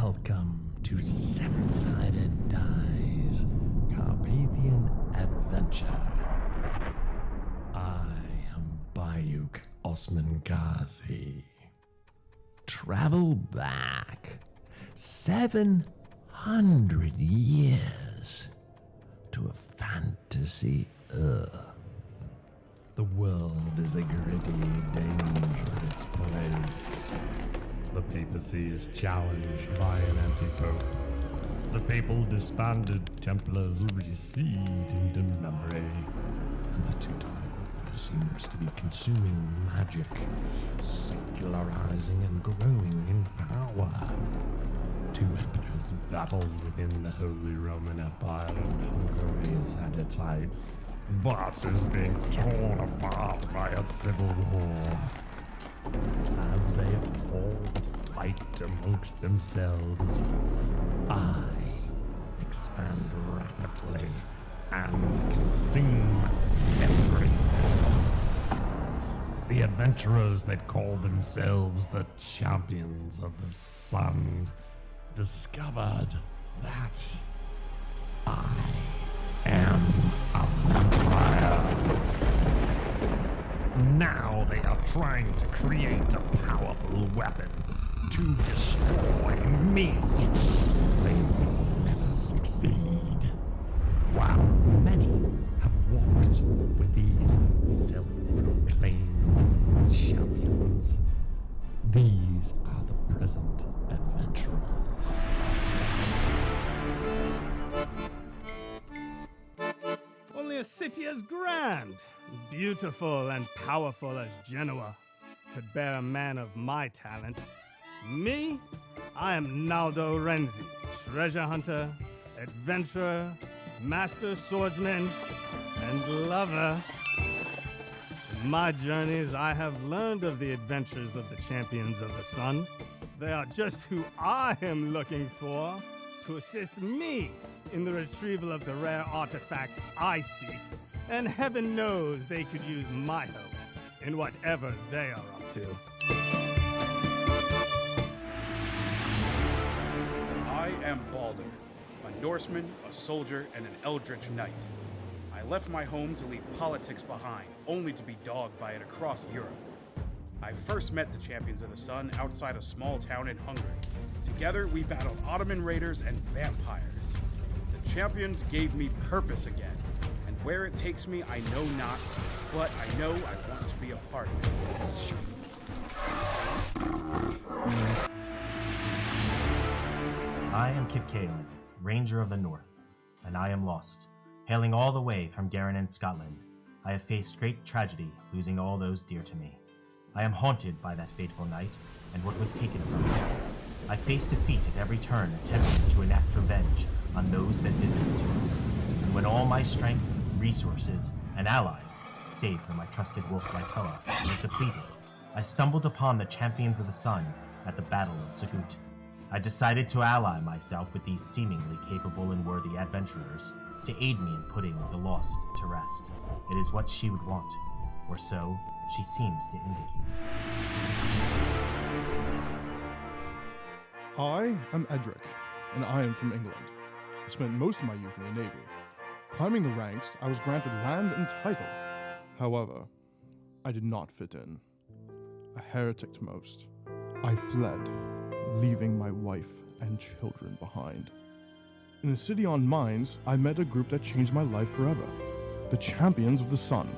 Welcome to 7SD Carpathian Adventure. I am Bayuk Osman Ghazi. Travel back 700 years to a fantasy Earth. The world is a gritty, dangerous place. The papacy is challenged by an antipope. The papal disbanded Templars recede into memory, and the Teutonic Order seems to be consuming magic, secularizing and growing in power. Two emperors battle within the Holy Roman Empire, and Hungary is at its height, but is being torn apart by a civil war. As they all fight amongst themselves, I expand rapidly and consume everything. The adventurers that call themselves the champions of the sun discovered that I am a vampire. Now they are trying to create a powerful weapon to destroy me. They will never succeed. While many have walked with these self-proclaimed champions, these are the present adventurers. Only a city as grand, beautiful and powerful as Genoa could bear a man of my talent. Me? I am Naldo Renzi, treasure hunter, adventurer, master swordsman, and lover. In my journeys, I have learned of the adventures of the champions of the sun. They are just who I am looking for to assist me in the retrieval of the rare artifacts I seek, and heaven knows they could use my help in whatever they are up to. I am Baldur, a Norseman, a soldier, and an eldritch knight. I left my home to leave politics behind, only to be dogged by it across Europe. I first met the Champions of the Sun outside a small town in Hungary. Together, we battled Ottoman raiders and vampires. The Champions gave me purpose again, and where it takes me, I know not, but I know I want to be a part of it. I am Kip Caelan, Ranger of the North, and I am lost. Hailing all the way from Garin in Scotland, I have faced great tragedy, losing all those dear to me. I am haunted by that fateful night, and what was taken from me. I face defeat at every turn, attempting to enact revenge on those that did this to us. And when all my strength, resources, and allies, save for my trusted wolf Lycoa, was depleted, I stumbled upon the Champions of the Sun at the Battle of Sagut. I decided to ally myself with these seemingly capable and worthy adventurers to aid me in putting the lost to rest. It is what she would want, or so she seems to indicate. I am Edric, and I am from England. I spent most of my youth in the Navy. Climbing the ranks, I was granted land and title. However, I did not fit in. A heretic to most. I fled, leaving my wife and children behind. In a city on mines, I met a group that changed my life forever. The Champions of the Sun.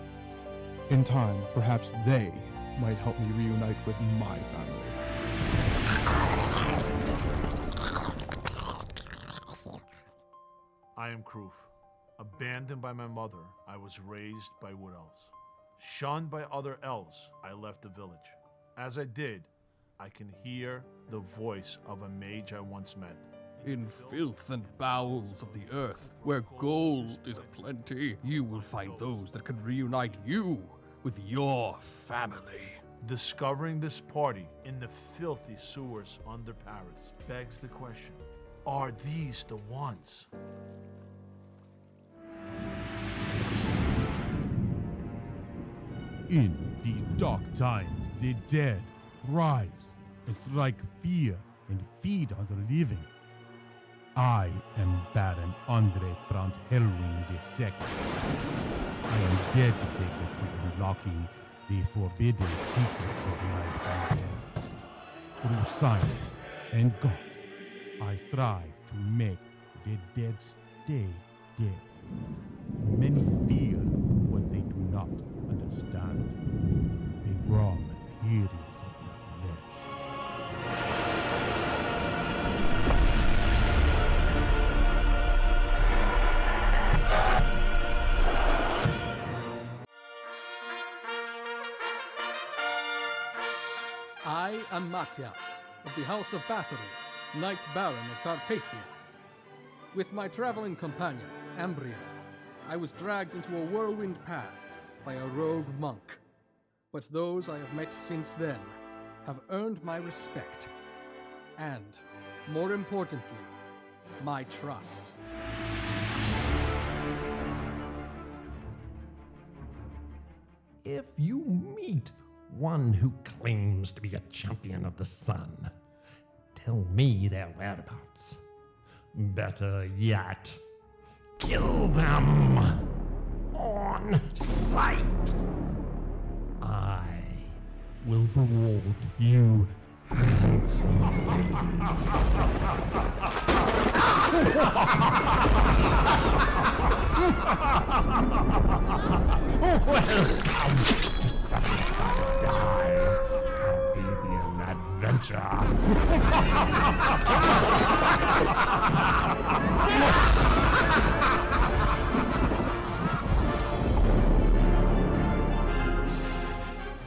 In time, perhaps they might help me reunite with my family. I am Kroof. Abandoned by my mother, I was raised by wood elves. Shunned by other elves, I left the village. As I did, I can hear the voice of a mage I once met. In filth and bowels of the earth, where gold is aplenty, you will find those that can reunite you with your family. Discovering this party in the filthy sewers under Paris begs the question, are these the ones? In these dark times, the dead rise and strike fear and feed on the living. I am Baron Andre Franz Hellwing II. I am dedicated to unlocking the forbidden secrets of my family. Through science and God, I strive to make the dead stay dead. Many fear what they do not understand. The raw materials of the flesh. I am Matthias, of the House of Bathory, Knight Baron of Carpathia. With my traveling companion, Ambria, I was dragged into a whirlwind path by a rogue monk. But those I have met since then have earned my respect. And, more importantly, my trust. If you meet one who claims to be a champion of the sun, tell me their whereabouts. Better yet, kill them on sight. I will reward you handsomely. Welcome to 7SD Carpathian Adventure.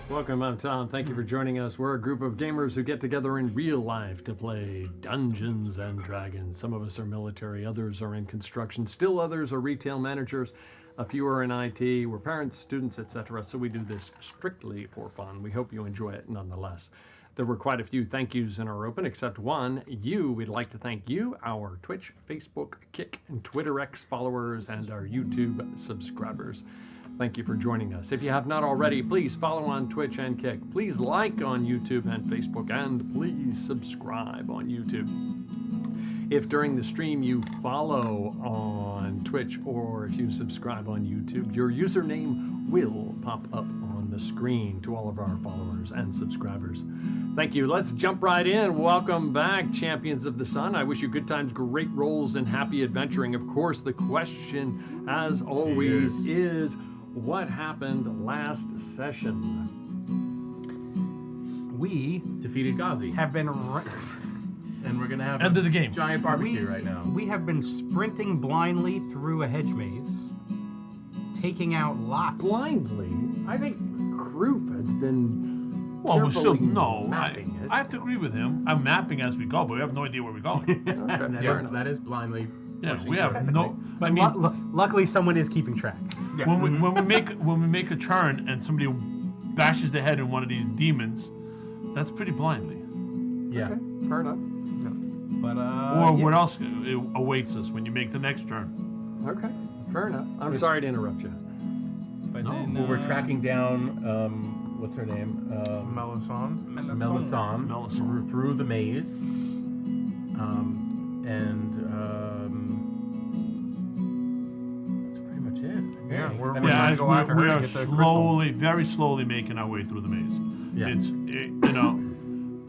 Welcome uptown. Thank you for joining us. We're a group of gamers who get together in real life to play Dungeons and Dragons. Some of us are military, others are in construction, still others are retail managers, a few are in IT, we're parents, students, etc. So we do this strictly for fun. We hope you enjoy it nonetheless. There were quite a few thank yous in our open, except one. We'd like to thank you, our Twitch, Facebook, Kick, and Twitter X followers, and our YouTube subscribers. Thank you for joining us. If you have not already, please follow on Twitch and Kick. Please like on YouTube and Facebook, and please subscribe on YouTube. If during the stream you follow on Twitch or if you subscribe on YouTube, your username will pop up on the screen to all of our followers and subscribers. Thank you. Let's jump right in. Welcome back, Champions of the Sun. I wish you good times, great rolls, and happy adventuring. Of course, the question, as always, is what happened last session? We defeated Ghazi. have been And we're gonna have End of the game. giant barbecue right now. we have been sprinting blindly through a hedge maze, taking out lots. Blindly? I think Kroof has been Well, we're still carefully mapping it. I have to agree with him. I'm mapping as we go, but we have no idea where we're going. That is blindly. Yeah, pushing we have forward. no. I mean, Luckily, someone is keeping track. when we make a turn and somebody bashes their head in one of these demons, that's pretty blindly. Yeah. Okay, fair enough. But Or what else awaits us when you make the next turn? Okay, fair enough. I'm sorry to interrupt you. But No. then, Well, we're tracking down. What's her name? Melisande. Melisande through the maze. That's pretty much it. Yeah, we're I mean, trying Yeah, to go after her we to are get the slowly, very slowly making our way through the maze. Yeah.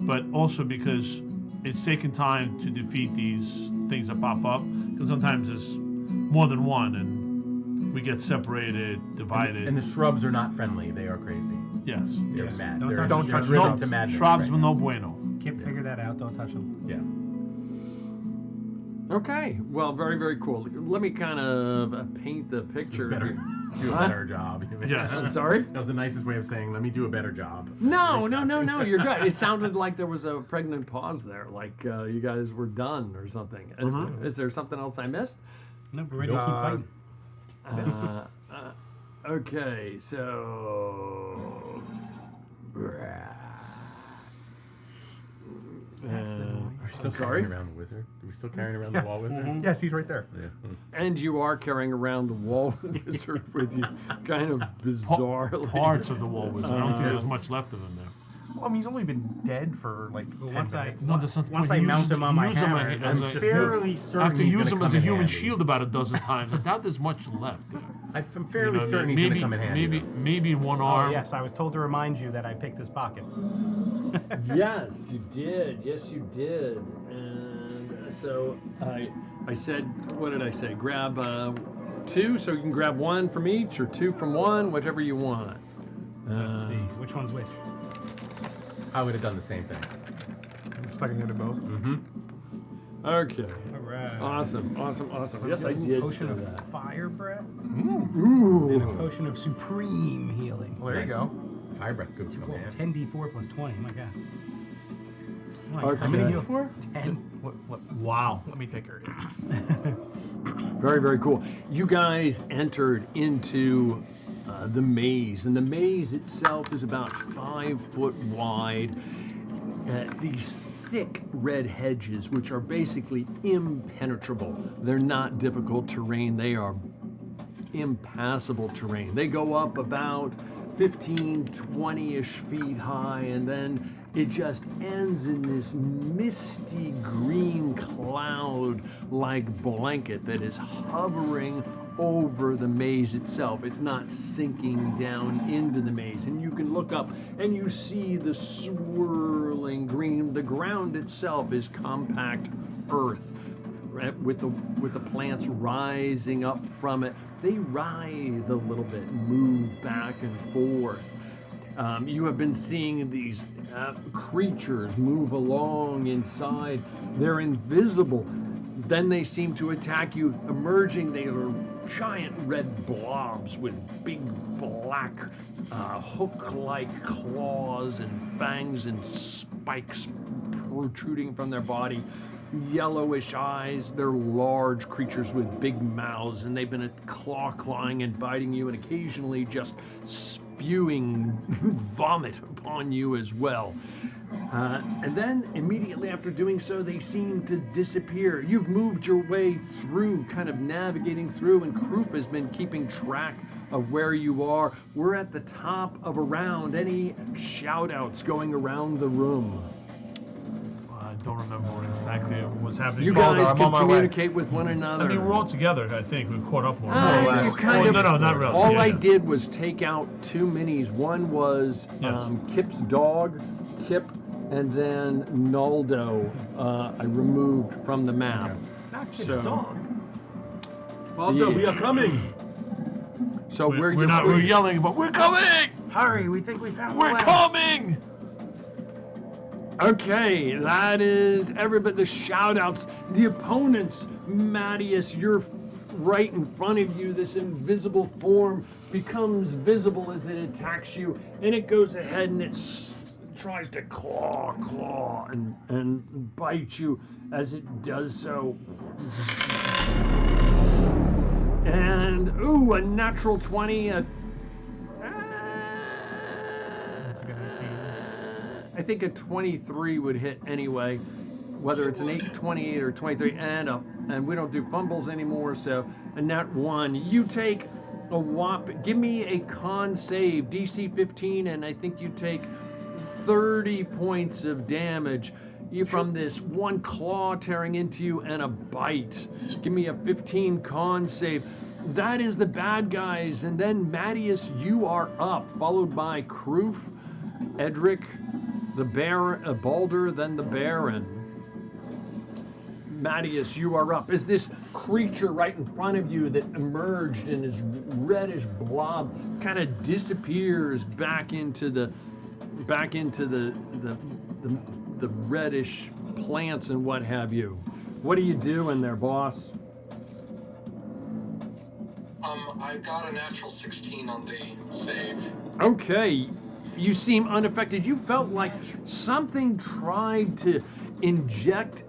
But also because it's taking time to defeat these things that pop up, because sometimes there's more than one, and we get separated, divided. And the shrubs are not friendly. They are crazy. Yes. They're mad. Don't They're touch driven shrubs. to madness Shrubs right with now. no bueno. Kip figured that out. Don't touch them. Yeah. Okay, well, very, very cool. Let me kind of paint the picture. Do a better job. Yes. I'm sorry? That was the nicest way of saying, let me do a better job. No, you're good. It sounded like there was a pregnant pause there, like you guys were done or something. Is there something else I missed? No, we're ready to keep fighting. Okay, so... That's the noise. Are we still Sorry? carrying around the wizard? Are we still carrying around the wall wizard? Yes, he's right there. Yeah. And you are carrying around the wall wizard with you, kind of bizarre. Parts of the wall wizard. I don't think there's much left of him there. Well, I mean, he's only been dead for like 10 once minutes. No, that's not the Once point. I mount him on my Use him hammer, as I'm a- fairly certain I have to he's use gonna him as come a in human handy. shield about a dozen times. I doubt there's much left there. I'm You fairly know, certain he's maybe, gonna come in handy. maybe one arm. Oh, yes, I was told to remind you that I picked his pockets. Yes, you did. Yes, you did. And so I said, what did I say? Grab 2, so you can grab 1 from each, or 2 from 1, whatever you want. Let's see, which one's which? I would have done the same thing. Stuck into both. Mm-hmm. Okay. All right. Awesome. Yes, I did Potion say of that. fire breath Ooh. and a potion of supreme healing. Well, there you go. Fire breath, good to go, man. 10d4 plus 20. Oh my god. Okay. How many heal for? 10. Wow. Let me take her. Very, very cool. You guys entered into the maze, and the maze itself is about 5 foot wide. These thick red hedges, which are basically impenetrable. They're not difficult terrain, they are impassable terrain. They go up about 15, 20-ish feet high, and then it just ends in this misty green cloud-like blanket that is hovering over the maze itself. It's not sinking down into the maze. And you can look up and you see the swirling green. The ground itself is compact earth, right, with the plants rising up from it. They writhe a little bit, move back and forth. You have been seeing these creatures move along inside. They're invisible. Then they seem to attack you. Emerging, they are giant red blobs with big black hook-like claws and fangs and spikes protruding from their body. Yellowish eyes. They're large creatures with big mouths, and they've been clawing and biting you, and occasionally just spewing vomit upon you as well. And then immediately after doing so, they seem to disappear. You've moved your way through, kind of navigating through, and Krupp has been keeping track of where you are. We're at the top of a round. Any shout-outs going around the room? I don't remember exactly what's happening. You Baldur, guys I'm on can my way. communicate with one another. I mean, we're all together, I think. We've caught up more. You kind of, no, not really. All Yeah, I yeah. did was take out 2 minis. One was Yes. Kip's dog, Kip, and then Naldo. I removed from the map. Not Kip's So- dog. Baldur, we are coming! So We're not. We're yelling, but we're coming. Hurry, we think we found the We're way. coming. Okay, that is everybody. The shout-outs, the opponents. Mattias, you're right in front of you. This invisible form becomes visible as it attacks you, and it goes ahead and it tries to claw, and bite you as it does so. And, ooh, a natural 20. I think a 23 would hit anyway, whether it's an 8, 28, or 23, and we don't do fumbles anymore, so a nat 1. You take a whop. Give me a con save, DC 15, and I think you take 30 points of damage from this one claw tearing into you and a bite. Give me a 15 con save. That is the bad guys, and then Mattias, you are up, followed by Kroof, Edric, the Baron, Baldur, then the Baron. Mattias, you are up. Is this creature right in front of you that emerged in his reddish blob kind of disappears back into the reddish plants and what have you? What are you doing there, boss? I got a natural 16 on the save. Okay, you seem unaffected. You felt like something tried to inject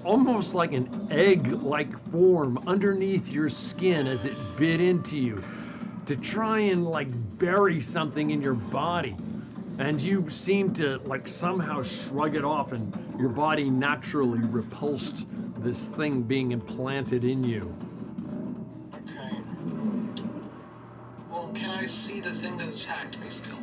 almost like an egg-like form underneath your skin as it bit into you to try and like bury something in your body. And you seem to like somehow shrug it off, and your body naturally repulsed this thing being implanted in you. Okay. Well, can I see the thing that attacked me still?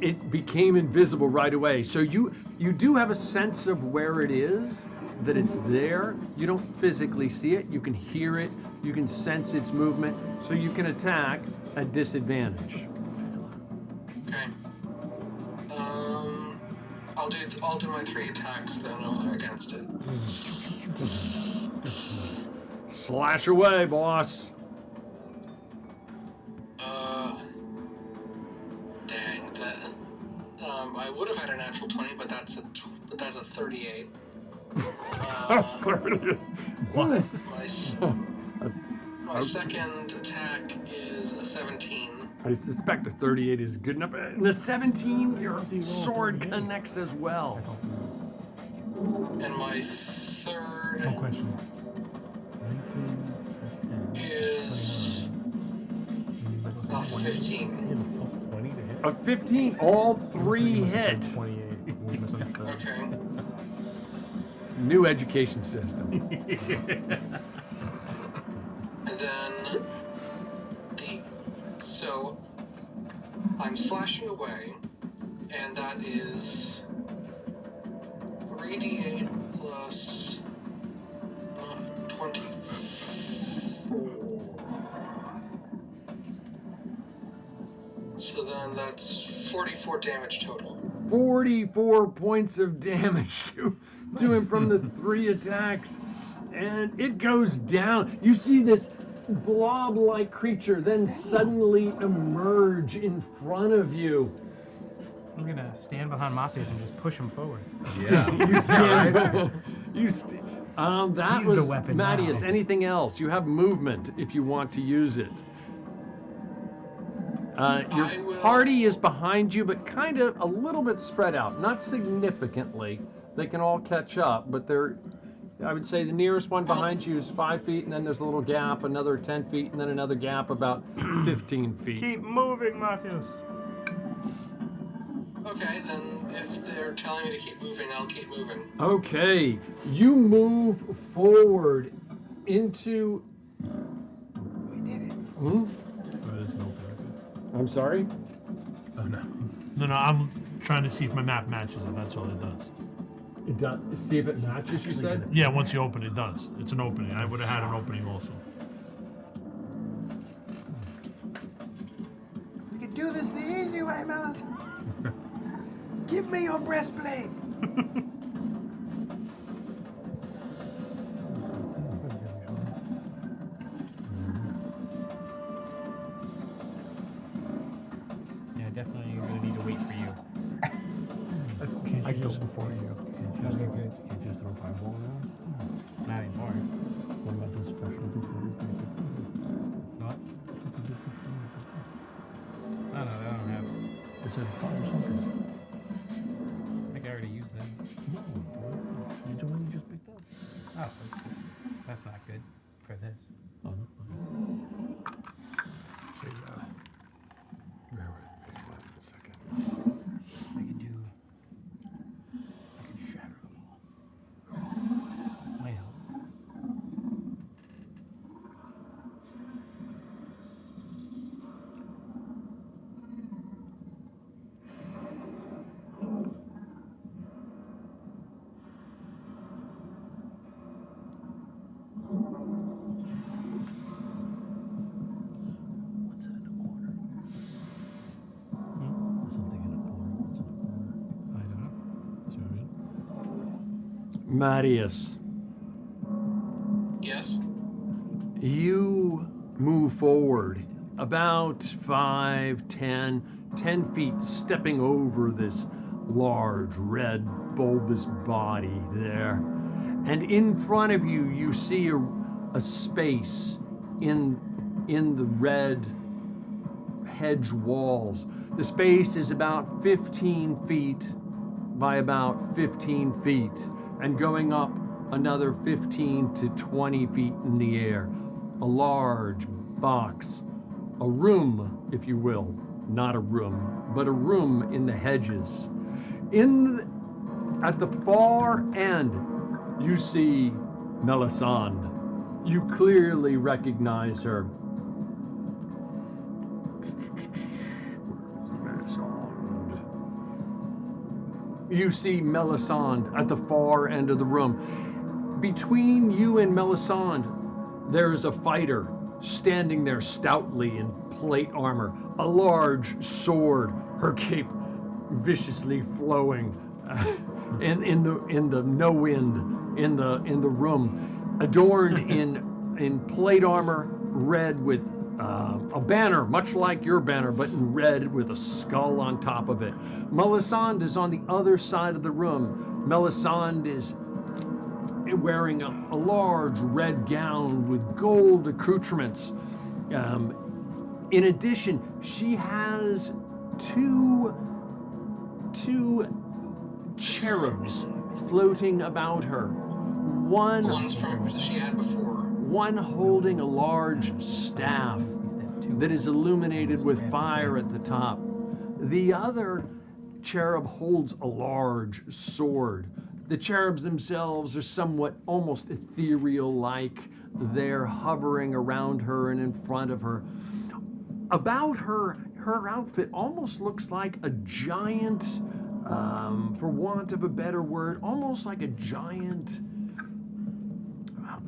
it became invisible right away. So you do have a sense of where it is, that it's there. You don't physically see it. You can hear it. You can sense its movement. So you can attack at disadvantage. Okay. I'll do my 3 attacks then against it. Slash away, boss. Dang that. I would have had a natural 20, but that's a 38. What? My second attack is a 17. I suspect a 38 is good enough. And a 17, your sword connects as well. And my third No question. is a 15. A 15, all 3 hit. Okay. New education system. And then so I'm slashing away, and that is 3d8 plus 24. So then that's 44 damage total. 44 points of damage to him from the 3 attacks. And it goes down. You see this blob-like creature then suddenly emerge in front of you. I'm gonna stand behind Matthias and just push him forward. You stand. That He's was the weapon Matthias. now. Anything else? You have movement if you want to use it. Your party is behind you, but kind of a little bit spread out. Not significantly. They can all catch up, but they're. I would say the nearest one behind you is 5 feet, and then there's a little gap, another 10 feet, and then another gap about 15 feet. Keep moving, Matthias. Okay, then if they're telling me to keep moving, I'll keep moving. Okay, you move forward into. We did it. I'm sorry? Oh, no. No, I'm trying to see if my map matches it. That's all it does. It does. See if it matches, you said? Yeah, once you open it does. It's an opening. I would have had an opening also. We can do this the easy way, Melis. Give me your breastplate. Yeah, definitely gonna need to wait for you. I go before you. Can't you just throw fireball now? Not anymore. What about the special What? I don't know, I don't have. It said fire something. I think I already used them. No, it's the one you just picked up. Oh, that's not good for this. Oh, no. Bear with me 1 second. I can shatter them all. Might help. What's it in the corner? Something in the corner. What's in the corner? I don't know. See what I mean? Matthias, Yes? you move forward about 5, 10 feet, stepping over this large red bulbous body there. And in front of you, you see a space in the red hedge walls. The space is about 15 feet by about 15 feet and going up another 15 to 20 feet in the air. A large box, a room, if you will, not a room, but a room in the hedges. At the far end, you see Melisande. You clearly recognize her. Where's Melisande? You see Melisande at the far end of the room. Between you and Melisande, there is a fighter standing there stoutly in plate armor, a large sword, her cape viciously flowing, in the no wind in the room, adorned in plate armor, red with a banner, much like your banner, but in red with a skull on top of it. Melisande is on the other side of the room. Melisande is wearing a large red gown with gold accoutrements. In addition, she has two cherubs floating about her. Ones from she had before. One holding a large staff that is illuminated with fire at the top. The other cherub holds a large sword. The cherubs themselves are somewhat almost ethereal-like. They're hovering around her and in front of her. About her outfit almost looks like a giant, for want of a better word, almost like a giant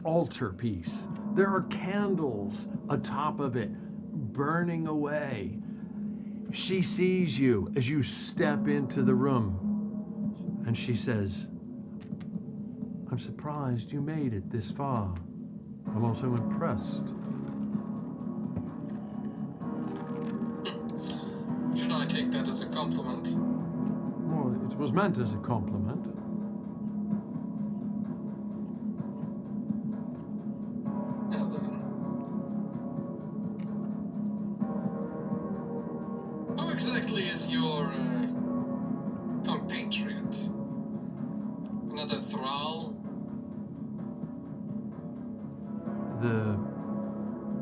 altarpiece. There are candles atop of it, burning away. She sees you as you step into the room, and she says, "I'm surprised you made it this far. I'm also impressed." Should I take that as a compliment? Well, it was meant as a compliment. Now then. Who exactly is your compatriot? Another thrall?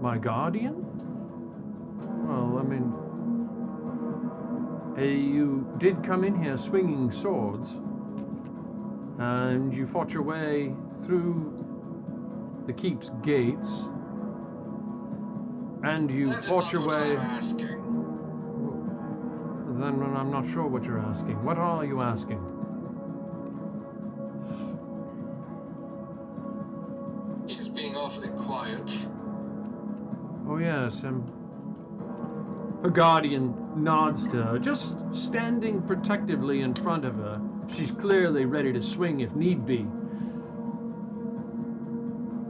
My guardian? Well, I mean, you did come in here swinging swords, and you fought your way through the keep's gates, and you fought your way. Then I'm not sure what you're asking. What are you asking? He's being awfully quiet. Oh yes, her guardian nods to her, just standing protectively in front of her. She's clearly ready to swing if need be.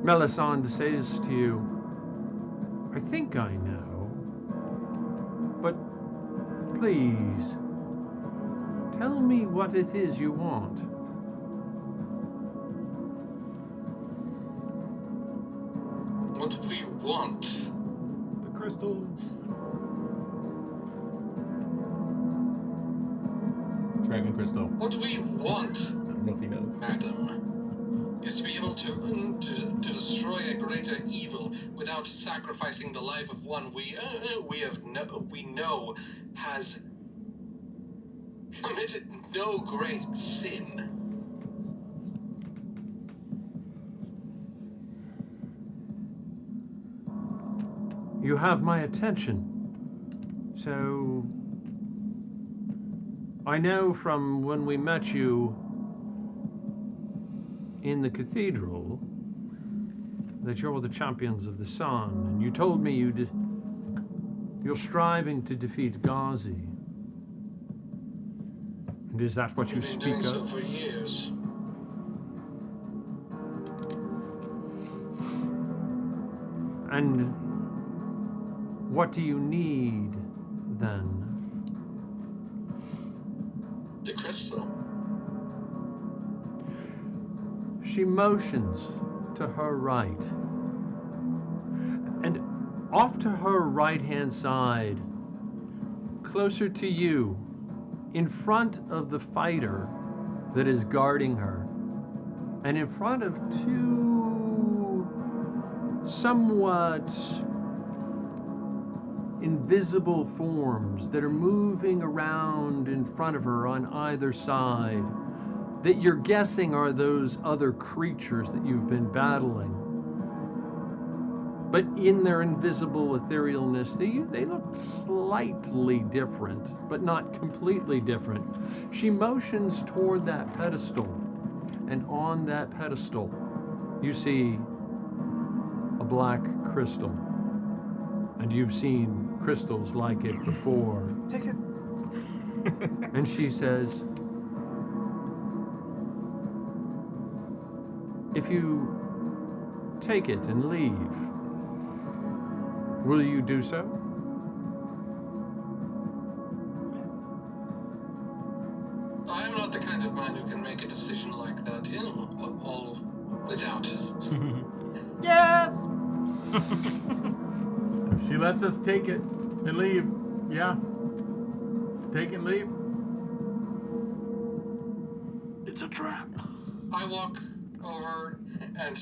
Melisande says to you, "I think I know, but please, tell me what it is you want." What do we want? The crystal. Dragon crystal. What we want, I don't know if he knows. Adam, is to be able to destroy a greater evil without sacrificing the life of one we know has committed no great sin. You have my attention. So I know from when we met you in the cathedral that you're the champions of the sun, and you told me you're striving to defeat Ghazi. And is that what you We've been speak doing so of? for years. And what do you need then? The crystal. She motions to her right. And off to her right-hand side, closer to you, in front of the fighter that is guarding her, and in front of two somewhat invisible forms that are moving around in front of her on either side, that you're guessing are those other creatures that you've been battling. but in their invisible etherealness, they look slightly different, but not completely different. She motions toward that pedestal, and on that pedestal, you see a black crystal. And you've seen crystals like it before. Take it. And she says, if you take it and leave, will you do so? I'm not the kind of man who can make a decision like that, all without. Yes! If she lets us take it and leave, yeah. Take it and leave. It's a trap. I walk over and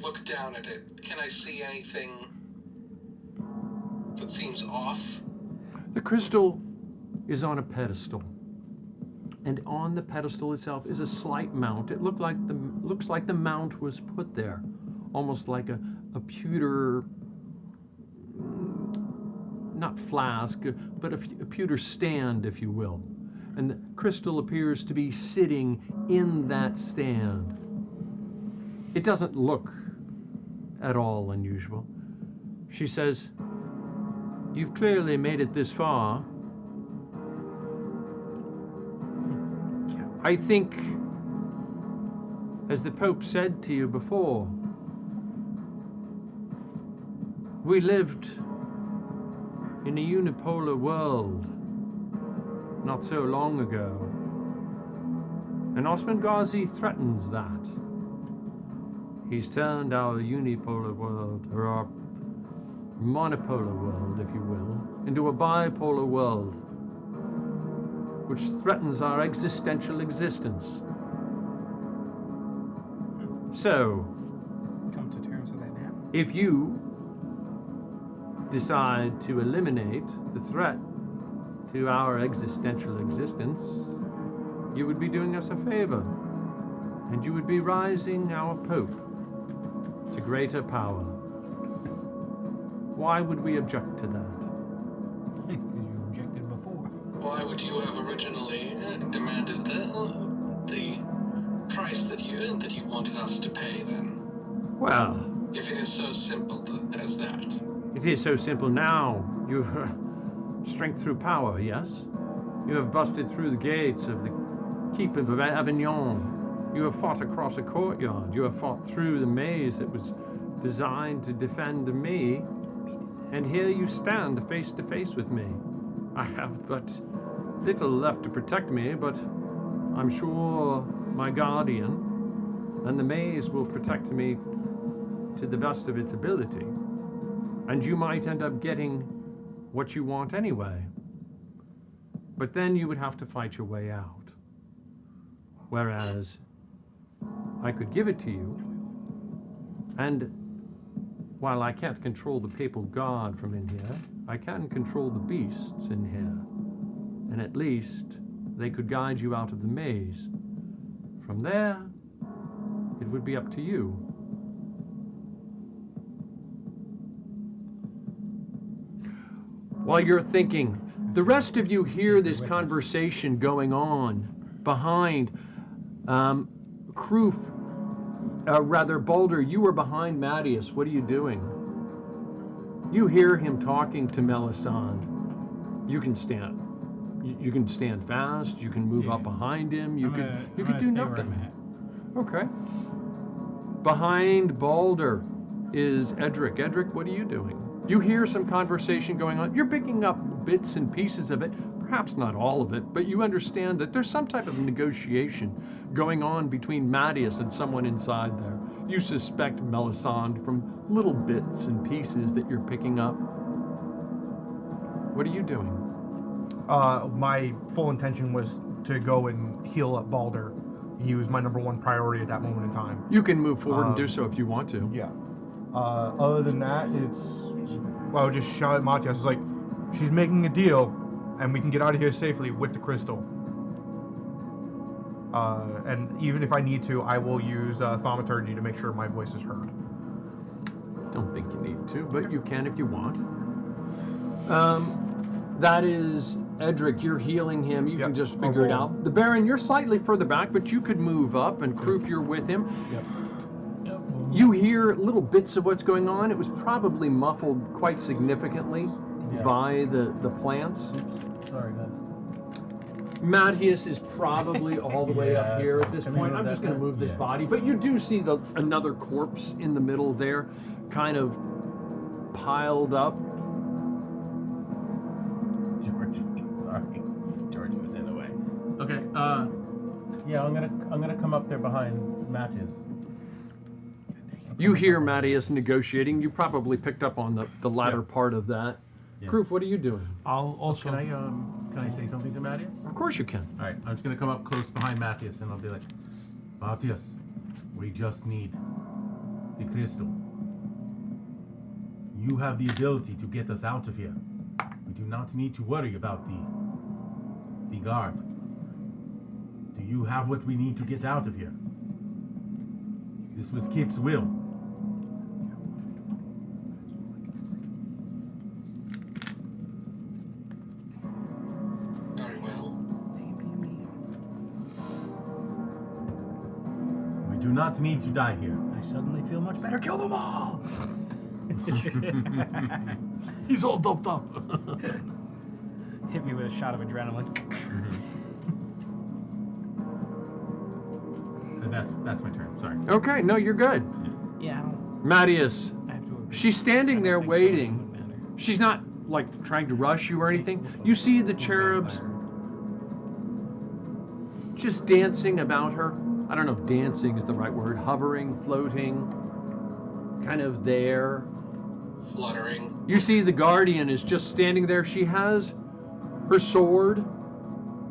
look down at it. Can I see anything that seems off? The crystal is on a pedestal. And on the pedestal itself is a slight mount. It looks like the mount was put there, almost like a pewter, not flask, but a pewter stand, if you will. And the crystal appears to be sitting in that stand. It doesn't look at all unusual. She says, "You've clearly made it this far. I think, as the Pope said to you before, we lived in a unipolar world not so long ago, and Osman Ghazi threatens that. He's turned our unipolar world, or our monopolar world, if you will, into a bipolar world, which threatens our existential existence. So, Come to terms with that now. if you decide to eliminate the threat to our existential existence, you would be doing us a favor, and you would be rising our Pope to greater power. Why would we object to that? Because you objected before. Why would you have originally demanded the price that you wanted us to pay then? Well, If it is so simple as that. it is so simple now. You've strength through power, yes? You have busted through the gates of the keep of Avignon. You have fought across a courtyard. You have fought through the maze that was designed to defend me. And here you stand face to face with me. I have but little left to protect me, but I'm sure my guardian and the maze will protect me to the best of its ability. And you might end up getting what you want anyway. But then you would have to fight your way out. Whereas I could give it to you, and while I can't control the papal guard from in here, I can control the beasts in here. And at least they could guide you out of the maze. From there, it would be up to you. While you're thinking, the rest of you hear this conversation going on behind Balder, you were behind Mattias. What are you doing? You hear him talking to Melisande. You can stand. You can stand fast. You can move up behind him. You could do nothing. Okay. Behind Balder is Edric. Edric, what are you doing? You hear some conversation going on. You're picking up bits and pieces of it, perhaps not all of it, but you understand that there's some type of negotiation going on between Mattias and someone inside there. You suspect Melisande from little bits and pieces that you're picking up. What are you doing? My full intention was to go and heal up Balder. He was my number one priority at that moment in time. You can move forward and do so if you want to. Yeah. Other than that, I would just shout at Mattias. It's like, she's making a deal, and we can get out of here safely with the crystal. And even if I need to, I will use thaumaturgy to make sure my voice is heard. Don't think you need to, but you can if you want. That is Edric. You're healing him. You can just figure it out. The Baron, you're slightly further back, but you could move up, and Krupp, you're with him. You hear little bits of what's going on. It was probably muffled quite significantly by the plants. Oops. Sorry, guys. Matthias is probably all the way up here at this point. I'm just going to move this body, but you do see another corpse in the middle there, kind of piled up. Georgie was in the way. Okay. Yeah, I'm gonna come up there behind Matthias. You hear Matthias negotiating. You probably picked up on the latter part of that. Yeah. Proof, what are you doing? I'll also. Can I say something to Matthias? Of course you can. All right. I'm just gonna come up close behind Matthias, and I'll be like, Matthias, we just need the crystal. You have the ability to get us out of here. We do not need to worry about the guard. Do you have what we need to get out of here? This was Kip's will. Very well. We do not need to die here. I suddenly feel much better. Kill them all! He's all doped up. Hit me with a shot of adrenaline. And that's my turn. Sorry. Okay, no, you're good. Yeah, I don't. Matthias, I have to agree. she's standing there It waiting. wouldn't matter. She's not like trying to rush you or anything. You see the cherubs just dancing about her. I don't know if dancing is the right word. Hovering, floating, kind of there. Fluttering. You see the guardian is just standing there. She has her sword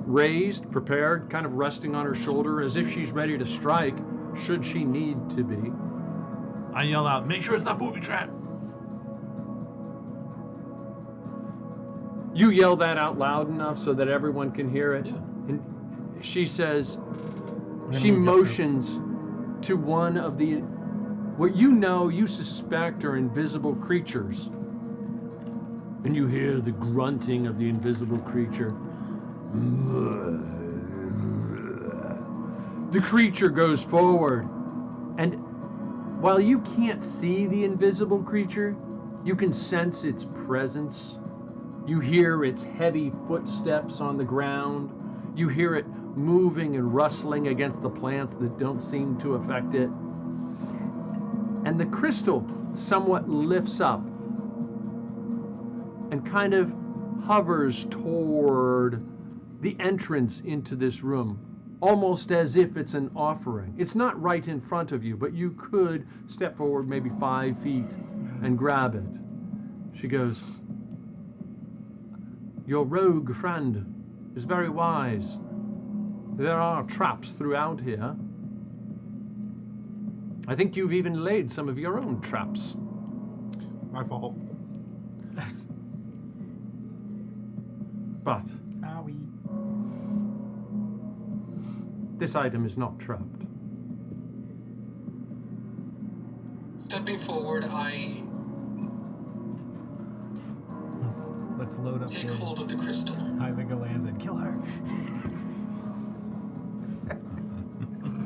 raised, prepared, kind of resting on her shoulder as if she's ready to strike should she need to be. I yell out, make sure it's not booby trap. You yell that out loud enough so that everyone can hear it. Yeah. And she says, she motions to one of the, what you suspect are invisible creatures. And you hear the grunting of the invisible creature. The creature goes forward, and while you can't see the invisible creature, you can sense its presence. You hear its heavy footsteps on the ground. You hear it moving and rustling against the plants that don't seem to affect it. And the crystal somewhat lifts up and kind of hovers toward the entrance into this room, almost as if it's an offering. It's not right in front of you, but you could step forward maybe 5 feet and grab it. She goes, "Your rogue friend is very wise. There are traps throughout here. I think you've even laid some of your own traps." My fault. But this item is not trapped. Stepping forward, I Let's load up take the hold of the crystal. high lands and kill her.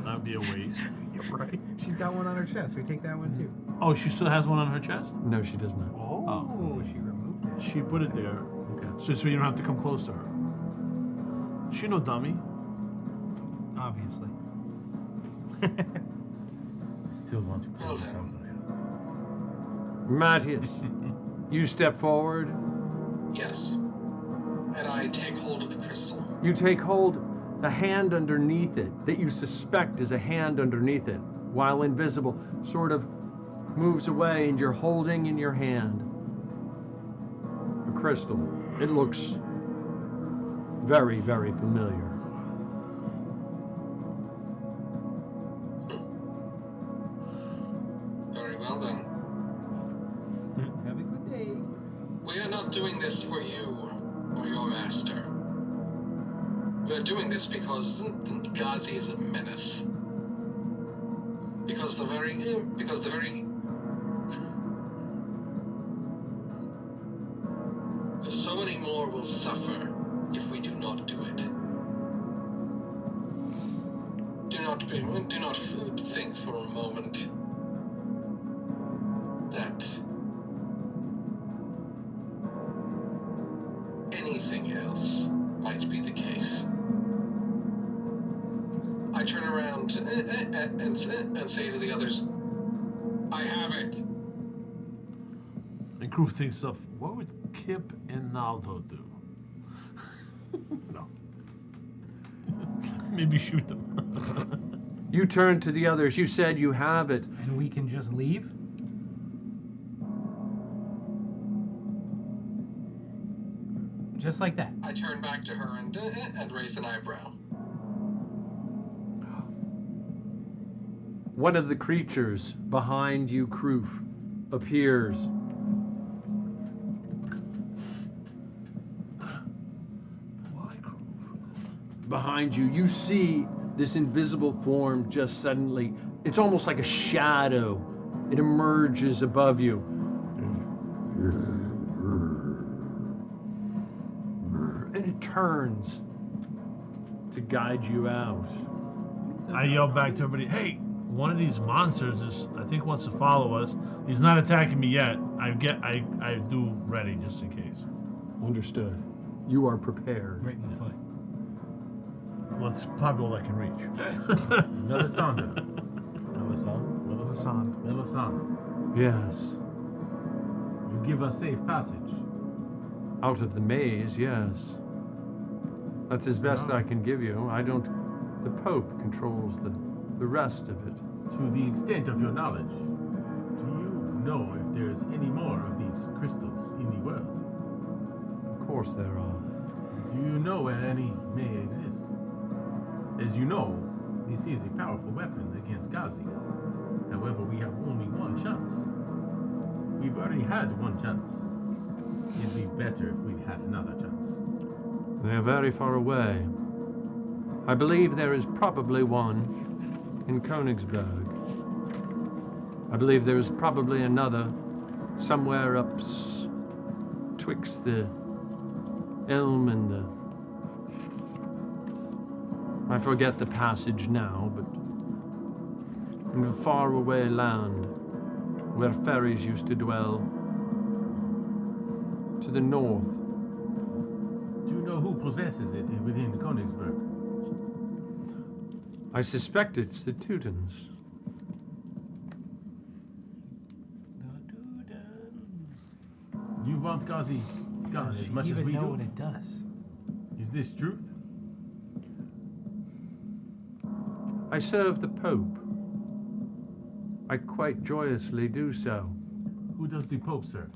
That'd be a waste. You're right. She's got one on her chest. We take that one too. Oh, she still has one on her chest? No, she does not. Oh, she removed it. She put it there. Okay. So you don't have to come close to her. She no dummy. Obviously. I still want to kill somebody. Matthias, you step forward. Yes. And I take hold of the crystal. You take hold, a hand underneath it that you suspect is a hand underneath it, while invisible, sort of moves away, and you're holding in your hand a crystal. It looks very, very familiar. Very well then. Have a good day. We are not doing this for you or your master. We are doing this because Ghazi is a menace. Because the very suffer if we do not do it. Do not think for a moment that anything else might be the case. I turn around and say to the others, I have it. And crew thinks of, what would Kip and Naldo do? No. Maybe shoot them. You turn to the others. You said you have it. And we can just leave? Just like that. I turn back to her and raise an eyebrow. One of the creatures behind you, Kroof, appears. Why Kroof? Behind you, you see this invisible form just suddenly, it's almost like a shadow. It emerges above you. And it turns to guide you out. I yell back to everybody, hey, one of these monsters I think wants to follow us. He's not attacking me yet. I do ready just in case. Understood. You are prepared. Right in the foot. Well, it's probably all I can reach. Melisandre. Melisandre. Yes. You give us safe passage. Out of the maze, yes. That's as best I can give you. I don't... The Pope controls the rest of it. To the extent of your knowledge, do you know if there's any more of these crystals in the world? Of course there are. Do you know where any may exist? As you know, this is a powerful weapon against Ghazi. However, we have only one chance. We've already had one chance. It'd be better if we had another chance. They are very far away. I believe there is probably one in Königsberg. I believe there is probably another somewhere up twixt the Elm and the... I forget the passage now, but in a faraway land where fairies used to dwell, to the north. Do you know who possesses it within Königsberg? I suspect it's the Teutons. You want Ghazi gone as much as we know do? what it does. Is this truth? I serve the Pope. I quite joyously do so. Who does the Pope serve?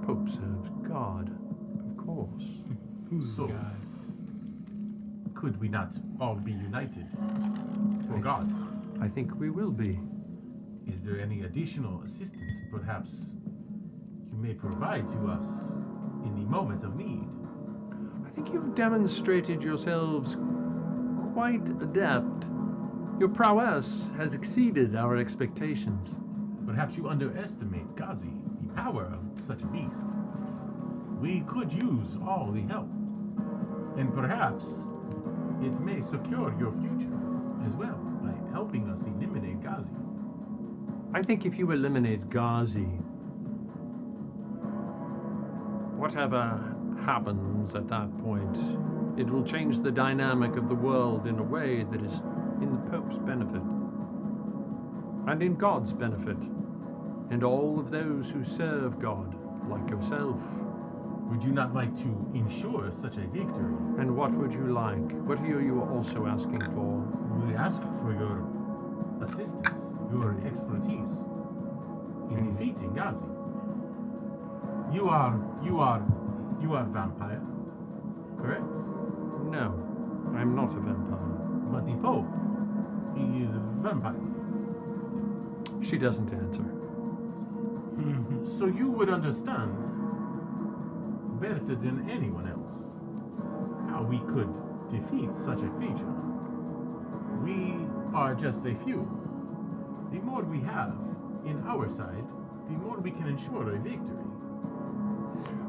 Pope serves God, of course. Who's So, God? could we not all be united for God? I think we will be. Is there any additional assistance perhaps you may provide to us in the moment of need? I think you've demonstrated yourselves quite adept. Your prowess has exceeded our expectations. Perhaps you underestimate Ghazi, the power of such a beast. We could use all the help. And perhaps it may secure your future as well by helping us eliminate Ghazi. I think if you eliminate Ghazi, whatever happens at that point, it will change the dynamic of the world in a way that is in the Pope's benefit, and in God's benefit, and all of those who serve God, like yourself. Would you not like to ensure such a victory? And what would you like? What are you also asking for? We ask for your assistance, your expertise in defeating Ghazi. You are vampire, correct? No, I'm not a vampire. But the Pope, he is a vampire. She doesn't answer. So you would understand better than anyone else how we could defeat such a creature. We are just a few. The more we have in our side, the more we can ensure a victory.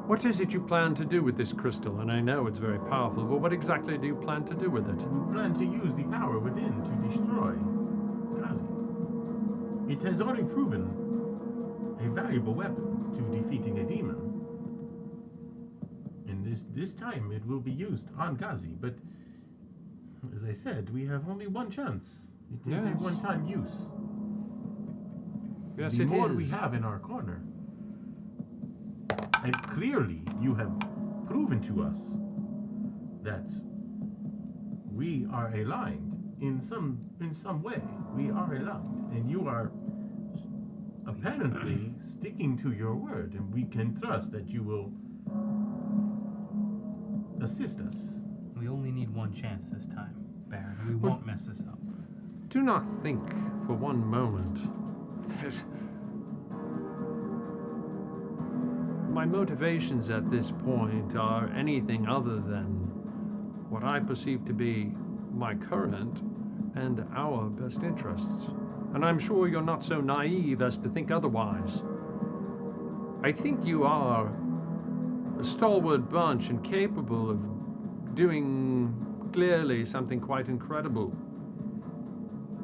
What is it you plan to do with this crystal? And I know it's very powerful, but what exactly do you plan to do with it? We plan to use the power within to destroy Gazi. It has already proven a valuable weapon to defeating a demon. And this time it will be used on Gazi, but as I said, we have only one chance. It is a one-time use. Yes, the it more is. we have in our corner, and clearly you have proven to us that we are aligned in some way. We are aligned, and you are apparently sticking to your word, and we can trust that you will assist us. We only need one chance this time, Baron. We won't mess this up. Do not think for one moment that my motivations at this point are anything other than what I perceive to be my current and our best interests. And I'm sure you're not so naive as to think otherwise. I think you are a stalwart bunch and capable of doing clearly something quite incredible.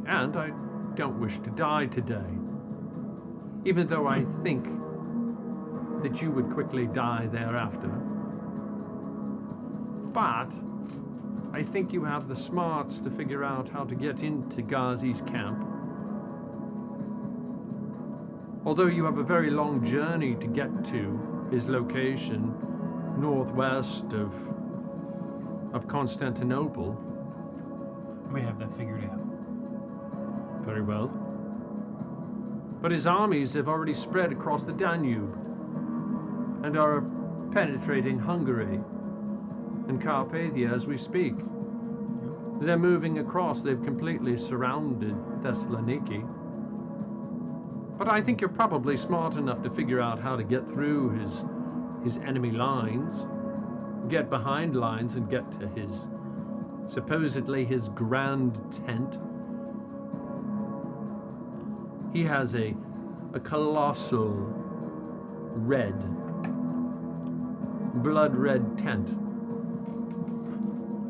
And I don't wish to die today, even though I think that you would quickly die thereafter. But I think you have the smarts to figure out how to get into Ghazi's camp. Although you have a very long journey to get to his location northwest of Constantinople. We have that figured out. Very well. But his armies have already spread across the Danube and are penetrating Hungary and Carpathia as we speak. They're moving across. They've completely surrounded Thessaloniki. But I think you're probably smart enough to figure out how to get through his enemy lines, get behind lines and get to his, supposedly his grand tent. He has a colossal red, blood red tent.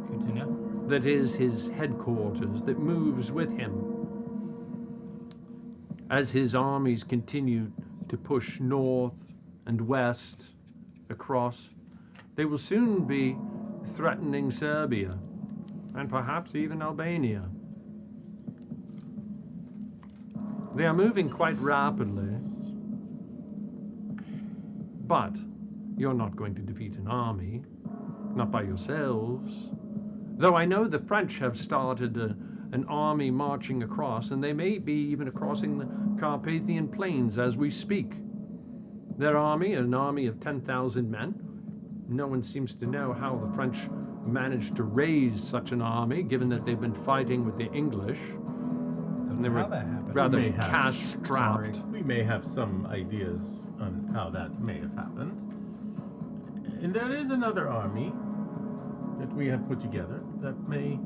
Good to know. That is his headquarters, that moves with him as his armies continue to push north and west across. They will soon be threatening Serbia and perhaps even Albania. They are moving quite rapidly, but you're not going to defeat an army, not by yourselves. Though I know the French have started an army marching across, and they may be even crossing the Carpathian plains as we speak. Their army, an army of 10,000 men. No one seems to know how the French managed to raise such an army, given that they've been fighting with the English. And they were rather cash-strapped. We may have some ideas on how that may have happened. And there is another army that we have put together that may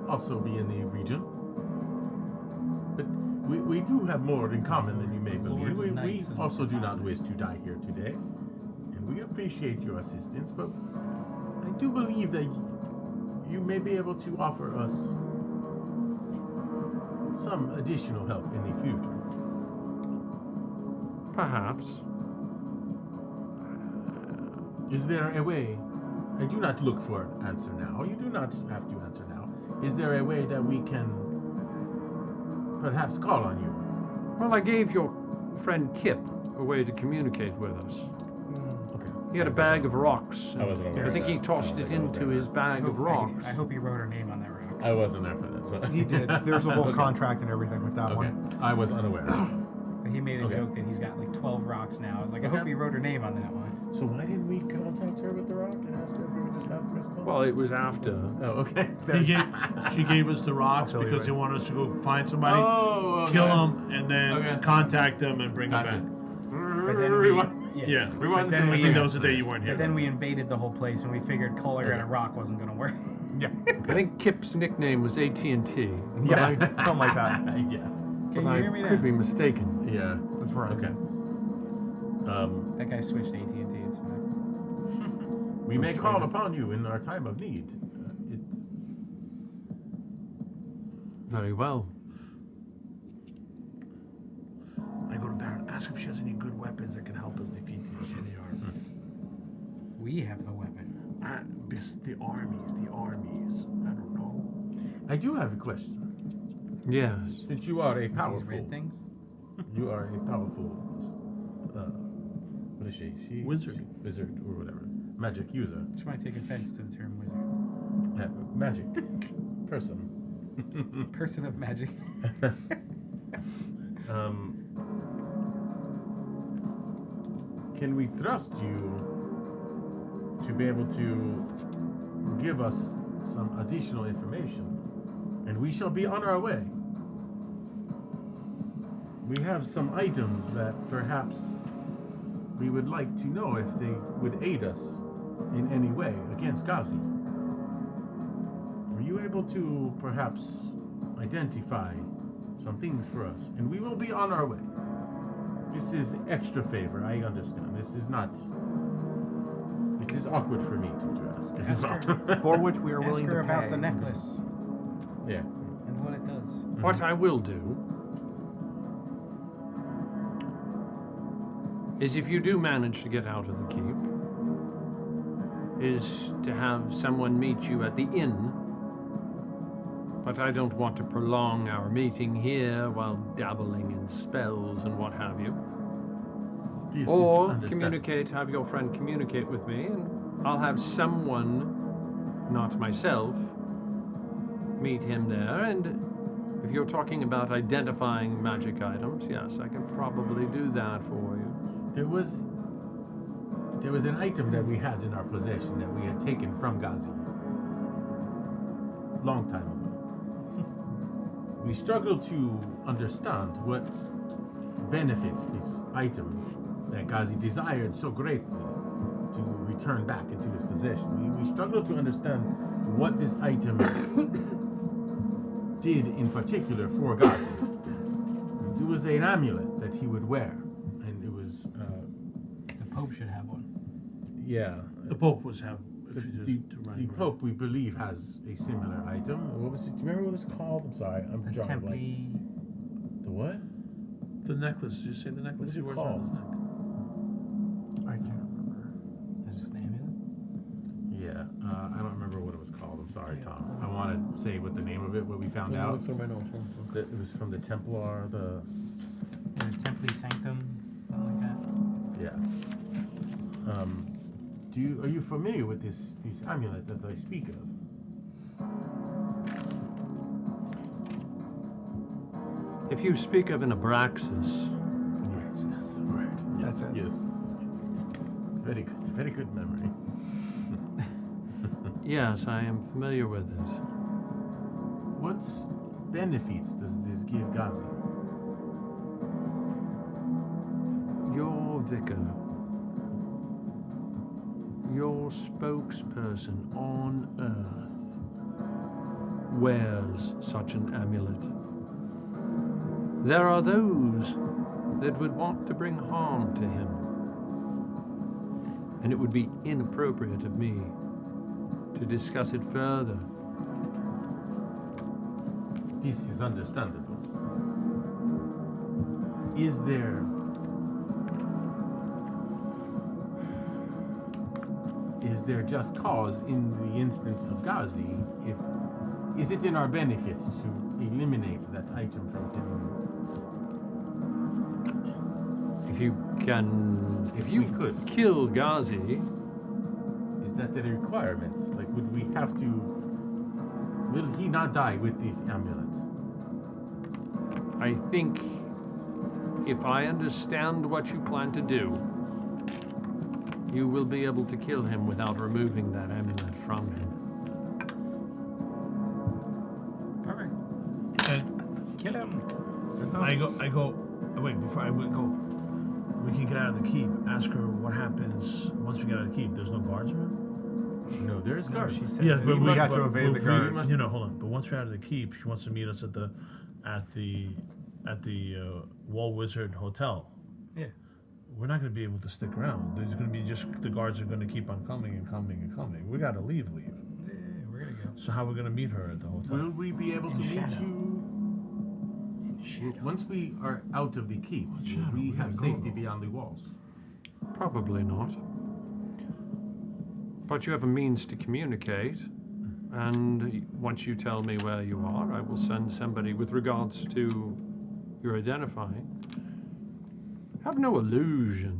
also be in the region. But we do have more in common than you may believe. We also do not wish to die here today. And we appreciate your assistance, but I do believe that you may be able to offer us some additional help in the future. Perhaps. Is there a way? I do not look for an answer now. You do not have to answer now. Is there a way that we can perhaps call on you? Well, I gave your friend Kip a way to communicate with us. Okay. He had a bag of rocks. I wasn't aware I think of he that. tossed it into his bag of rocks. I hope he wrote her name on that rock. I wasn't there for that. So. He did. There's a whole Okay. contract and everything with that one. I was unaware. But he made a Okay. joke that he's got like 12 rocks now. I was like, I hope he wrote her name on that one. So why didn't we contact her with the rock and ask her if we would just have crystal? Well, it was after. Oh, okay. She gave us the rocks because they want us to go find somebody, Oh, okay. kill them, and then Okay. contact them and bring Gotcha. them But then we, back. Yeah. But then I think that was the day you weren't here. But then we invaded the whole place and we figured calling her in a rock wasn't going to work. Yeah. I think Kip's nickname was AT&T. Yeah, something like that. Yeah. But you I hear me could now? be mistaken. Yeah. That's right. Okay. That guy switched to AT&T, it's fine. We may call upon you in our time of need. Very well. I go to Baron, ask if she has any good weapons that can help us defeat the Shiniar. We have the weapon. The armies. I don't know. I do have a question. Yes. Since you are a These powerful, red things? you are a powerful, what is she? Wizard. Wizard or whatever. Magic user. She might take offense to the term wizard. Magic person. Person of magic. Can we trust you to be able to give us some additional information? And we shall be on our way. We have some items that perhaps we would like to know if they would aid us in any way against Ghazi. Are you able to perhaps identify some things for us? And we will be on our way. This is extra favor, I understand. This is not... It is awkward for me to ask. For which we are Ask willing her to about pay. the necklace Yeah. and what it does. What I will do is, if you do manage to get out of the keep, is to have someone meet you at the inn. But I don't want to prolong our meeting here while dabbling in spells and what have you. This Or is communicate, have your friend communicate with me, and I'll have someone, not myself, meet him there. And if you're talking about identifying magic items, yes, I can probably do that for you. There was an item that we had in our possession that we had taken from Ghazi. Long time ago. We struggled to understand what benefits this item that Ghazi desired so greatly to return back into his possession. We struggled to understand what this item did in particular for Ghazi. It was an amulet that he would wear, and it was... The Pope should have one. Yeah. The Pope was have. The Pope, we believe, has a similar item. What was it? Do you remember what it's called? I'm sorry, I'm drawing a blank. The what? The necklace. Did you say the necklace? What is he it wears called? around his neck? I can't remember. There's just an amulet? Yeah, I don't remember what it was called. I'm sorry, Tom. I want to say what the name of it, what we found out. That it was from the Templar, the Templi Sanctum, something like that. yeah. Are you familiar with this amulet that I speak of? If you speak of an abraxas, Yes, that's the word. Yes, That's it. Yes. Very good. Very good memory. yes, I am familiar with it. What benefits does this give Ghazi? Your vicar, your spokesperson on earth, wears such an amulet. There are those that would want to bring harm to him, and it would be inappropriate of me to discuss it further. This is understandable. Is there just cause in the instance of Ghazi? Is it in our benefit to eliminate that item from him? If you could kill Ghazi, is that a requirement? Like, would we have to? Will he not die with this amulet? I think if I understand what you plan to do, you will be able to kill him without removing that amulet from him. Perfect. And Kill him. I go. Wait, before I would go, we can get out of the keep. Ask her what happens once we get out of the keep. There's no guards around. No, there's guards. She said Yeah, that but we have to evade the guards. You know, hold on. But once we're out of the keep, she wants to meet us at the Wall Wizard Hotel. Yeah. we're not going to be able to stick around. There's going to be the guards are going to keep on coming and coming and coming. We got to leave. Yeah, we're gonna go. So how are we going to meet her at the hotel? Will we be able to meet you? Once we are out of the keep, will we have safety beyond the walls? Probably not. But you have a means to communicate, and once you tell me where you are, I will send somebody with regards to your identifying. Have no illusion.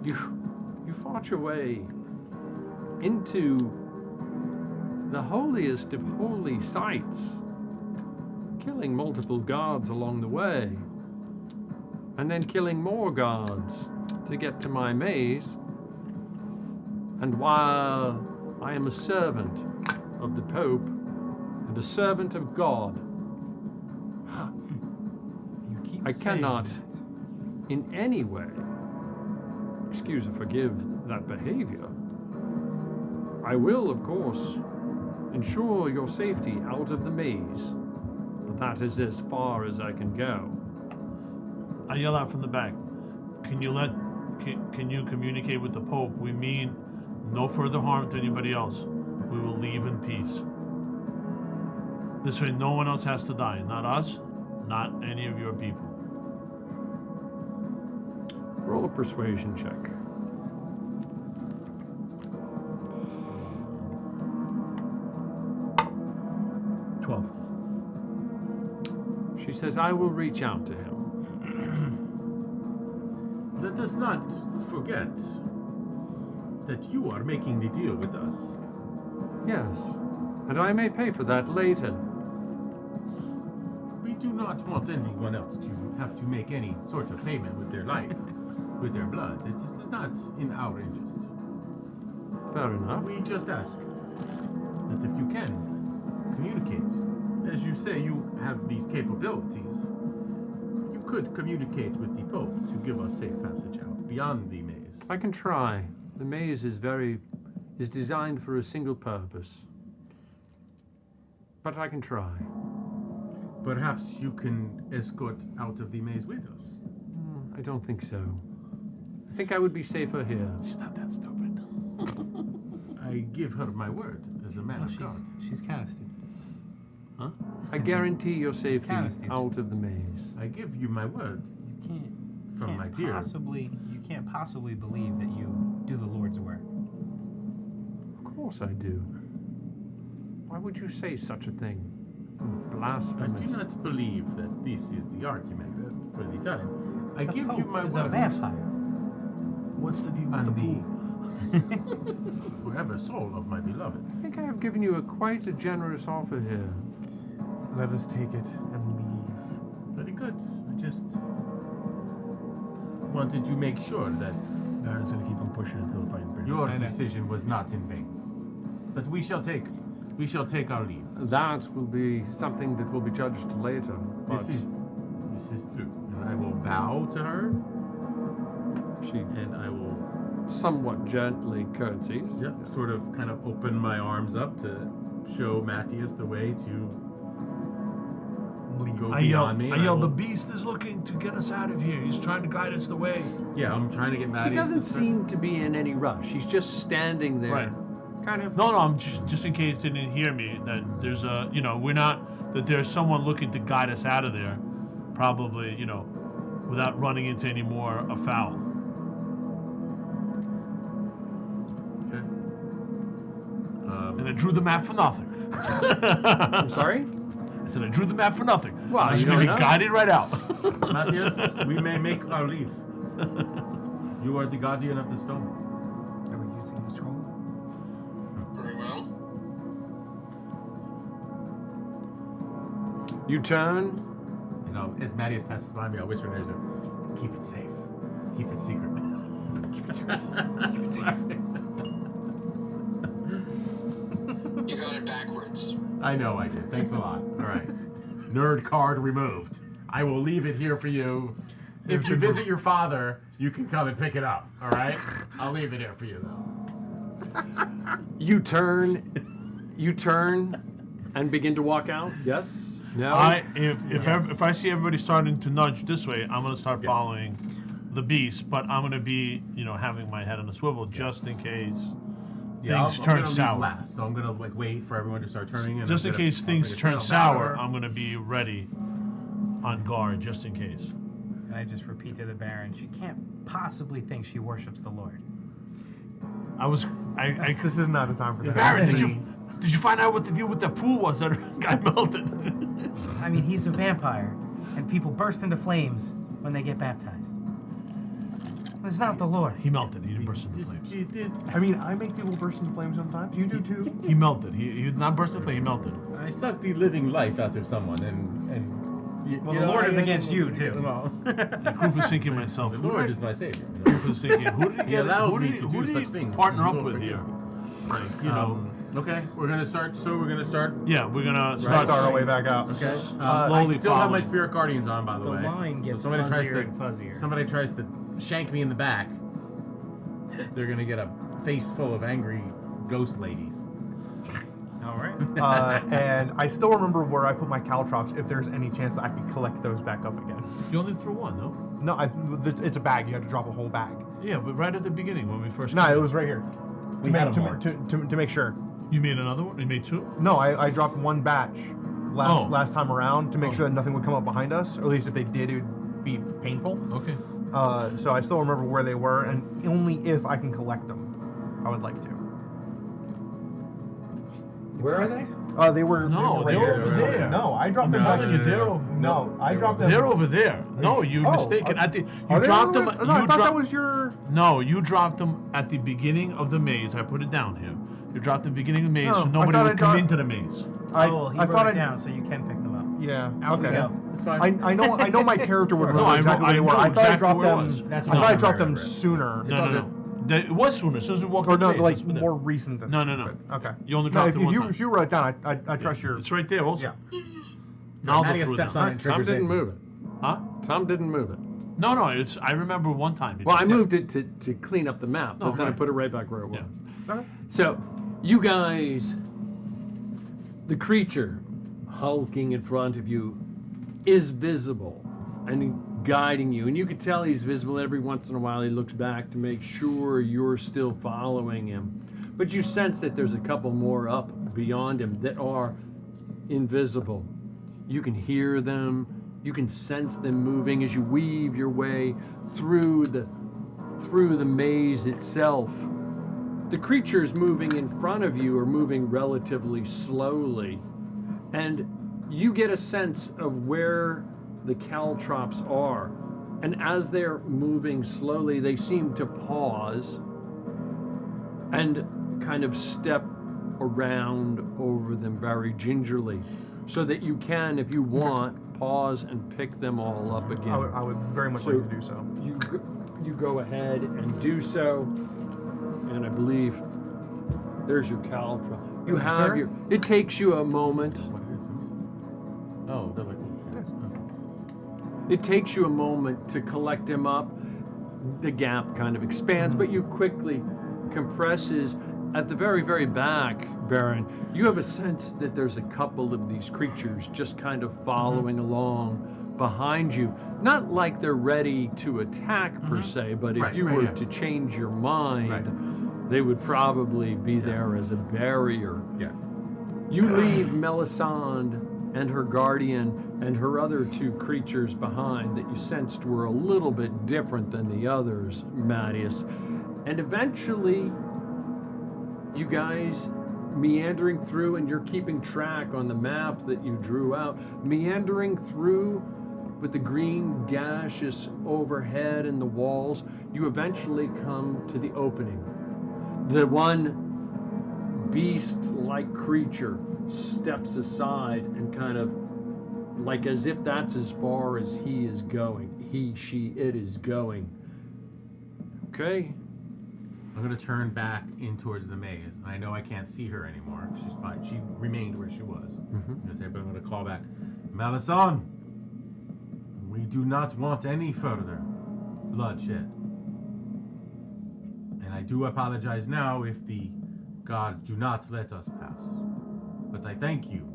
You fought your way into the holiest of holy sites, killing multiple guards along the way, and then killing more guards to get to my maze. And while I am a servant of the Pope and a servant of God, I cannot in any way excuse or forgive that behavior. I will, of course, ensure your safety out of the maze, but that is as far as I can go. I yell out from the back. Can you communicate with the Pope? We mean no further harm to anybody else. We will leave in peace. This way no one else has to die. Not us, not any of your people. Roll a persuasion check. She says, I will reach out to him. Let us not forget that you are making the deal with us. Yes, and I may pay for that later. We do not want anyone else to have to make any sort of payment with their life, with their blood. It is not in our interest. Fair enough. We just ask that if you can communicate, as you say you have these capabilities, you could communicate with the Pope to give us safe passage out beyond the maze. I can try. The maze is designed for a single purpose. But I can try. Perhaps you can escort out of the maze with us. I don't think so. I think I would be safer here. She's not that stupid. I give her my word as a man of God. She's kind of stupid. Huh? I guarantee your safety out of the maze. I give you my word. You can't possibly believe that you do the Lord's work. Of course I do. Why would you say such a thing? Blasphemous. I do not believe that this is the argument for the time. I give you my is word. a vampire. What's the deal with the pool? Forever soul of my beloved. I think I have given you quite a generous offer here. Let us take it and leave. Very good. I just wanted to make sure that Baron's gonna keep on pushing until the fight's your decision was not in vain. But we shall take our leave. That will be something that will be judged later. This is true. And I will bow to her. And I will somewhat gently curtsies. Yep. Sort of kind of open my arms up to show Matthias the way to go beyond me. I yell, the beast is looking to get us out of here. He's trying to guide us the way. Yeah, I'm trying to get Matthias. He doesn't seem to be in any rush. He's just standing there. Right. Kind of. No, I'm just in case you didn't hear me, that there's that there's someone looking to guide us out of there, probably, without running into any more afoul. Okay. And I drew the map for nothing. I'm sorry? I said I drew the map for nothing. Well, I was going to be guided right out. Matthias, we may make our leave. You are the guardian of the stone. Are we using the scroll? Very well. You turn. As Matthias passes by me, I'll whisper in his ear, keep it safe. Keep it secret. Keep it secret. Keep it safe. You got it backwards. I know I did. Thanks a lot. All right. Nerd card removed. I will leave it here for you. If you visit your father, you can come and pick it up. All right? I'll leave it here for you, though. You turn and begin to walk out. Yes? No. If I see everybody starting to nudge this way, I'm gonna start following the beast, but I'm gonna be having my head on a swivel just in case things turn sour. Last, so I'm gonna wait for everyone to start turning. And Just in case things turn sour, I'm gonna be ready, on guard, just in case. And I just repeat to the Baron, she can't possibly think she worships the Lord. This is not a time for that. Baron, did you find out what the deal with that pool was that got melted? I mean, he's a vampire, and people burst into flames when they get baptized. It's not the Lord. He melted. He didn't burst into flames. I mean, I make people burst into flames sometimes. You do too. He melted. He did not burst into flames. He melted. I sucked the living life out of someone, and well, the Lord is against you too. Proof is thinking myself. The Lord is my savior. Proof is thinking. Who did he He get? allows Who me did to do such things. partner up He will with forgive here? me. Like Okay, we're gonna start. So we're gonna start. Yeah, we're gonna Start our way back out. Okay. slowly I still have my following. spirit guardians on, by the way. The line gets somebody tries fuzzier to and fuzzier. somebody tries to shank me in the back, they're gonna get a face full of angry ghost ladies. All right. And I still remember where I put my caltrops. If there's any chance that I could collect those back up again. You only threw one, no? No, it's a bag. You have to drop a whole bag. Yeah, but right at the beginning when we first. No, it was right here. We had them To make sure. You made another one? You made two? No, I dropped one batch last time around to make sure that nothing would come up behind us. Or at least if they did, it would be painful. Okay. So I still remember where they were, and only if I can collect them, I would like to. Where are they? They were. No, they they were were over there. No, I dropped them. I'm telling you, they're over. No, I dropped them. They're over there. No, you mistaken. Are You they dropped over them. there? No, I thought that was your. No, you dropped them at the beginning of the maze. I put it down here. You dropped them at the beginning of the maze, No, so I nobody thought would I come dropped- into the maze. I He thought wrote it I. down so you can pick them up. Yeah. Out we okay. go. It's fine. I know my character would No, remember I exactly where they know were. I thought I exactly dropped where it was. them. That's I not thought I my dropped them memory. sooner. No. It was sooner. As soon as we walked Or in the no, maze, like it's been there. more recent than. No. Okay. You only No, dropped if it one you time. if you wrote it down, I trust your. It's right there also. Yeah. Naldo Nadia threw it steps down. on it and Tom triggers didn't it. move it. Huh? Tom didn't move it. No. It's. I remember one time. Well, I moved it to clean up the map, but Oh, then I right. put it right back where it was. Yeah. Okay. So, you guys, the creature hulking in front of you is visible and guiding you. And you can tell he's visible. Every once in a while he looks back to make sure you're still following him. But you sense that there's a couple more up beyond him that are invisible. You can hear them. You can sense them moving as you weave your way through the maze itself. The creatures moving in front of you are moving relatively slowly, and you get a sense of where the caltrops are. And as they're moving slowly, they seem to pause and kind of step around over them very gingerly, so that you can, if you want, pause and pick them all up again. I would very much like to do so. You go ahead and do so, and I believe there's your caltrop. You have Sir? your. It takes you a moment. Oh, they're like. It takes you a moment to collect him up. The gap kind of expands, but you quickly compresses. At the very, very back, Baron, you have a sense that there's a couple of these creatures just kind of following along behind you. Not like they're ready to attack per se, but if you were to change your mind, they would probably be there as a barrier. Yeah. You leave Melisande and her guardian and her other two creatures behind that you sensed were a little bit different than the others, Mattias. And eventually, you guys meandering through, and you're keeping track on the map that you drew out, meandering through with the green gaseous overhead and the walls, you eventually come to the opening. The one beast-like creature steps aside and kind of, like as if that's as far as he is going. He, she, it is going. Okay? I'm gonna turn back in towards the maze. I know I can't see her anymore. She remained where she was. But I'm gonna call back, Melisande. We do not want any further bloodshed. And I do apologize now if the gods do not let us pass. But I thank you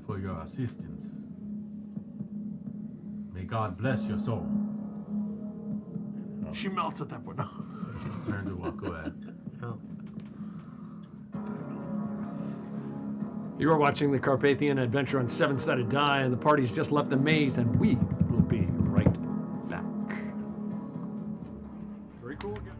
for your assistance. May God bless your soul. She melts at that point. No. Turn to walk away. You are watching the Carpathian Adventure on 7-Sided Die, and the party's just left the maze, and we will be right back. Very cool again.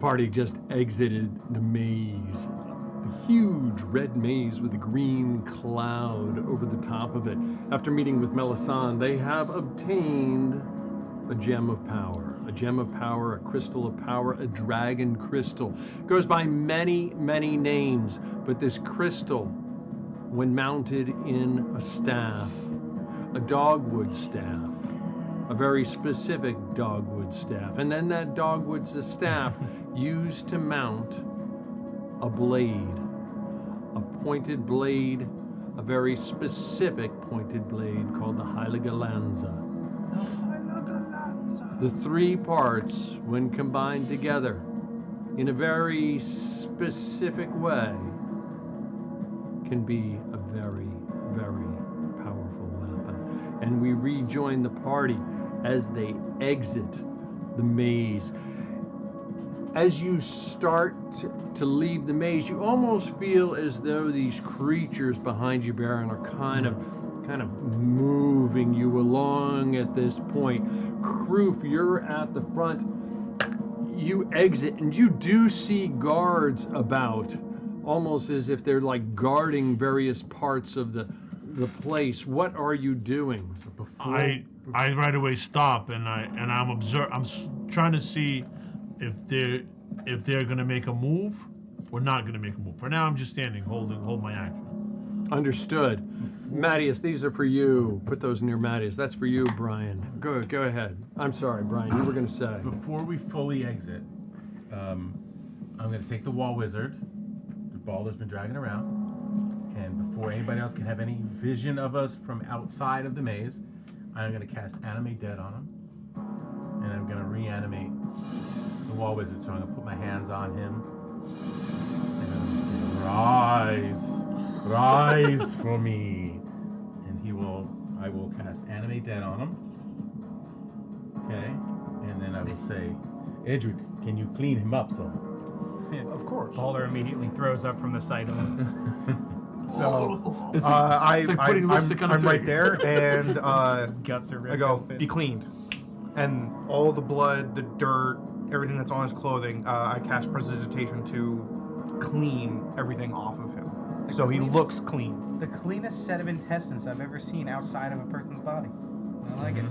party just exited the maze. A huge red maze with a green cloud over the top of it. After meeting with Melisande, they have obtained a gem of power. A gem of power, a crystal of power, a dragon crystal. Goes by many, many names, but this crystal, when mounted in a staff, a dogwood staff, a very specific dogwood staff, and then that dogwood staff used to mount a blade, a pointed blade, a very specific pointed blade called the Heilige Lanza. The three parts, when combined together in a very specific way, can be a very, very powerful weapon. And we rejoin the party as they exit the maze. As you start to leave the maze, you almost feel as though these creatures behind you, Baron, are kind of moving you along at this point. Kroof, you're at the front. You exit, and you do see guards about, almost as if they're like guarding various parts of the place. What are you doing? I right away stop and I'm trying to see if they're gonna make a move or not gonna make a move. For now, I'm just standing, hold my action. Understood. Matthias, these are for you. Put those near Matthias. That's for you, Brian. Go ahead. I'm sorry, Brian. You were gonna say. Before we fully exit, I'm gonna take the wall wizard. The Balder's been dragging around, and before anybody else can have any vision of us from outside of the maze, I'm gonna cast Animate Dead on him, and I'm gonna reanimate the wall wizard. So I'm gonna put my hands on him, and I'm gonna say, rise for me, and I will cast Animate Dead on him. Okay, and then I will say, Edric, can you clean him up some? Yeah, of course. Balder immediately throws up from the sight of him. So It's like putting lipstick on a I'm right pig. there, and His guts are I go, open. be cleaned. And all the blood, the dirt, everything that's on his clothing, I cast Prestidigitation to clean everything off of him. So he looks clean. The cleanest set of intestines I've ever seen outside of a person's body. I like it.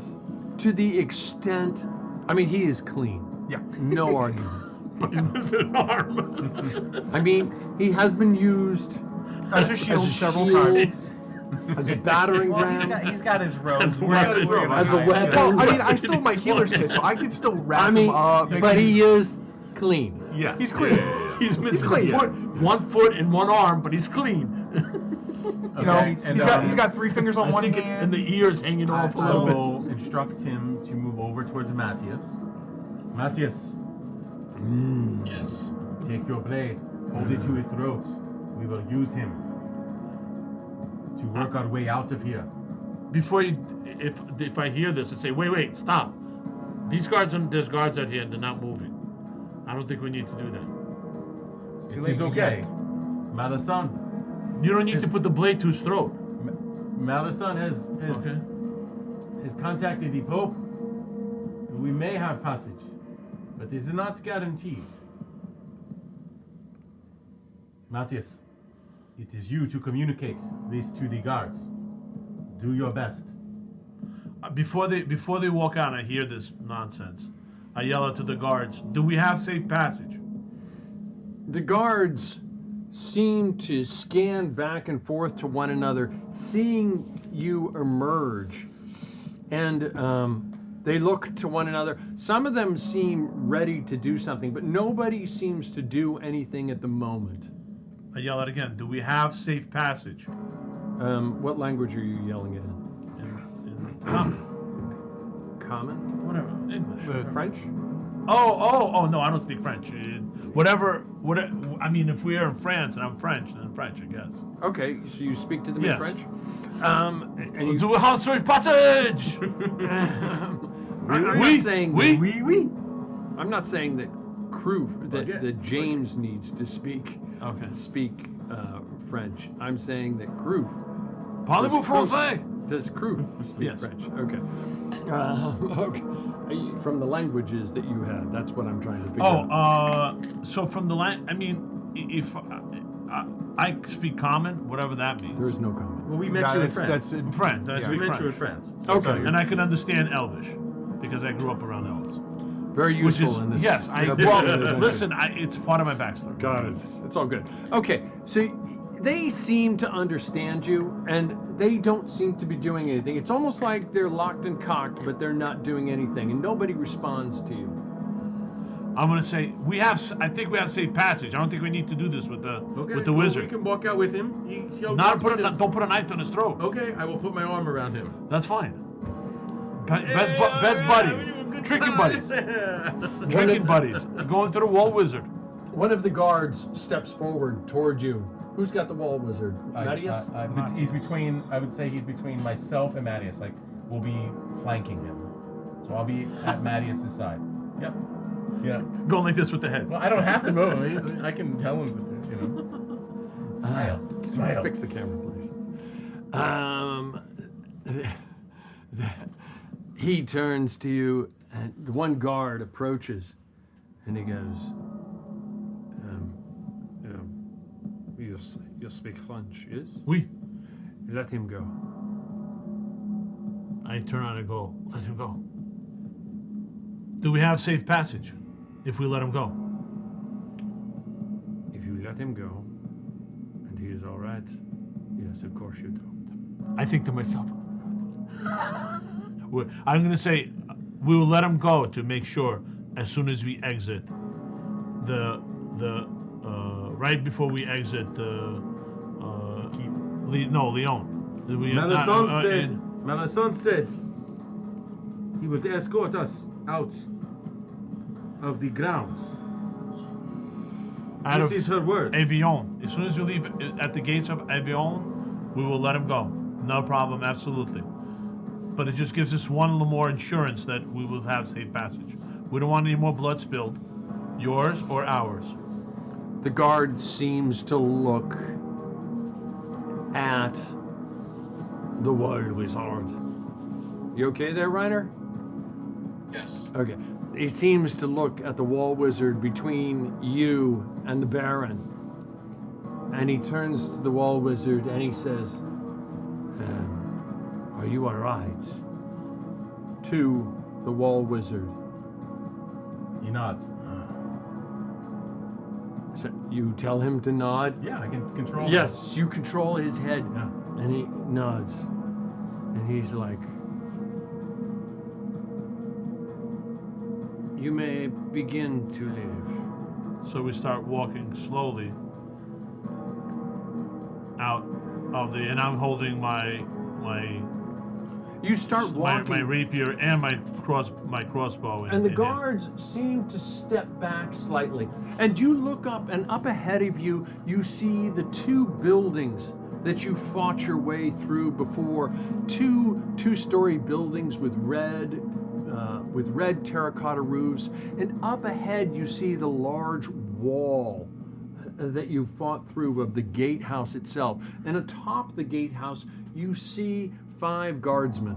To the extent, I mean, he is clean. Yeah. No argument. But he's missing an arm. I mean, he has been used as a shield several shield, times. as a battering Well, ram. he's got his robes. As a weapon. As a weapon. Well, I mean, I still have my healer's kit, so I can still wrap him up. but he is clean. Yeah. He's clean. He's missing clean. a foot, 1 foot and 1 arm, but he's clean. You know, he's got 3 fingers on one and hand. the ears hanging off a I little bit. will instruct him to move over towards Matthias. Matthias, Yes. take your blade, hold it to his throat. We will use him to work our way out of here. Before you, if I hear this, I say, wait, stop. There's guards out here, and they're not moving. I don't think we need to do that. It is okay. Melisande. You don't need to put the blade to his throat. Melisande has contacted the Pope. We may have passage, but it is not guaranteed. Matthias, it is you to communicate this to the guards. Do your best. Before they walk out, I hear this nonsense. I yell out to the guards, "Do we have safe passage?" The guards seem to scan back and forth to one another, seeing you emerge, and they look to one another. Some of them seem ready to do something, but nobody seems to do anything at the moment. I yell out again, "Do we have safe passage?" What language are you yelling it in? Common. Common? Whatever. English. French? Oh, no, I don't speak French. Whatever, I mean, if we are in France and I'm French, then French, I guess. Okay, so you speak to them in Yes. French? And you... Do we have safe passage? I'm not saying oui. I'm not saying that that James needs to speak French. I'm saying that Kroof. Parlez-vous français? Does crew speak Yes. French? Okay. Okay. From the languages that you had, that's what I'm trying to figure out. So from the I mean, if I speak common, whatever that means. There is no common. Well, we met you in France. French. I We speak met French. you in France. Okay. And I can understand Elvish because I grew up around elves. Very Which useful is, in this. yes, listen, it's part of my backstory. Got it. It's all good. Okay, so they seem to understand you, and they don't seem to be doing anything. It's almost like they're locked and cocked, but they're not doing anything, and nobody responds to you. I'm gonna say I think we have safe passage. I don't think we need to do this with the wizard. We can walk out with him. Don't put a knife on his throat. Okay, I will put my arm around him. That's fine. Best buddies. Tricking buddies. Tricking buddies. Going to the wall wizard. One of the guards steps forward toward you. Who's got the wall wizard? Mattias? He's between. I would say he's between myself and Mattias. Like we'll be flanking him. So I'll be at Mattias' side. Yep. Yeah. Going like this with the head. Well, I don't have to move. I can tell him to do. You know. Smile. Smile. Fix the camera, please. He turns to you, and the one guard approaches, and he goes, you speak French, yes? Oui. Let him go. I turn around and go, let him go. Do we have safe passage if we let him go? If you let him go, and he is all right, yes, of course you do. I think to myself, I'm going to say we will let him go to make sure as soon as we exit right before we exit Leon. Melisande said he would escort us out of the grounds. This is her word. Avion. As soon as we leave at the gates of Avion, we will let him go. No problem, absolutely. But it just gives us one more insurance that we will have safe passage. We don't want any more blood spilled, yours or ours. The guard seems to look at the wild wizard. You okay there, Reiner? Yes. Okay. He seems to look at the wall wizard between you and the Baron. And he turns to the wall wizard and he says, are you all right? To the wall wizard. He nods. So you tell him to nod? Yeah, I can control Yes, you control his head. Yeah. And he nods. And he's like, you may begin to leave. So we start walking slowly out of and I'm holding my You start walking. my rapier and my crossbow. And the guards seem to step back slightly. And you look up, and up ahead of you, you see the two buildings that you fought your way through before. Two-story buildings with red terracotta roofs. And up ahead, you see the large wall that you fought through of the gatehouse itself. And atop the gatehouse, you see 5 guardsmen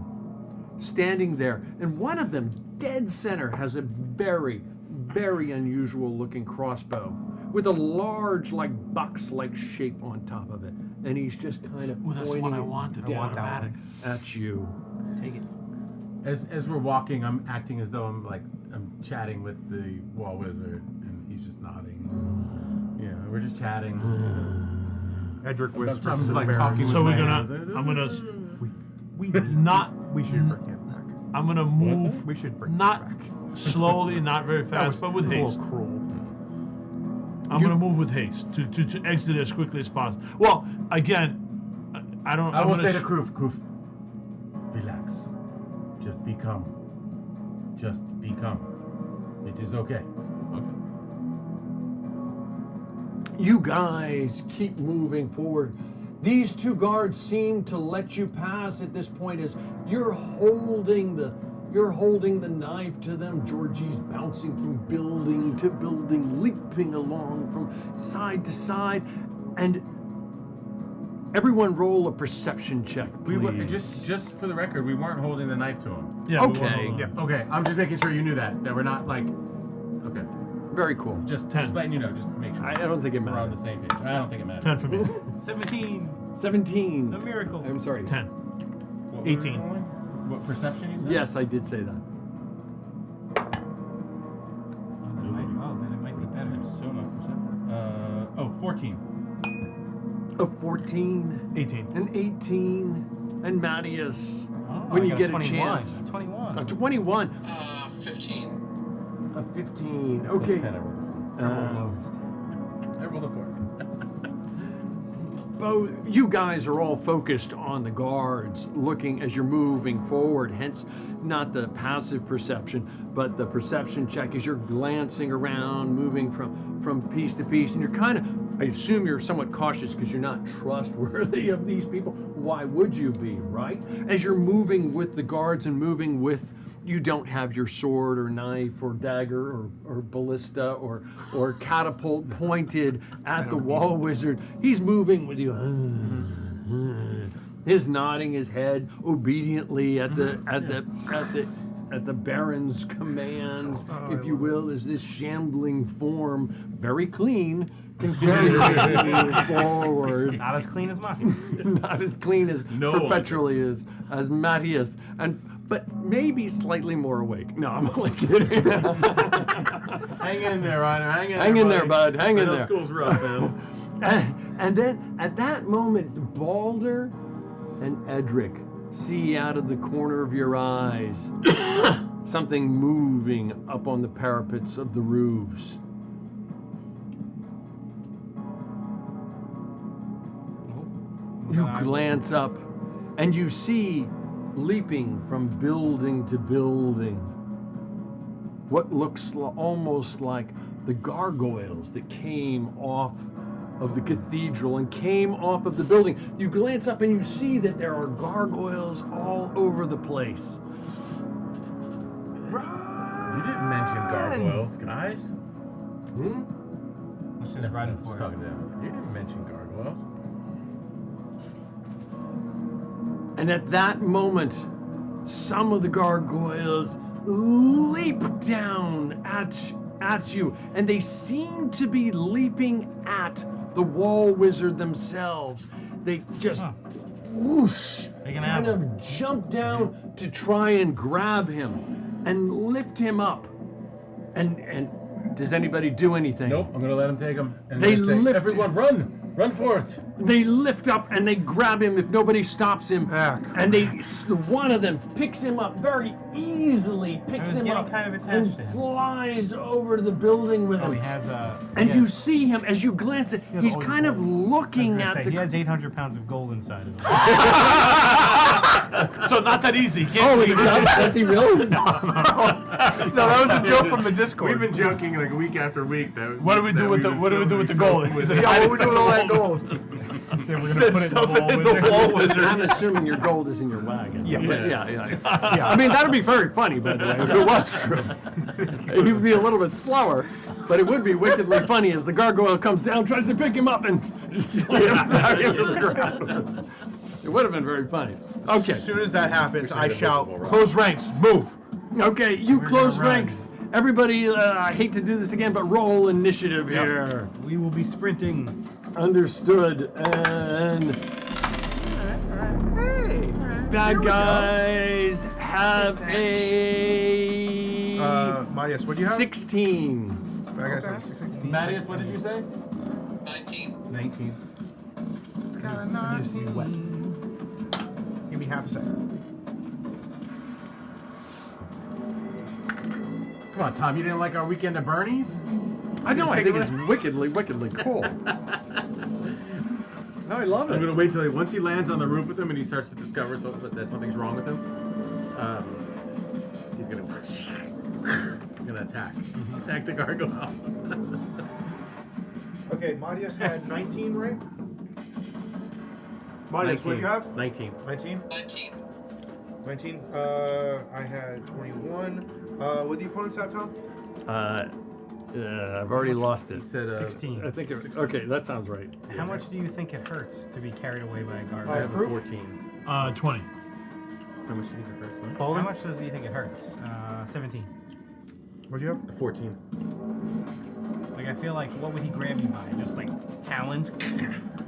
standing there, and one of them, dead center, has a very, very unusual looking crossbow with a large, like box-like shape on top of it, and he's just kind of that's pointing what I it wanted, down automatic. at you. Take it. As we're walking, I'm acting as though I'm chatting with the wall wizard, and he's just nodding. Yeah, we're just chatting. Edric whispers I'm to the like Baron. talking with So my we're hands. We should bring him back. I'm gonna move. We should bring him not back. slowly, not very fast, but with a little haste. cruel. I'm gonna move with haste to exit as quickly as possible. Well, again, I will say to Kroof, relax. Just be calm. Just be calm. It is okay. Okay. You guys keep moving forward. These 2 guards seem to let you pass at this point as you're holding the knife to them. Georgie's bouncing from building to building, leaping along from side to side, and Everyone roll a perception check, We please. were just for the record, we weren't holding the knife to him. Yeah. Okay. Okay, I'm just making sure you knew that we're not like. Okay. Very cool. Just 10. letting you know. Just make sure. I don't think it we're on matters. the same page. I don't think it matters. 10 for me. 17. 17. A miracle. I'm sorry. 10. What were we 18. rolling? What perception you said? Yes, I did say that. Then it might be better. I'm so not perception. 14. A 14. 18. An 18. And Mattias, Oh, when I you got get a 21. chance. 21. A 21. 15. A 15. Okay. Plus 10, I rolled a 4. Both you guys are all focused on the guards, looking as you're moving forward. Hence, not the passive perception, but the perception check as you're glancing around, moving from piece to piece, and you're kind of. I assume you're somewhat cautious because you're not trustworthy of these people. Why would you be, right? As you're moving with the guards and moving with. You don't have your sword or knife or dagger or ballista or catapult pointed at the wall wizard. He's moving with you. He's nodding his head obediently at the Baron's commands, if you will, as this shambling form, very clean, continues to move forward. Not as clean as Mattias. Not as clean as perpetually is as Mattias, but maybe slightly more awake. No, I'm only kidding. Hang in there, Ryder. Hang in there, bud. Hang in Middle there. school's rough, man. And then at that moment, Balder and Edric see out of the corner of your eyes something moving up on the parapets of the roofs. You glance up and you see, leaping from building to building, what looks almost like the gargoyles that came off of the cathedral and came off of the building. You glance up and you see that there are gargoyles all over the place. You didn't mention gargoyles, guys. Let's just ride it for it. You didn't mention gargoyles. And at that moment, some of the gargoyles leap down at you, and they seem to be leaping at the wall wizard themselves. They just whoosh, kind of jump down to try and grab him and lift him up. And does anybody do anything? Nope, I'm gonna let him take him. And They I'm gonna say, lift everyone, run for it. They lift up and they grab him if nobody stops him. And one of them picks him up very easily, picks him up kind of and attached to him. flies over to the building with him. He has And you see him as you glance at. He's kind of looking at the. He has 800 pounds of gold inside of him. So not that easy. Oh, he does? Does he really? No, that was a joke from the Discord. We've been joking like week after week that. What do we do with the gold? Yeah, what are we doing with all that gold? So we're gonna put it in the wall wizard. I'm assuming your gold is in your wagon. Yeah. Yeah. I mean, that would be very funny, by the way, if it was true. He would be a little bit slower, but it would be wickedly funny as the gargoyle comes down, tries to pick him up, and just slams out of the ground. It would have been very funny. Okay. As soon as that happens, I shout, close ranks, move. Okay, you close ranks. Everybody, I hate to do this again, but roll initiative here. We will be sprinting. Understood. And bad guys have a Mattias, what do you have? 16. Bad guys have 16. Mattias, what did you say? 19. 19. It's kind of nice. Give me half a second. Come on, Tom. You didn't like our weekend at Bernie's? I know. I think it's wickedly cool. No, I love I'm it. gonna wait till once he lands on the roof with him and he starts to discover that something's wrong with him. He's gonna attack. Attack the gargoyle. Okay, Mattias had 19, right? Mattias, what do you have? 19. 19? 19. 19. I had 21. What do the opponents have, Tom? I've already lost it. Said 16. I think okay, that sounds right. How much do you think it hurts to be carried away by a guard? I have a Proof? 14. 20. How much do you think it hurts? How much does you think it hurts? 17. What'd you have? 14. Like, I feel like, what would he grab you by? Just like talons?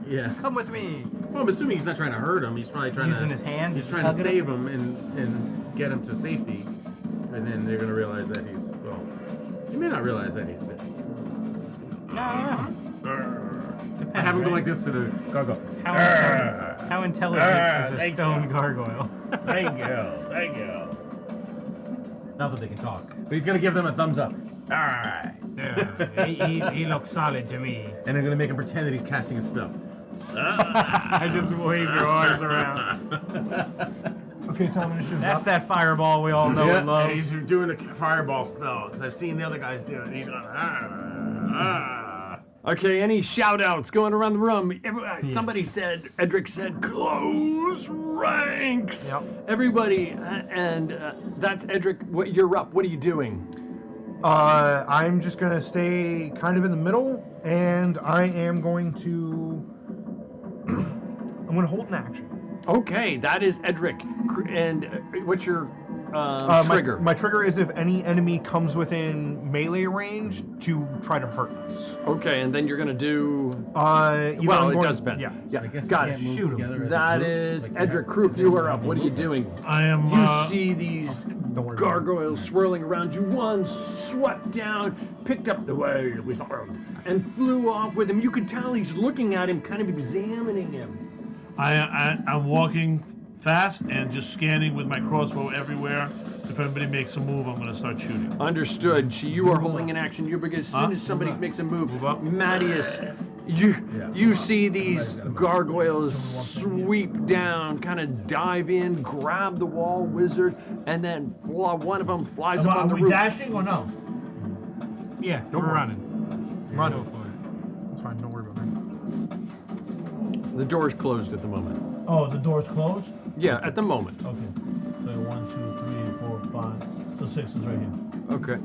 Yeah. Come with me. Well, I'm assuming he's not trying to hurt him. He's probably trying Using to his hands, He's just trying to hugging save him and get him to safety. And then they're gonna realize that he's you may not realize that he's dead. No. I have him go like this to the gargoyle. How intelligent is a stone gargoyle? Thank you. Not that they can talk. But he's gonna give them a thumbs up. Alright. He looks solid to me. And they're gonna make him pretend that he's casting a spell. I just wave your arms around. Okay, Tom, initiative's That's up. that fireball we all know and love. He's doing a fireball spell because I've seen the other guys do it. He's going. Okay, any shout outs going around the room? Somebody said, Edric said, close ranks. Yep. Everybody, and that's Edric. You're up. What are you doing? I'm just gonna stay kind of in the middle, and I am going to. I'm gonna hold an action. Okay, that is Edric. And what's your trigger? My trigger is if any enemy comes within melee range to try to hurt us. Okay, and then you're gonna do. Well, it does bend. Yeah. I guess Got we it. can't move together as a That group, is like Edric. that. Kroof, you are up. What are you doing? I am. You see these worry about gargoyles swirling around you. One swept down, picked up the wild wizard, and flew off with him. You could tell he's looking at him, kind of examining him. I'm walking fast and just scanning with my crossbow everywhere. If anybody makes a move, I'm going to start shooting. Understood. You are holding an action. You because as soon as somebody makes a move, Mattias, you see these gargoyles sweep down, kind of dive in, grab the wall wizard, and then one of them flies up on the Are we roof. dashing or no? Yeah, we're running. Run. It's fine. Don't worry about it. The door's closed at the moment. Oh, the door's closed? Yeah, at the moment. Okay. So 1, 2, 3, 4, 5. So 6 is right here. Okay.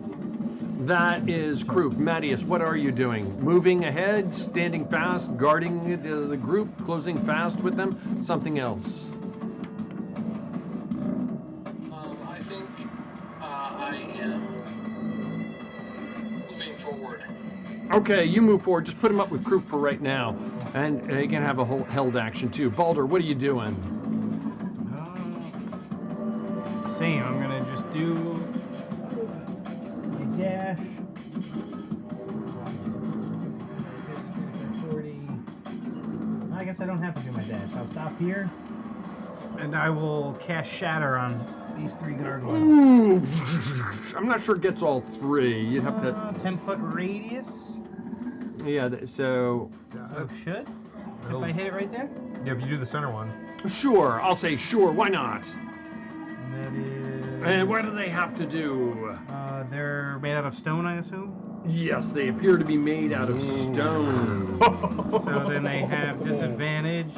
That is Kroof. Mattias, what are you doing? Moving ahead, standing fast, guarding the group, closing fast with them? Something else? I think I am moving forward. Okay, you move forward. Just put him up with Kroof for right now. And you can have a whole held action too. Baldur, what are you doing? Same. I'm gonna just do my dash. 40. I guess I don't have to do my dash. I'll stop here, and I will cast Shatter on these 3 gargoyles. Ooh, I'm not sure it gets all 3. You'd have to. 10-foot radius. Yeah. So Should if I hit it right there. Yeah, if you do the center one. sure. I'll say sure. Why not? And that is. And what do they have to do? They're made out of stone, I assume. Yes, they appear to be made out of stone. So then they have disadvantage.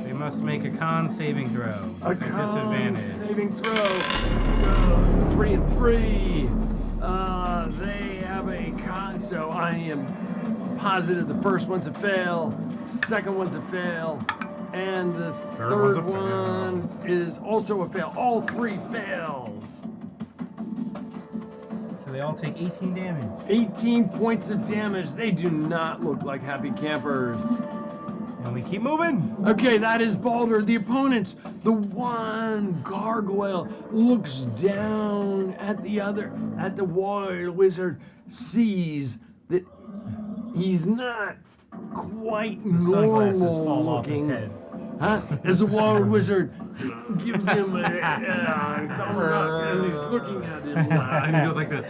They must make a con saving throw. A with disadvantage. saving throw. So 3 and 3. They have a con. So I am positive the first one's a fail, second one's a fail, and the third one is also a fail. All 3 fails. So they all take 18 damage. 18 points of damage. They do not look like happy campers. And we keep moving. Okay, that is Baldur. The opponents, the one gargoyle looks down at the other, at the wild wizard, sees that he's not quite Sunglasses normal fall off his looking. head. Huh? As the wild wizard gives him a thumbs up, and he's looking at him, And he goes like this.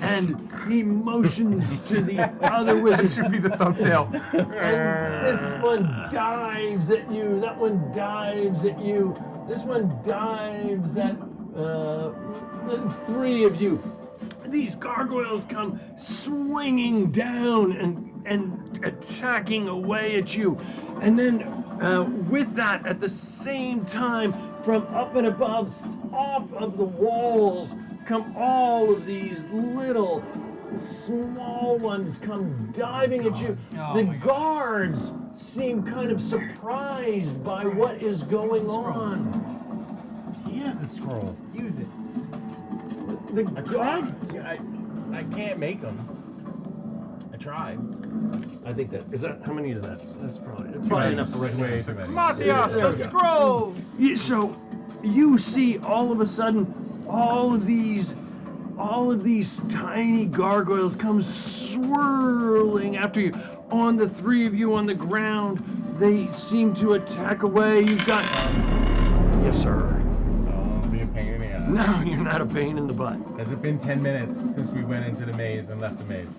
and he motions to the other wizard. That should be the thumbnail. And this one dives at you. That one dives at you. This one dives at 3 of you. These gargoyles come swinging down and attacking away at you. And then with that, at the same time, from up and above, off of the walls, come all of these little small ones come diving at you. The guards seem kind of surprised by what is going on. He has a scroll. Use it. I tried. I can't make them. I tried. I think that is that. How many is that? That's probably enough for right now. Way too many. Matthias, There the we go. scroll! So you see all of a sudden all of these tiny gargoyles come swirling after you. On the three of you on the ground, they seem to attack away. You've got yes, sir. Oh, be a pain in the ass. No, you're not a pain in the butt. Has it been 10 minutes since we went into the maze and left the maze?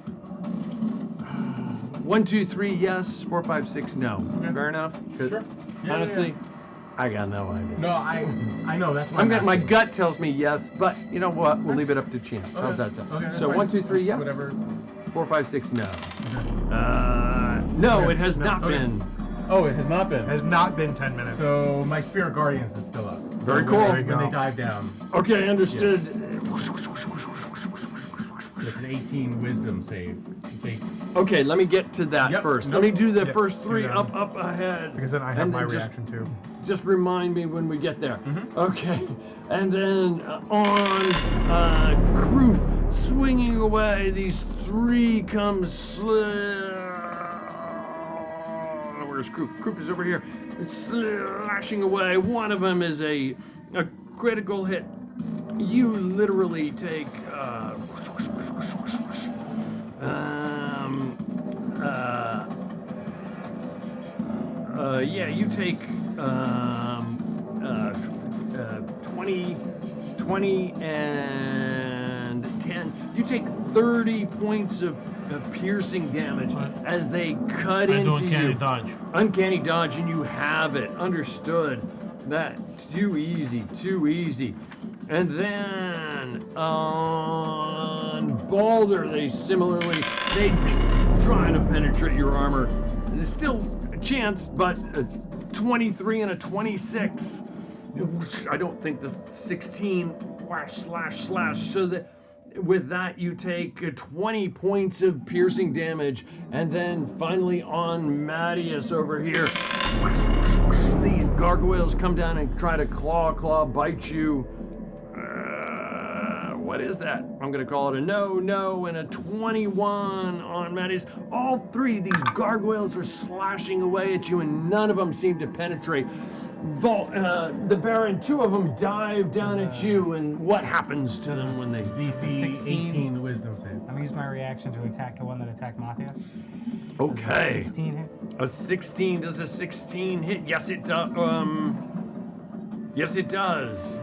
1, 2, 3, yes. 4, 5, 6, no. Fair enough. 'Cause Sure. Yeah, honestly, I got no idea. No, I know. That's why I'm I'm my asking. gut tells me yes, but you know what? We'll leave it up to chance. How's that sound? Okay, that's So fine. 1, 2, 3, yes. Whatever. 4, 5, 6, no. No, it has not Okay. been. Oh, it has not been. Has not been 10 minutes. So my spirit guardians is still up. Very So cool. When they dive down, Okay, understood. it's an 18 wisdom save. Okay, let me get to that Yep, first. nope. Let me do the Yep, first do 3 that. up ahead. Because then I have And my then reaction too. Just remind me when we get there. Okay, and then on Kroof swinging away, these 3 come where's Kroof? Kroof is over here. It's slashing away. One of them is a critical hit. You literally take you take 20 and 10. You take 30 points of piercing damage as they cut into you. Dodge. Uncanny dodge, and you have it. Understood. That too easy, too easy. And then on Balder, they try to penetrate your armor. There's still a chance, but a 23 and a 26. I don't think the 16 slash. So that with that you take 20 points of piercing damage, and then finally on Matthias over here, these gargoyles come down and try to claw, bite you. What is that? I'm gonna call it a no, and a 21 on Matthias. All 3 of these gargoyles are slashing away at you, and none of them seem to penetrate. The Baron, 2 of them dive down at you, and what happens to them when they... DC 18 wisdom save. I'm gonna use my reaction to attack the one that attacked Matthias. Okay. 16 hit? A 16, does a 16 hit? Yes, it does. Yes, it does.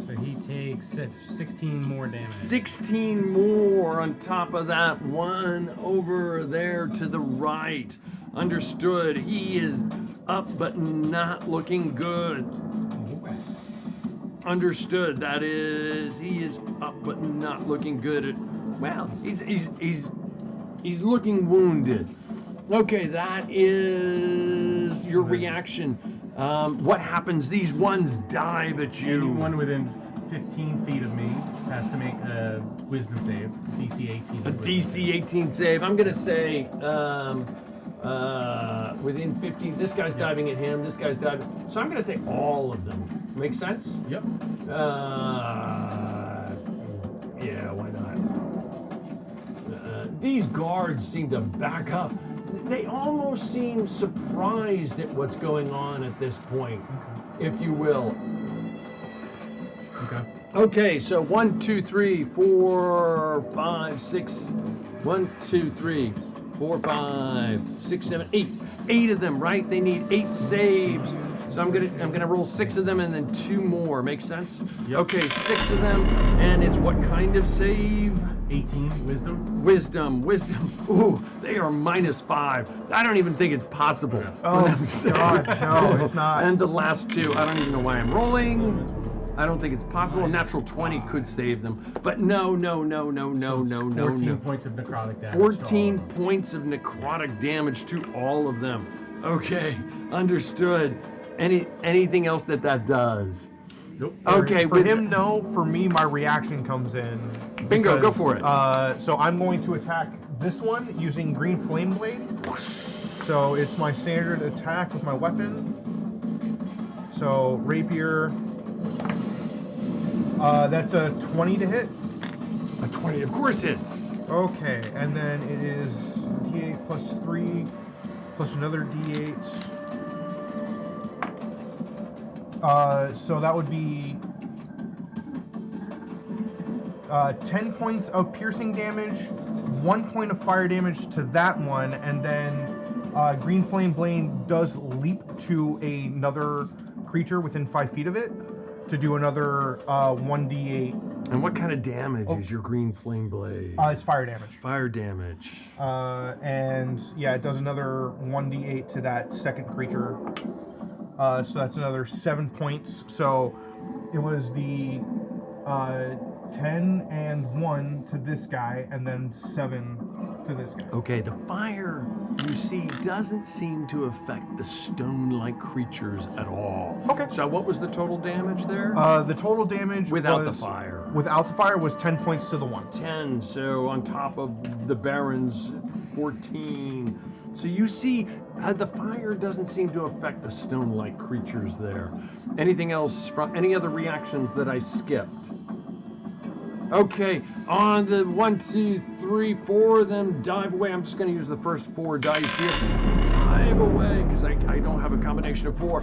So he takes 16 more damage. 16 more on top of that one over there to the right. Understood. He is up but not looking good. Understood. That is, he is up but not looking good. Well, he's looking wounded. Okay, that is your reaction. What happens? These ones dive at you. Anyone within 15 feet of me has to make a wisdom save. DC 18. A DC 18 save. I'm gonna say within 15. This guy's diving at him. This guy's diving. So I'm gonna say all of them. Make sense? Yep. Yeah. Why not? These guards seem to back up. They almost seem surprised at what's going on at this point, if you will. Okay. Okay, so 1, 2, 3, 4, 5, 6. 1, 2, 3, 4, 5, 6, 7, 8. 8 of them, right? They need 8 saves. So I'm gonna roll 6 of them and then 2 more. Make sense? Yep. Okay, 6 of them, and it's what kind of save? 18 wisdom. Wisdom. Ooh, they are -5. I don't even think it's possible. Oh, God, no, it's not. And the last 2, I don't even know why I'm rolling. I don't think it's possible. A natural 20 could save them. But no. 14 points of necrotic damage. 14 points of necrotic damage to all of them. Okay, understood. Anything else that does? Nope. Okay. For him, no. For me, my reaction comes in. Bingo, go for it. So I'm going to attack this one using Green Flame Blade. So it's my standard attack with my weapon. So rapier. That's a 20 to hit. A 20, of course hits. Okay, and then it is D8 plus 3 plus another D8. So that would be 10 points of piercing damage, 1 point of fire damage to that one, and then Green Flame Blade does leap to another creature within 5 feet of it to do another 1d8. And what kind of damage is your Green Flame Blade? It's fire damage. Fire damage. And yeah, it does another 1d8 to that second creature. So that's another 7 points. So it was the 10 and 1 to this guy, and then 7 to this guy. Okay, the fire, you see, doesn't seem to affect the stone-like creatures at all. Okay. So what was the total damage there? The total damage Without the was, fire. Without the fire was 10 points to the 1. 10, so on top of the Baron's 14. So you see, the fire doesn't seem to affect the stone-like creatures there. Anything else, from any other reactions that I skipped? Okay, on the 1, 2, 3, 4 of them, dive away. I'm just going to use the first 4 dice here. Dive away, because I don't have a combination of 4.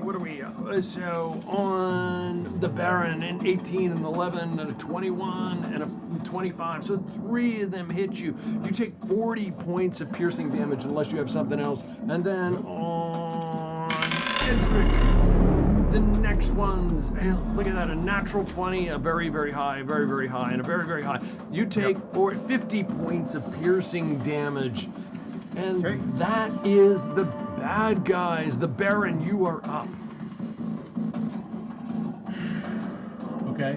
What are we? So on the Baron, an 18, an 11, and a 21, and a 25. So 3 of them hit you. You take 40 points of piercing damage unless you have something else. And then on Edric, the next one's, hey, look at that, a natural 20, a very, very high, very, very high, and a very, very high. You take 50 points of piercing damage. And that is the bad guys. The Baron, you are up. Okay.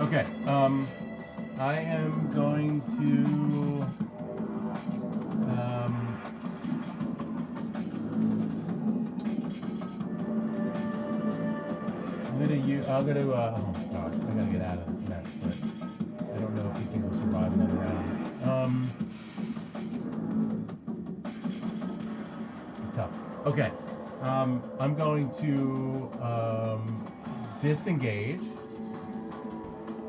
Okay, I am going to, I'm gonna, oh gosh, I gotta get out of this mess, but I don't know if these things will survive another round. This is tough. Okay, I'm going to, disengage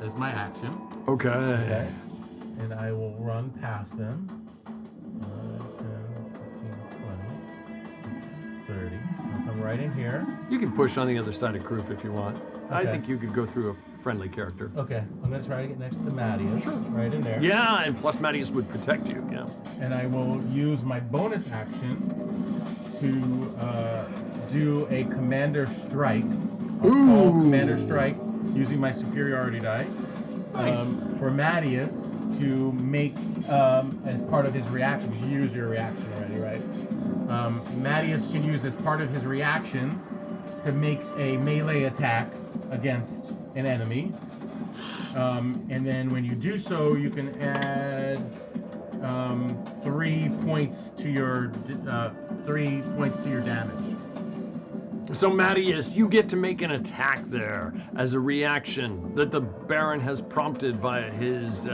as my action. Okay. And I will run past them. 10, 15, 20, 30. I'll come right in here. You can push on the other side of Kroof if you want. I Okay. think you could go through a friendly character. Okay, I'm going to try to get next to Mattias. Sure. Right in there. Yeah, and plus Mattias would protect you, yeah. And I will use my bonus action to do a commander strike. I'll call commander strike using my superiority die. Nice. For Mattias to make, as part of his reaction, you used your reaction already, right? Mattias can use as part of his reaction to make a melee attack against an enemy. And then when you do so, you can add 3 points to your 3 points to your damage. So Mattias, you get to make an attack there as a reaction that the Baron has prompted via his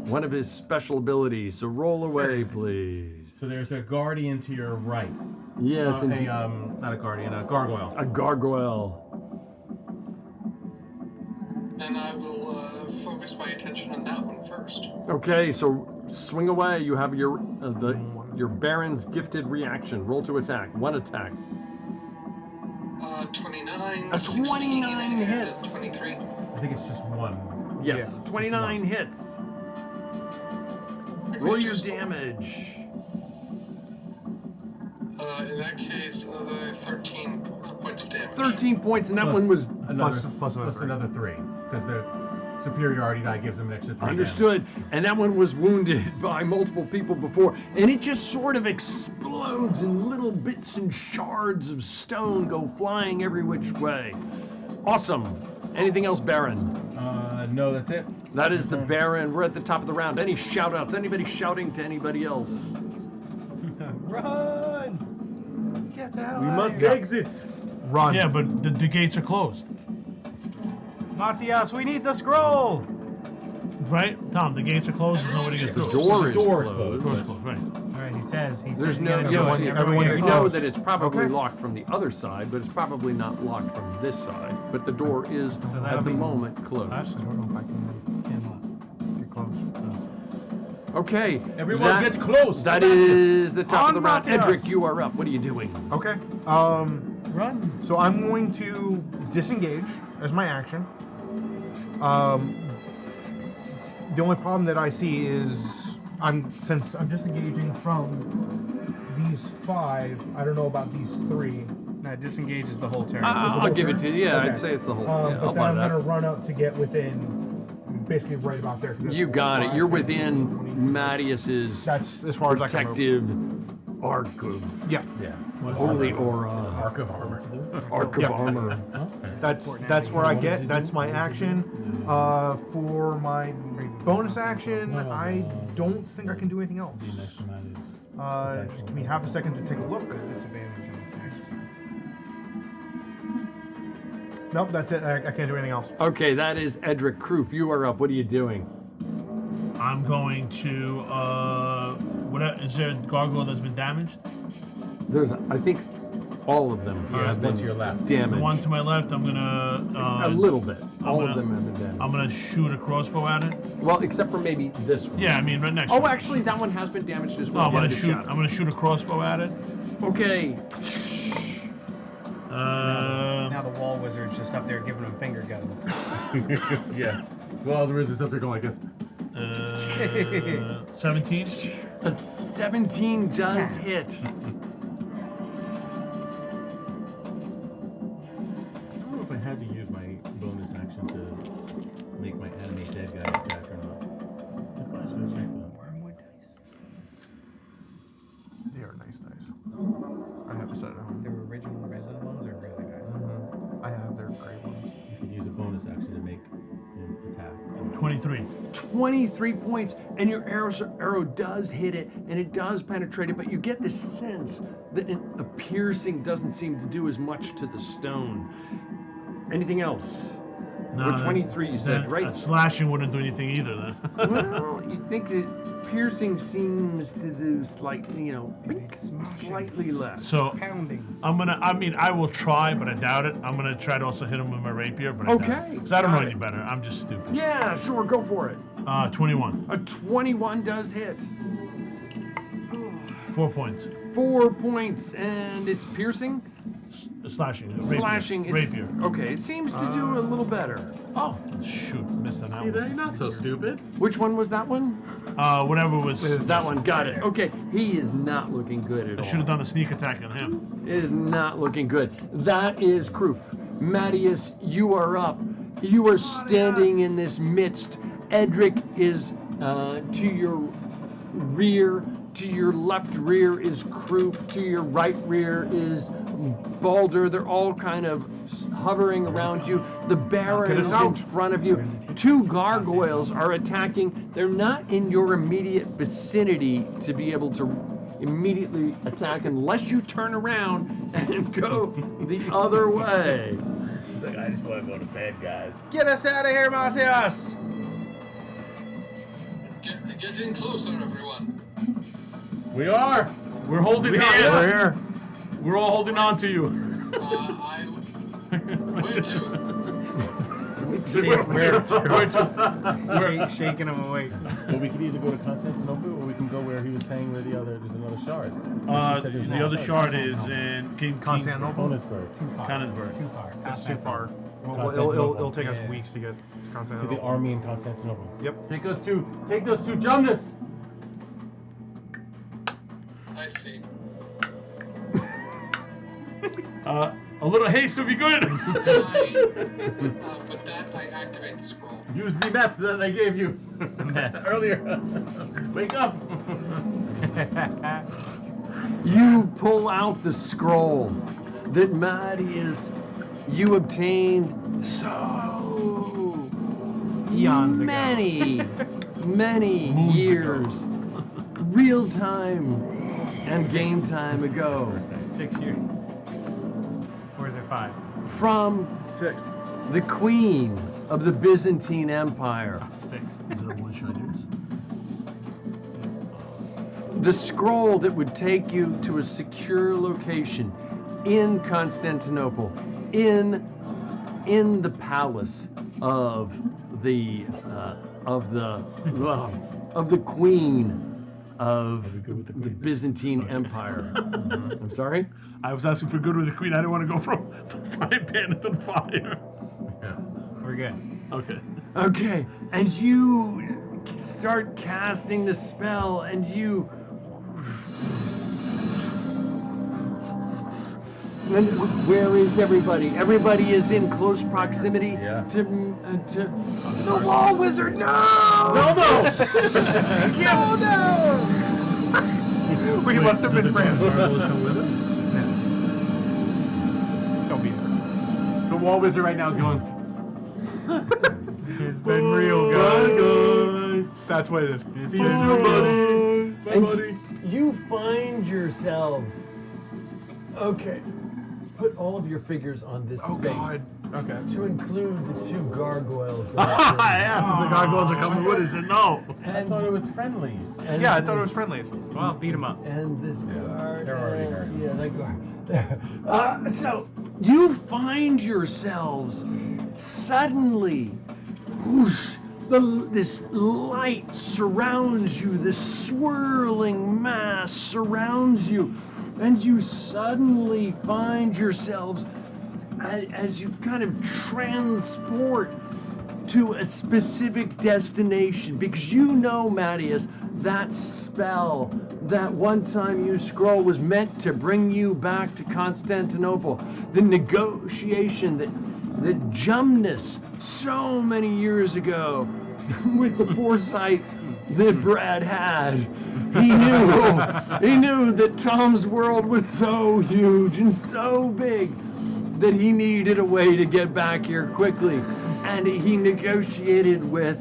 one of his special abilities. So roll away, please. So there's a guardian to your right. Yes, indeed. Not a guardian, a gargoyle. A gargoyle. And I will focus my attention on that one first. Okay, so swing away. You have your Baron's gifted reaction. Roll to attack. One attack. 29, A 16, 29 and hits. 23. I think it's just one. Yes, 29 hits. Roll your damage. In that case, another 13 points of damage. 13 points, and that one was plus another 3. Because superiority die gives him an extra 3 Understood. And that one was wounded by multiple people before, and it just sort of explodes, and little bits and shards of stone go flying every which way. Awesome. Anything else, Baron? No, that's it. That is the Baron. We're at the top of the round. Any shout-outs? Anybody shouting to anybody else? Run! Get the hell We out must of here. exit. Run. Yeah, but the gates are closed. Matthias, we need the scroll! Right? Tom, the gates are closed. There's nobody gets The through. door is door is closed. Door's closed, right. Alright, he says There's he's no, gotta you go. know, everyone we get know close. that it's probably Okay. locked from the other side, but it's probably not locked from this side. But the door is, that'll at the be- moment, closed. I don't know if I can get close. Okay. Everyone that- get close. That Come at this. is the top On of the round. Matthias. Edric, you are up. What are you doing? Okay. Run! So I'm going to disengage as my action. The only problem that I see is since I'm disengaging from these 5, I don't know about these 3. No, disengage is the whole turn. I'll give it to you. Yeah, Okay. I'd say it's the whole. But I'll then buy I'm that. gonna run up to get within, basically right about there. 'cause that's You got it. 5, You're 10, within 20. Mattias's That's as far as I can protective arc of Yeah. Yeah. holy It's an aura, arc of armor. arc of Yeah. armor. That's where I get. That's my action. For my bonus action, I don't think I can do anything else. Just give me half a second to take a look. Disadvantage on attacks. Nope, that's it. I can't do anything else. Okay, that is Edric Kroof. You are up. What are you doing? I'm going to. What is there a gargoyle that's been damaged? There's, I think, all of them Yeah, have one been to your left. The damaged. one to my left. I'm gonna. A little bit. All gonna- of them have been damaged. I'm gonna shoot a crossbow at it. Well, except for maybe this one. Yeah, I mean right next. Oh, to it. actually, that one has been damaged as No, well. I'm Yeah, gonna the shoot. shadow. I'm gonna shoot a crossbow at it. Okay. Now the wall wizard's just up there giving him finger guns. Yeah. Well, there is stuff they're going like this. 17. A 17 does hit. I don't know if I had to use my bonus action to make my enemy dead guy attack or not. I should have checked that. Wormwood dice? They are nice dice. I have a set at home. The original resin ones are really nice. I have their gray ones. You can use a bonus action to make an attack. 23. 23 points, and your arrow does hit it, and it does penetrate it, but you get this sense that a piercing doesn't seem to do as much to the stone. Anything else? No, 23 you said, right? Slashing wouldn't do anything either then. Well, you think that piercing seems to do slightly, slightly less. So Pounding. I will try, but I doubt it. I'm gonna try to also hit him with my rapier, but I doubt Okay, it. Because I don't know got any it. better. I'm just stupid. Yeah, sure, go for it. 21. A 21 does hit. 4 points. 4 points, and it's piercing? Slashing. Rapier. Slashing. It's, Rapier. Okay, it seems to do a little better. Oh, shoot. Missed on that See, one. they're not so stupid. Which one was that one? Whatever was. That one, got it. Okay, he is not looking good at I all. should have done a sneak attack on him. It is not looking good. That is Kroof. Mattias, you are up. You are standing in this midst. Edric is to your rear. To your left rear is Kroof. To your right rear is Balder. They're all kind of hovering around you. The Baron is in front of you. 2 gargoyles are attacking. They're not in your immediate vicinity to be able to immediately attack unless you turn around and go the other way. He's like, I just want to go to bed, guys. Get us out of here, Matthias! Get in closer, everyone. We are. We're holding We're hands. here. We're all holding on to you. Where to? Shaking him awake. Well, we could either go to Constantinople or we can go where he was saying where there's another shard. The other shard is in Constantinople? Bonusburg. Too far. Constantinople. Too far. It's too far. Well, Constantinople. it'll take us Yeah. weeks to get To Constantinople. the army in Constantinople. Yep. Take those two Jonas. I see. A little haste would be good. With that, I activate the scroll. Use the meth that I gave you earlier. Wake up. You pull out the scroll that Marius, you obtained so Eons ago. many years, real time and game time ago. 6 years. Or is it 5? From 6. the queen of the Byzantine Empire. 6. Is it a one shot use? The scroll that would take you to a secure location in Constantinople, in the palace of the queen of the Byzantine Empire. I'm sorry? I was asking for good with the queen. I didn't want to go from the frying pan into the fire. We're good. Okay. Okay, and you start casting the spell, and you. And where is everybody? Everybody is in close proximity to. The wall wizard, no! No! No! We left him in France. Don't be there. The wall wizard right now is going. It's been real, guys. That's what it is. See you soon, buddy. Bye, And buddy. you find yourselves. Okay. Put all of your figures on this space. God. Okay. To include the 2 gargoyles. I asked if the gargoyles are coming with us, and no. I thought it was friendly. Yeah, I thought it was friendly. Well, beat him up. And this guard. they're already hurt. Yeah, that guard. So you find yourselves suddenly, whoosh, this light surrounds you, this swirling mass surrounds you, and you suddenly find yourselves as you kind of transport to a specific destination, because you know, Mattias, that spell, that one-time use scroll was meant to bring you back to Constantinople. The negotiation that Jumnus so many years ago, with the foresight that Brad had, he knew that Tom's world was so huge and so big that he needed a way to get back here quickly, and he negotiated with.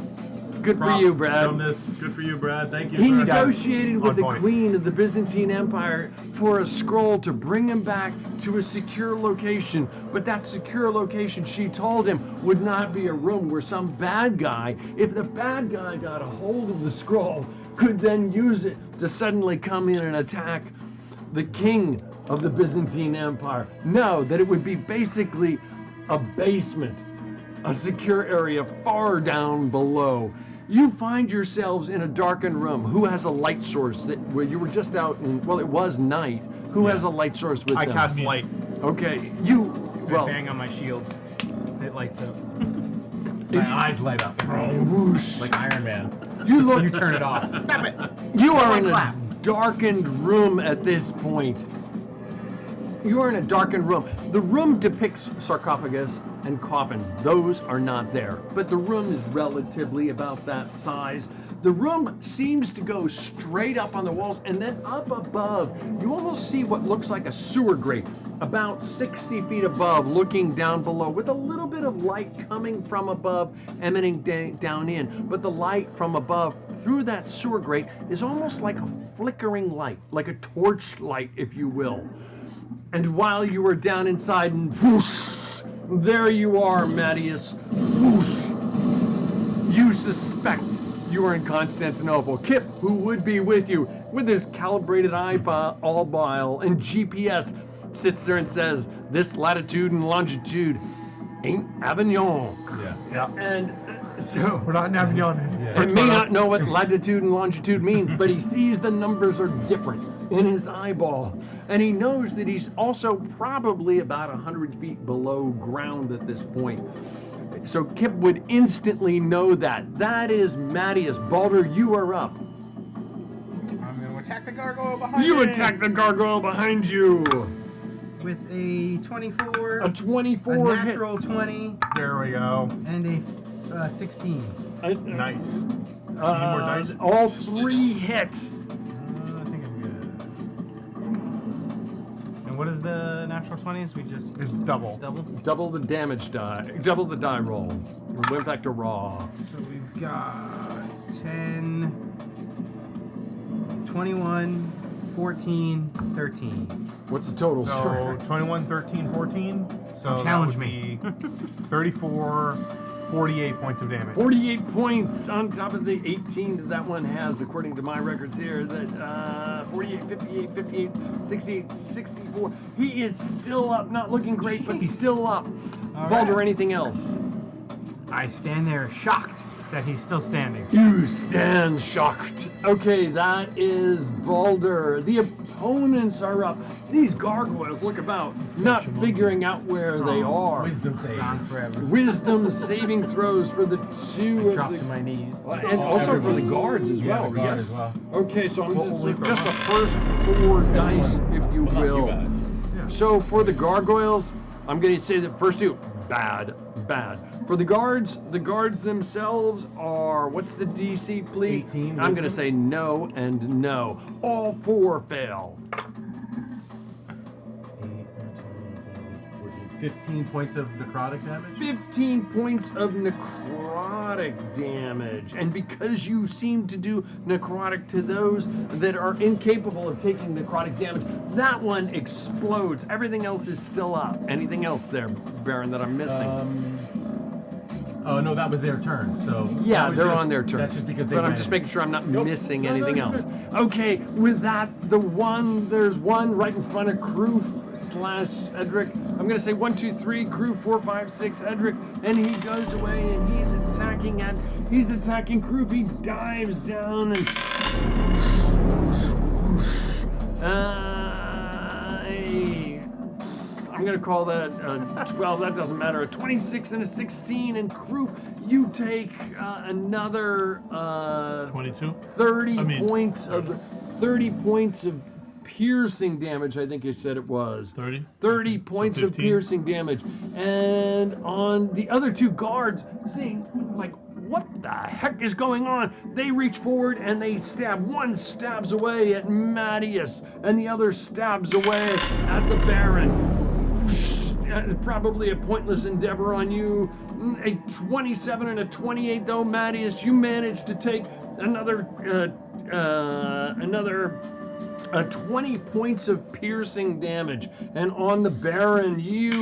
Good for you, Brad. Good for you, Brad. Thank you. He sir. negotiated with the point. queen of the Byzantine Empire for a scroll to bring him back to a secure location. But that secure location, she told him, would not be a room where some bad guy, if the bad guy got a hold of the scroll, could then use it to suddenly come in and attack the king of the Byzantine Empire. No, that it would be basically a basement, a secure area far down below. You find yourselves in a darkened room. Who has a light source? Well, you were just out in, well, it was night. Who has a light source with I them? cast light. Okay, I bang on my shield. It lights up. My eyes light up. Whoosh. Like Iron Man. You look. You turn it off. Stop it. You are in a darkened room at this point. You are in a darkened room. The room depicts sarcophagus and coffins. Those are not there. But the room is relatively about that size. The room seems to go straight up on the walls, and then up above, you almost see what looks like a sewer grate, about 60 feet above, looking down below, with a little bit of light coming from above, emanating down in. But the light from above through that sewer grate is almost like a flickering light, like a torch light, if you will. And while you were down inside, and whoosh, there you are, Mattias. Whoosh. You suspect you are in Constantinople. Kip, who would be with you, with his calibrated eyeball and GPS, sits there and says, this latitude and longitude ain't Avignon. Yeah. And so We're not in Avignon. I may not know what latitude and longitude means, but he sees the numbers are different in his eyeball. And he knows that he's also probably about 100 feet below ground at this point. So Kip would instantly know that. That is Mattias. Baldur, you are up. I'm going to attack the gargoyle behind You me. attack the gargoyle behind you. With a 24. A 24 a natural hits. 20. There we go. And a 16. Nice. Need more dice? All 3 hit. I think I'm good. And what is the natural 20s? We just... It's double. Double the damage die. Double the die roll. We went back to raw. So we've got 10, 21, 14, 13. What's the total, So sir? 21, 13, 14. So Challenge that would be 34, 48 points of damage. 48 points on top of the 18 that that one has, according to my records here. That 48, 58, 58, 68, 64. He is still up. Not looking great, but still up. Baldur, right. anything else? I stand there shocked that he's still standing. You stand shocked. Okay, that is Baldur. The opponents are up. These gargoyles look about, not figuring out where they are. Wisdom save. Gone forever. Wisdom saving throws for the two of Drop the... to my knees. And also for the guards as well, the guard yes? as well. Okay, so I'm just the first 4 dice, if you Well, not you will. guys. So for the gargoyles, I'm going to say the first 2, bad. For the guards themselves are, what's the DC, please? 18 I'm going to wisdom? say no and no. All 4 fail. 15 points of necrotic damage. 15 points of necrotic damage. And because you seem to do necrotic to those that are incapable of taking necrotic damage, that one explodes. Everything else is still up. Anything else there, Baron, that I'm missing? Oh no, that was their turn. So Yeah, that was they're just- on their turn. That's just because they. But I'm ran just it. making sure I'm not Nope. missing No, no, anything you're else. good. Okay, with that, there's one right in front of Kroof / Edric. I'm gonna say 1, 2, 3, Kroof, 4, 5, 6, Edric, and he goes away and he's attacking Kroof. He dives down and I'm gonna call that a 12. That doesn't matter. A 26 and a 16, and Kroof, you take another 22? 30 points of piercing damage. I think you said it was 30. 30 points of 15. piercing damage, and on the other 2 guards, seeing like, what the heck is going on? They reach forward and they stab. One stabs away at Mattias, and the other stabs away at the Baron. Probably a pointless endeavor on you. A 27 and a 28 though, Mattias. You managed to take another 20 points of piercing damage. And on the Baron, you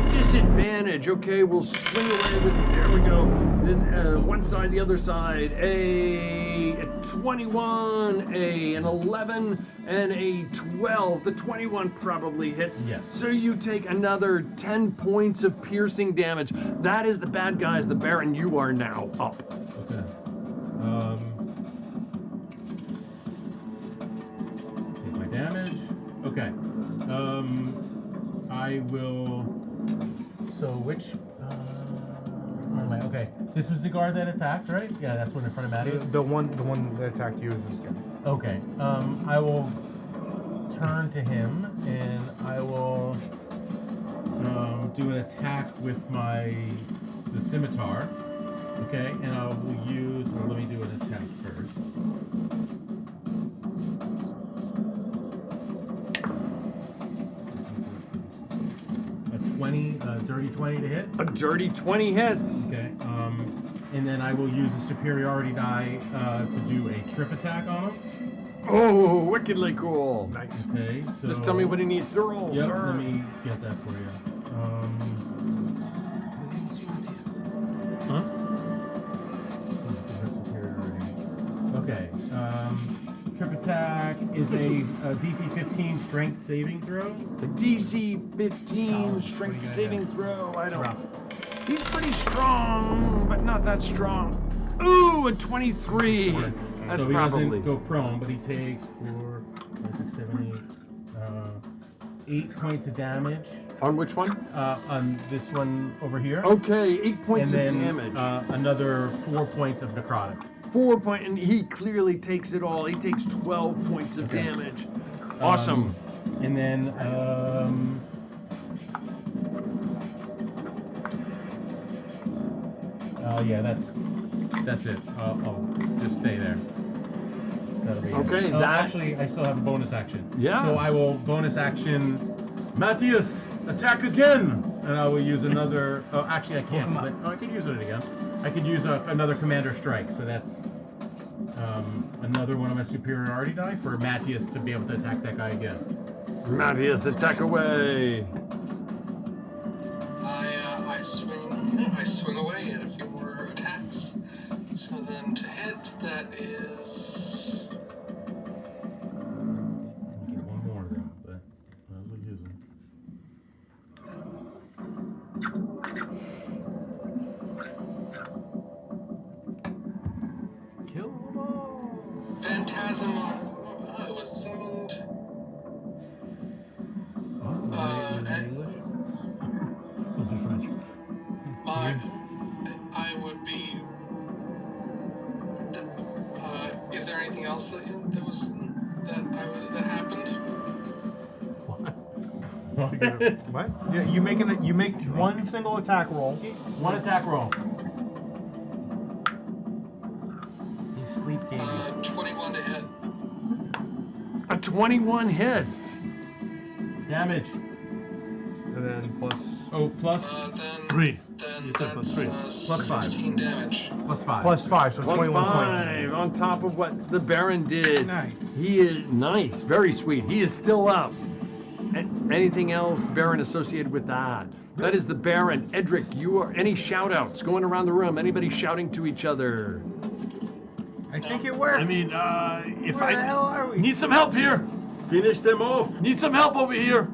disadvantage. Okay, we'll swing away with, there we go. Then one side, the other side. A 21, an 11, and a 12. The 21 probably hits. Yes. So you take another 10 points of piercing damage. That is the bad guys. The Baron, you are now up. Okay. Take my damage. Okay. I will. So which? Where am I? Okay. This was the guard that attacked, right? Yeah, that's one in front of Matty. The one that attacked you is this guy. Okay. I will turn to him and I will do an attack with the scimitar. Okay, and I will use. Or let me do an attack first. A 20, dirty 20 to hit. A dirty 20 hits. Okay. And then I will use a superiority die to do a trip attack on him. Oh, wickedly cool. Nice. Okay. So Just tell me what he needs to roll, Yep. sir. Let me get that for you. Huh? Okay. Trip attack is a DC 15 strength saving throw. The DC 15 strength saving throw. I don't. He's pretty strong, but not that strong. Ooh, a 23. That's so he probably. doesn't go prone, but he takes 4, 5, 6, 7, 8, 8 points of damage. On which one? On this one over here. Okay, 8 points and of then, damage. Another 4 points of necrotic. 4 point, and he clearly takes it all. He takes 12 points of damage. Awesome. And then Yeah, that's it. I'll just stay there. That'll be Okay, it. Actually, I still have a bonus action. Yeah. So I will bonus action. Matthias, attack again, and I will use another. Oh, actually, I can't. I can use it again. I could use another commander strike. So that's another one of my superiority die for Matthias to be able to attack that guy again. Matthias, attack away. I swing away at a few more attacks. So then to hit, that is. Get one more though, but I will use them. Kill them all. Phantasm was summoned. English? Must be French. I would be. Is there anything else that happened? What? Yeah, you make one single attack roll. One attack roll. He's sleep gaming. 21 to hit. A 21 hits. Damage. And then plus. Oh, plus 3. Then plus that's 3. Plus 5. 16 damage. Plus 5. Plus 5, so Plus 21 5 on top of what the Baron did. Nice. He is nice, very sweet. He is still up. Anything else, Baron, associated with that? That is the Baron. Edric, you are any shout outs going around the room? Anybody shouting to each other? I think it worked. I mean, if Where the hell are we? need some help here. Finish them off. Need some help over here.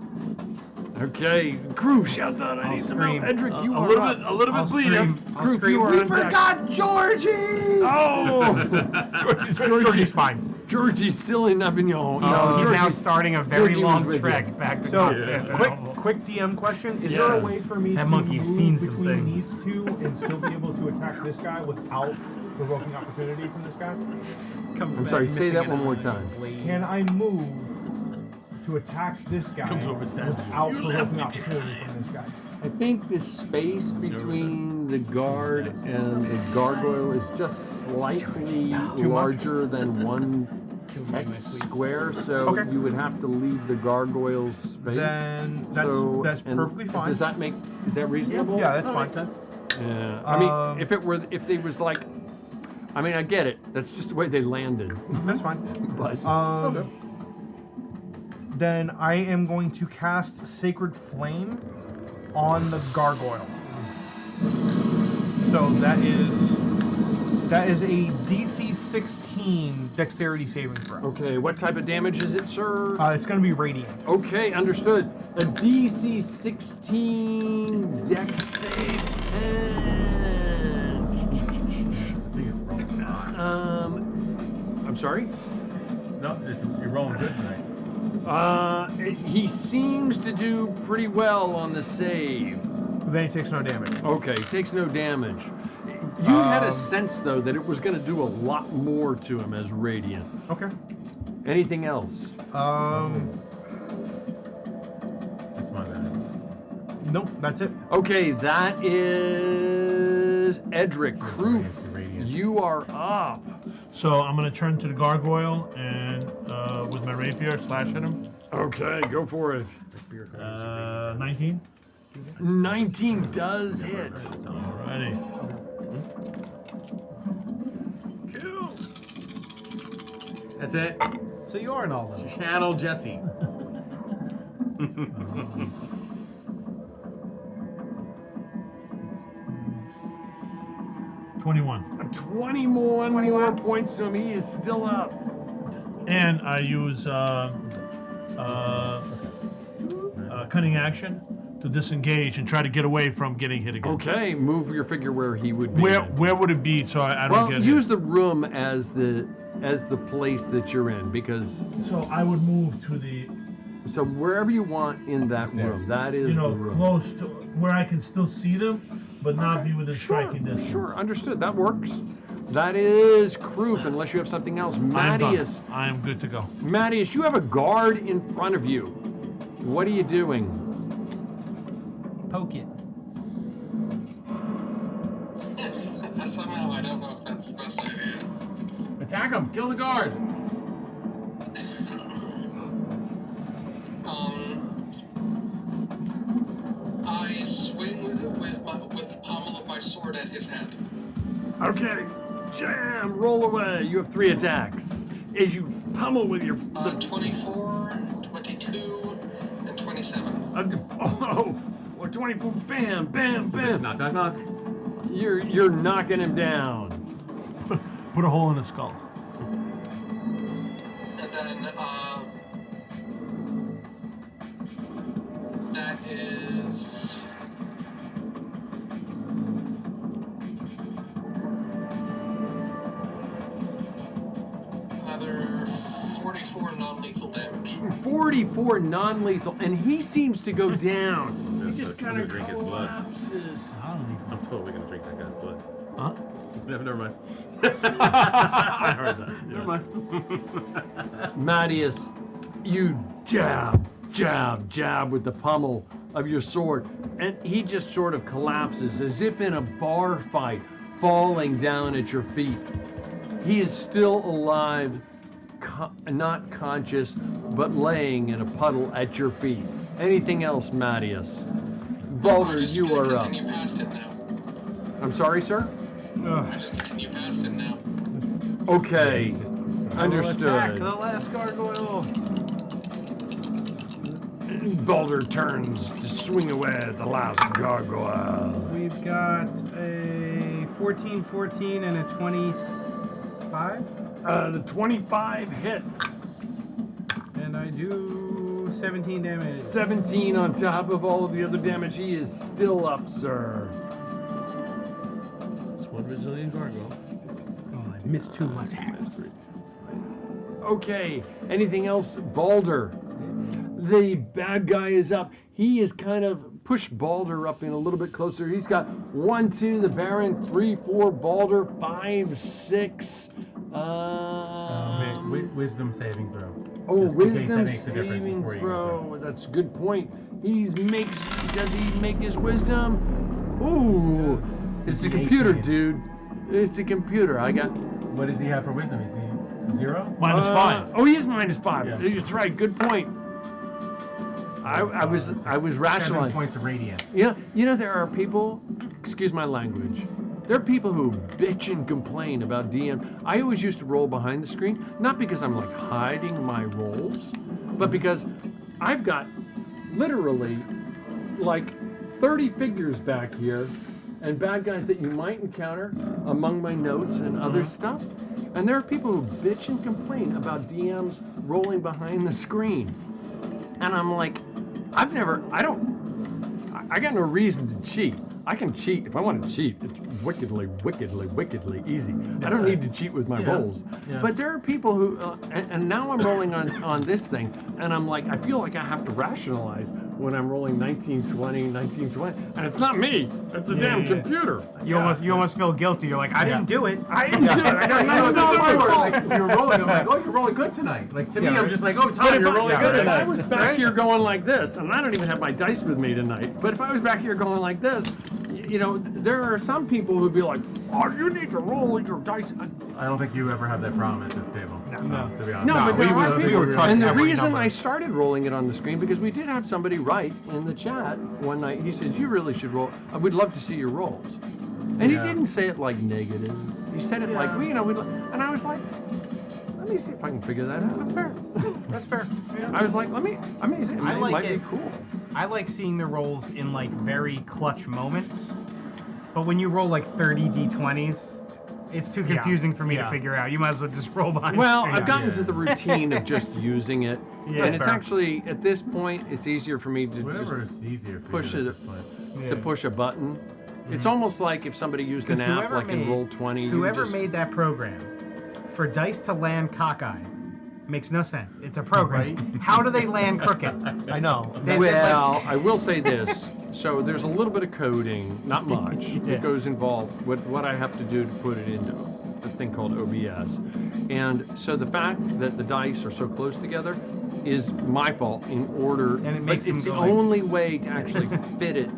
Okay, Groove shouts out, I need some help. scream. Edric, you A are little up. bit, a little bit bleeding. I'll Groove, scream. you are We on deck. forgot Georgie! Oh! Georgie's fine. Georgie's still in Avignon. No, he's now Georgie's- starting a very Georgie was long with trek you. back to So, Constantinople. quick DM question. Is there a way for me That to monkey's move seen some between things. these two and still be able to attack this guy without provoking opportunity from this guy? I'm sorry, say that one more time. Can I move to attack this guy Comes over, stabs you. without You left provoking me opportunity from this guy? I think the space between the guard and the gargoyle is just slightly larger than 1x square, so Okay. you would have to leave the gargoyle's space. Then that's and perfectly fine. Is that reasonable? Yeah, that's That fine. makes sense. Yeah. I mean, if they was like, I mean, I get it. That's just the way they landed. That's fine. But Then I am going to cast Sacred Flame on the gargoyle. So that is a DC 16 Dexterity saving throw. okay, what type of damage is it, sir? It's going to be radiant. Okay, understood. A DC 16 Dex save and I'm sorry. No, you're rolling good tonight. He seems to do pretty well on the save. Then he takes no damage. Okay, takes no damage. You had a sense though that it was going to do a lot more to him as radiant. Okay. Anything else? That's my bad. Nope, that's it. Okay, that is Edric. Kroof, Radiant. you are up. So I'm gonna turn to the gargoyle and with my rapier slash at him. Okay, go for it. 19. 19 does hit. Alrighty. Kill. That's it. So you are an all in. Channel Jesse. 21. 21 more points to him. He is still up. And I use cunning action to disengage and try to get away from getting hit again. Okay, move your figure where he would be. Where would it be so I don't get use hit? the room as the place that you're in, because So I would move to the so wherever you want in that room, that is the room. close to where I can still see them, but not be within striking distance. Sure, understood. That works. That is Kroof, unless you have something else. Mattias. I am good to go. Mattias, you have a guard in front of you. What are you doing? Poke it. Attack him! Kill the guard! I swing with the pommel of my sword at his head. Okay, jam, roll away. You have 3 attacks. As you pummel with your... 24, 22, and 27. Well, 24, bam, bam, bam. Knock, knock, knock. You're knocking him down. Put a hole in his skull. And then, that is... another 44 non-lethal damage. 44 non-lethal, and he seems to go down. He just kind of drink his blood. collapses. I'm totally gonna drink that guy's blood. Huh? Never mind. I heard that. Never mind. Mattias, you jab with the pommel of your sword, and he just sort of collapses as if in a bar fight, falling down at your feet. He is still alive, not conscious, but laying in a puddle at your feet. Anything else, Mattias? Baldur, you are up. Continue past him now. I'm sorry, sir? I just continue past him now. Okay, understood. Attack the last gargoyle. Baldur turns to swing away at the last gargoyle. We've got a 14, 14, and a 25. The 25 hits. And I do 17 damage. 17 on top of all of the other damage. He is still up, sir. It's one resilient gargoyle. Oh, I missed 2 attacks. Okay, anything else? Baldur. The bad guy is up. He is kind of pushed Baldur up in a little bit closer. He's got 1, 2, the Baron, 3, 4, Baldur, 5, 6. Wisdom saving throw. Oh, Just in case that wisdom makes a difference saving before you go throw. That's a good point. Does he make his wisdom? Ooh, it's a computer, 18. dude. It's a computer. I got. What does he have for wisdom? Is he 0? -5. Oh, he is -5. Yeah. That's right. Good point. I was 7 rationalizing. points of radiant. You know, there are people. Excuse my language. There are people who bitch and complain about DM. I always used to roll behind the screen, not because I'm like hiding my rolls, but because I've got literally like 30 figures back here and bad guys that you might encounter among my notes and other stuff. And there are people who bitch and complain about DMs rolling behind the screen. And I'm like, I got no reason to cheat. I can cheat if I want to cheat. It's wickedly easy. I don't need to cheat with my rolls. Yeah. But there are people who, and now I'm rolling on this thing, and I'm like, I feel like I have to rationalize when I'm rolling 1920, and it's not me. It's the damn computer. You almost feel guilty. You're like, I didn't do it. I didn't do it. I got nothing to do with it. Like, you're rolling, I'm like, oh, you're rolling good tonight. Like, to me, I'm just like, oh, Tom, you're rolling good If I tonight. was back here going like this, and I don't even have my dice with me tonight, but if I was back here going like this, you know, there are some people who'd be like, oh, you need to roll your dice. I don't think you ever have that problem at this table. No. To be honest. No, but there are people. And the every reason number. I started rolling it on the screen, because we did have somebody write in the chat one night, he said, you really should roll. I would love to see your rolls. And he didn't say it like negative. He said it like, well, you know, and I was like, let me see if I can figure that out. That's fair. That's fair. I was like, it might be cool. I like seeing the rolls in like very clutch moments. But when you roll like 30 d20s, it's too confusing for me to figure out. You might as well just roll behind. Well, the screen. I've gotten to the routine of just using it. Yeah, And it's fair. actually, at this point, it's easier for me to Whatever just is easier for push you it at this point. to push a button. It's almost like if somebody used an 'Cause app whoever like in made- Roll20. Whoever made that program for dice to land cockeyed makes no sense. It's a program. How do they land crooked? I know. Well, I will say this. So there's a little bit of coding, not much, that goes involved with what I have to do to put it into a thing called OBS. And so the fact that the dice are so close together is my fault in order. And it makes but it's them the go like- only way to actually fit it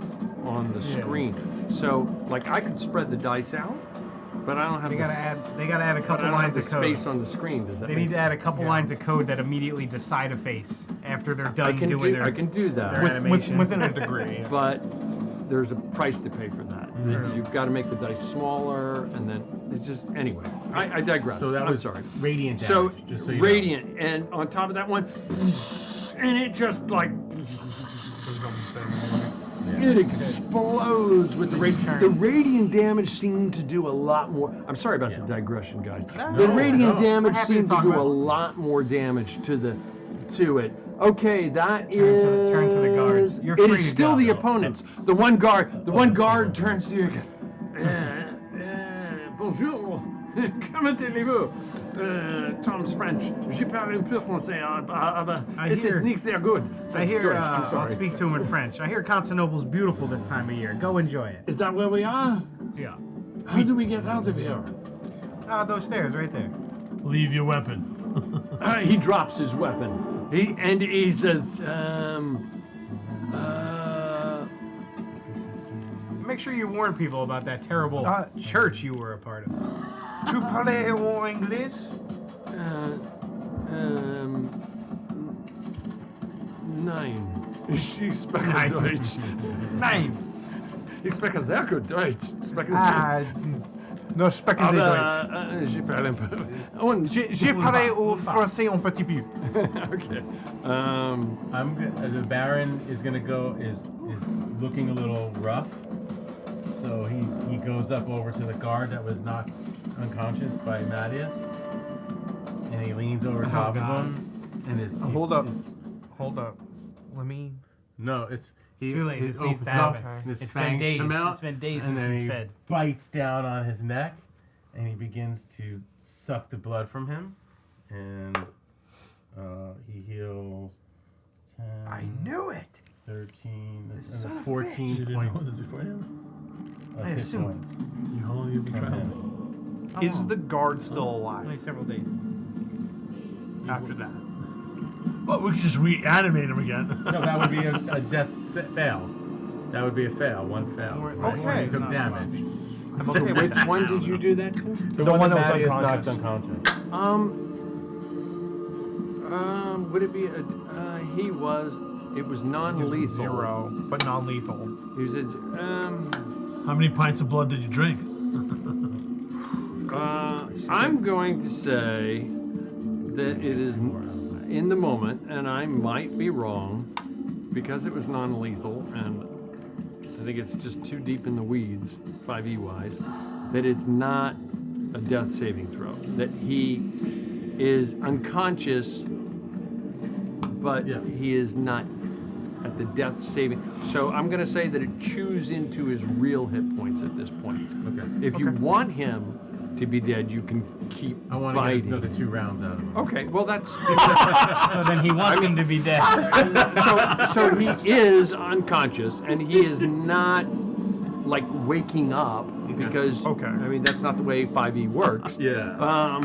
on the screen. So, like, I could spread the dice out, But I don't have. They gotta add a but couple I don't lines have of the code. space on the screen. Does that? They make need to add a sense? couple lines of code that immediately decide a face after they're done doing their. I can do that. Their animation. Within a degree. But there's a price to pay for that. You've got to make the dice smaller, and then it's just anyway. I digress. So that I'm was sorry. radiant damage. So, just so you radiant, and on top of that one, and it just like it explodes with the radiant. The radiant damage seemed to do a lot more. I'm sorry about the digression, guys. The radiant damage seemed to do a lot more damage to it. Okay, that is. Turn to the guards. You're free It is to still go, the though. opponents. The one guard turns to you and goes, bonjour, comment allez-vous? Tom's French. Je parle un peu français, es ist nicht sehr good. I That's hear. Deutsch, I'm I'll sorry. speak to him in French. I hear Constantinople's beautiful this time of year. Go enjoy it. Is that where we are? Yeah. How do we get out of here? Those stairs right there. Leave your weapon. He drops his weapon. He says, Make sure you warn people about that terrible church you were a part of. Tu parles en anglais? 9. Ich spreche Deutsch. 9. Ich spreche sehr gut Deutsch. Sprechen Non, je sprechen Sie Deutsch. Je parle un peu. Und J'ai parlé au français un petit peu. Okay. The Baron is looking a little rough, so he goes up over to the guard that was knocked unconscious by Mattias, and he leans over top of him, and Hold up. Let me. No, it's too late. It needs to up, happen. and his It's been fangs days. come out, It's been days and since then he's he fed. bites down on his neck, and he begins to suck the blood from him, and he heals 10, I knew it. 13, and son of a 14 bitch. points You didn't know this of I hit assume. points. How long have you been from traveling? him. Is the guard still alive Only several days. after that? Well, we could just reanimate him again. No, that would be a death fail. That would be a fail, one fail. Right? Okay. He took damage. I'm okay with Which one did you do that to? The one that was knocked unconscious. Would it be it was non-lethal. 0, but non-lethal. He said, How many pints of blood did you drink? I'm going to say that it is in the moment, and I might be wrong, because it was non-lethal, and I think it's just too deep in the weeds, 5e wise, that it's not a death saving throw. That he is unconscious, but he is not at the death saving. So I'm going to say that it chews into his real hit points at this point. Okay. If you want him to be dead, you can keep I want to biting. get another 2 rounds out of him. Okay, well that's So then he wants him to be dead. so he is unconscious, and he is not like waking up because I mean that's not the way 5e works. Yeah.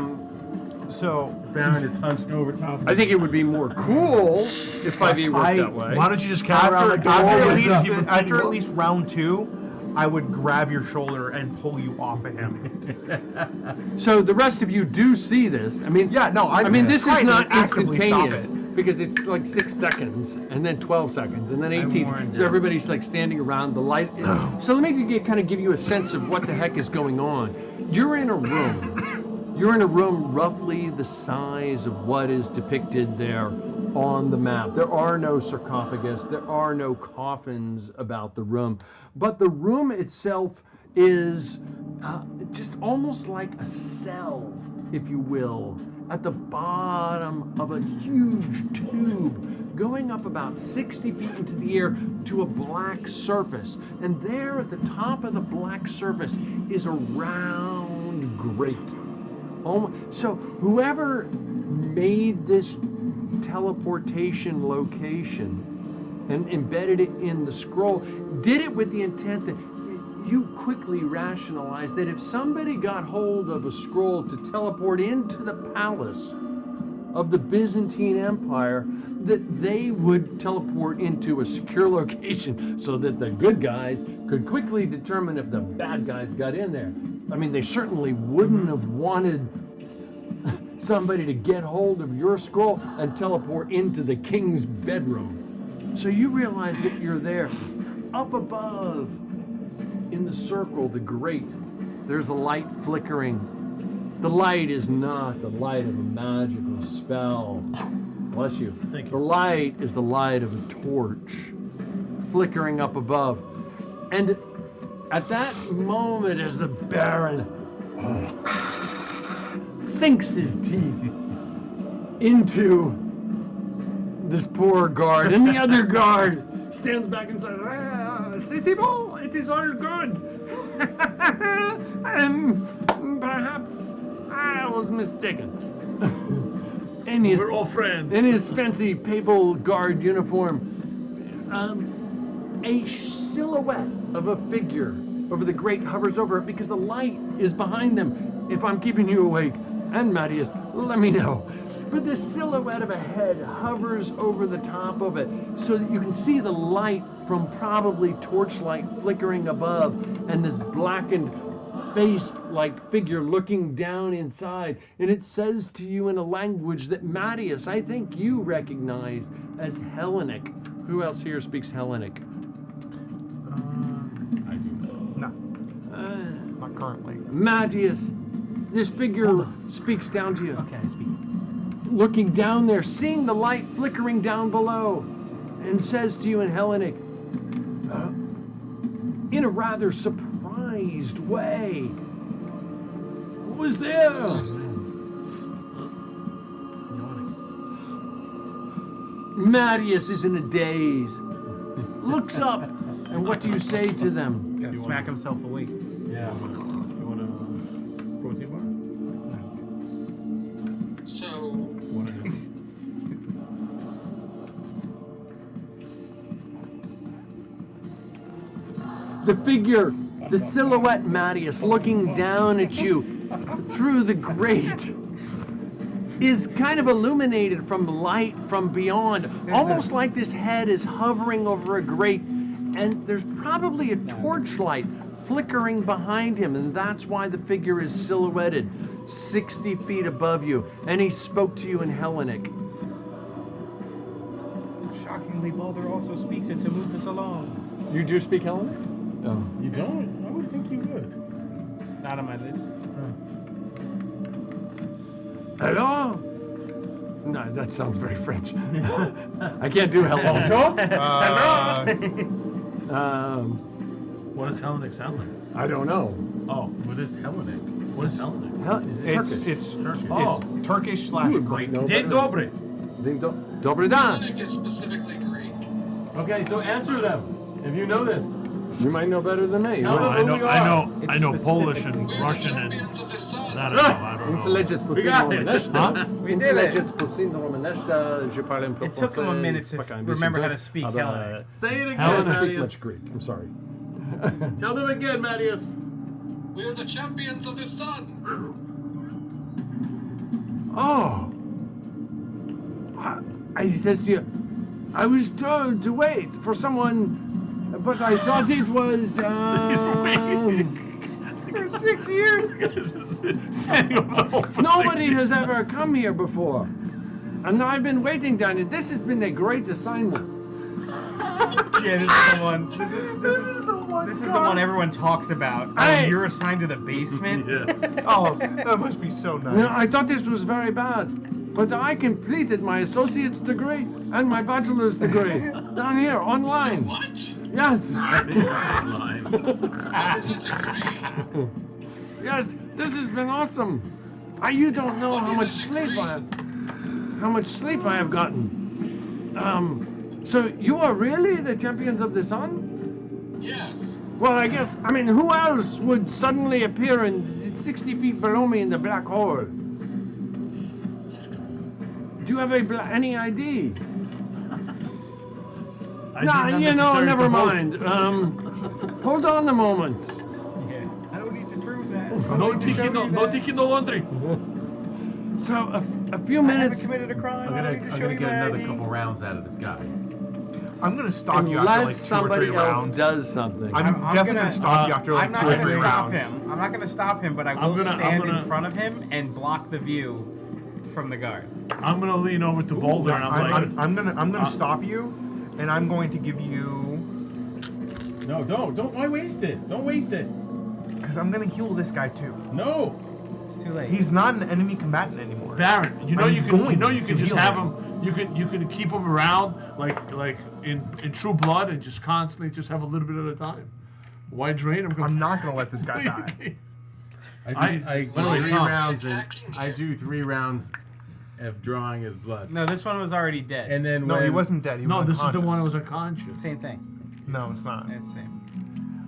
So Baron is hunched over top of I think it would be more cool if 5e worked that way. Why don't you just count around the door? After at least round 2, I would grab your shoulder and pull you off of him. So the rest of you do see this. I mean, I mean this is trying to not actively stop instantaneous because it's like 6 seconds and then 12 seconds and then 18. So everybody's like standing around the light. So let me kind of give you a sense of what the heck is going on. You're in a room. You're in a room roughly the size of what is depicted there on the map. There are no sarcophagus, there are no coffins about the room, but the room itself is just almost like a cell, if you will, at the bottom of a huge tube going up about 60 feet into the air to a black surface. And there at the top of the black surface is a round grate. So whoever made this teleportation location and embedded it in the scroll did it with the intent that you quickly rationalize that if somebody got hold of a scroll to teleport into the palace of the Byzantine Empire, that they would teleport into a secure location so that the good guys could quickly determine if the bad guys got in there. I mean, they certainly wouldn't have wanted somebody to get hold of your scroll and teleport into the king's bedroom. So you realize that you're there. Up above, in the circle, the grate, there's a light flickering. The light is not the light of a magical spell. Bless you. Thank you. The light is the light of a torch flickering up above. And at that moment, as the Baron sinks his teeth into this poor guard, and the other guard stands back and says, c'est bon, it is all good. Perhaps I was mistaken. We're all friends. In his fancy papal guard uniform, a silhouette of a figure over the grate hovers over it because the light is behind them. If I'm keeping you awake, and Matthias, let me know. But this silhouette of a head hovers over the top of it so that you can see the light from probably torchlight flickering above and this blackened face-like figure looking down inside. And it says to you in a language that Matthias, I think you recognize as Hellenic. Who else here speaks Hellenic? I do know. No. Not currently. Matthias, this figure speaks down to you. Okay, I speak. Looking down there, seeing the light flickering down below, and says to you in Hellenic, in a rather surprised way, "Who is there?" Matthias is in a daze, looks up, and what do you say to them? Gotta smack himself awake. Yeah. You want a protein bar? So, The figure, the silhouette Matthias looking down at you through the grate is kind of illuminated from light from beyond, almost like this head is hovering over a grate, and there's probably a torchlight flickering behind him, and that's why the figure is silhouetted 60 feet above you, and he spoke to you in Hellenic. Shockingly, Baldur also speaks it to move us along. You do speak Hellenic? Oh. You don't? I would think you would. Not on my list. Hello? No, that sounds very French. I can't do hello. Hello? What does Hellenic sound like? I don't know. Oh, what is Hellenic? What is Hellenic? It's Turkish. Turkish slash Greek. Dzień dobry. Dobry dan. Hellenic is specifically Greek. Okay, so answer them if you know this. You might know better than me. No, I know Polish and We are Russian the and champions of the sun. I don't know. We got it. We did it. It took him a minute to remember how to speak Hellenic. Say it again, I don't speak Matthias. much Greek. I'm sorry. Tell them again, Matthias. We are the champions of the sun. Oh. I says to you, I was told to wait for someone, but I thought it was, For 6 years. Nobody has ever come here before. And I've been waiting down here. This has been a great assignment. Yeah, this is the one. This is the one everyone talks about. Hey. You're assigned to the basement. Oh, that must be so nice. You know, I thought this was very bad, but I completed my associate's degree and my bachelor's degree down here online. What? Yes. What is a degree? Yes, this has been awesome. You don't know how much sleep I have gotten. So you are really the champions of the sun? Yes. Well, I guess, who else would suddenly appear 60 feet below me in the black hole? Do you have any ID? Never mind. Hold on a moment. Yeah. I don't need to prove that. No tiki no laundry. So a few I haven't minutes. committed a crime. I'm I don't gonna need to show get you my another ID. couple rounds out of this guy. I'm gonna stop you after like 2 or 3 somebody else rounds. does something. I'm definitely gonna stop you after like I'm 2 not or gonna 3 stop rounds. him. I'm not gonna stop him, but I will stand in front of him and block the view from the guard. I'm gonna lean over to Boulder and I'm gonna stop you, and I'm going to give you. No, don't. Why waste it? Don't waste it. Because I'm gonna heal this guy too. No. It's too late. He's not an enemy combatant anymore. Baron, you know I'm you can going to just heal have him. him. You can keep him around like in True Blood and just constantly just have a little bit at a time. Why drain him? I'm not gonna let this guy die. I do 3 rounds of drawing his blood. No, this one was already dead. And then No, he wasn't dead. He was this is the one that was unconscious. unconscious. Same thing. No, it's not. It's the same.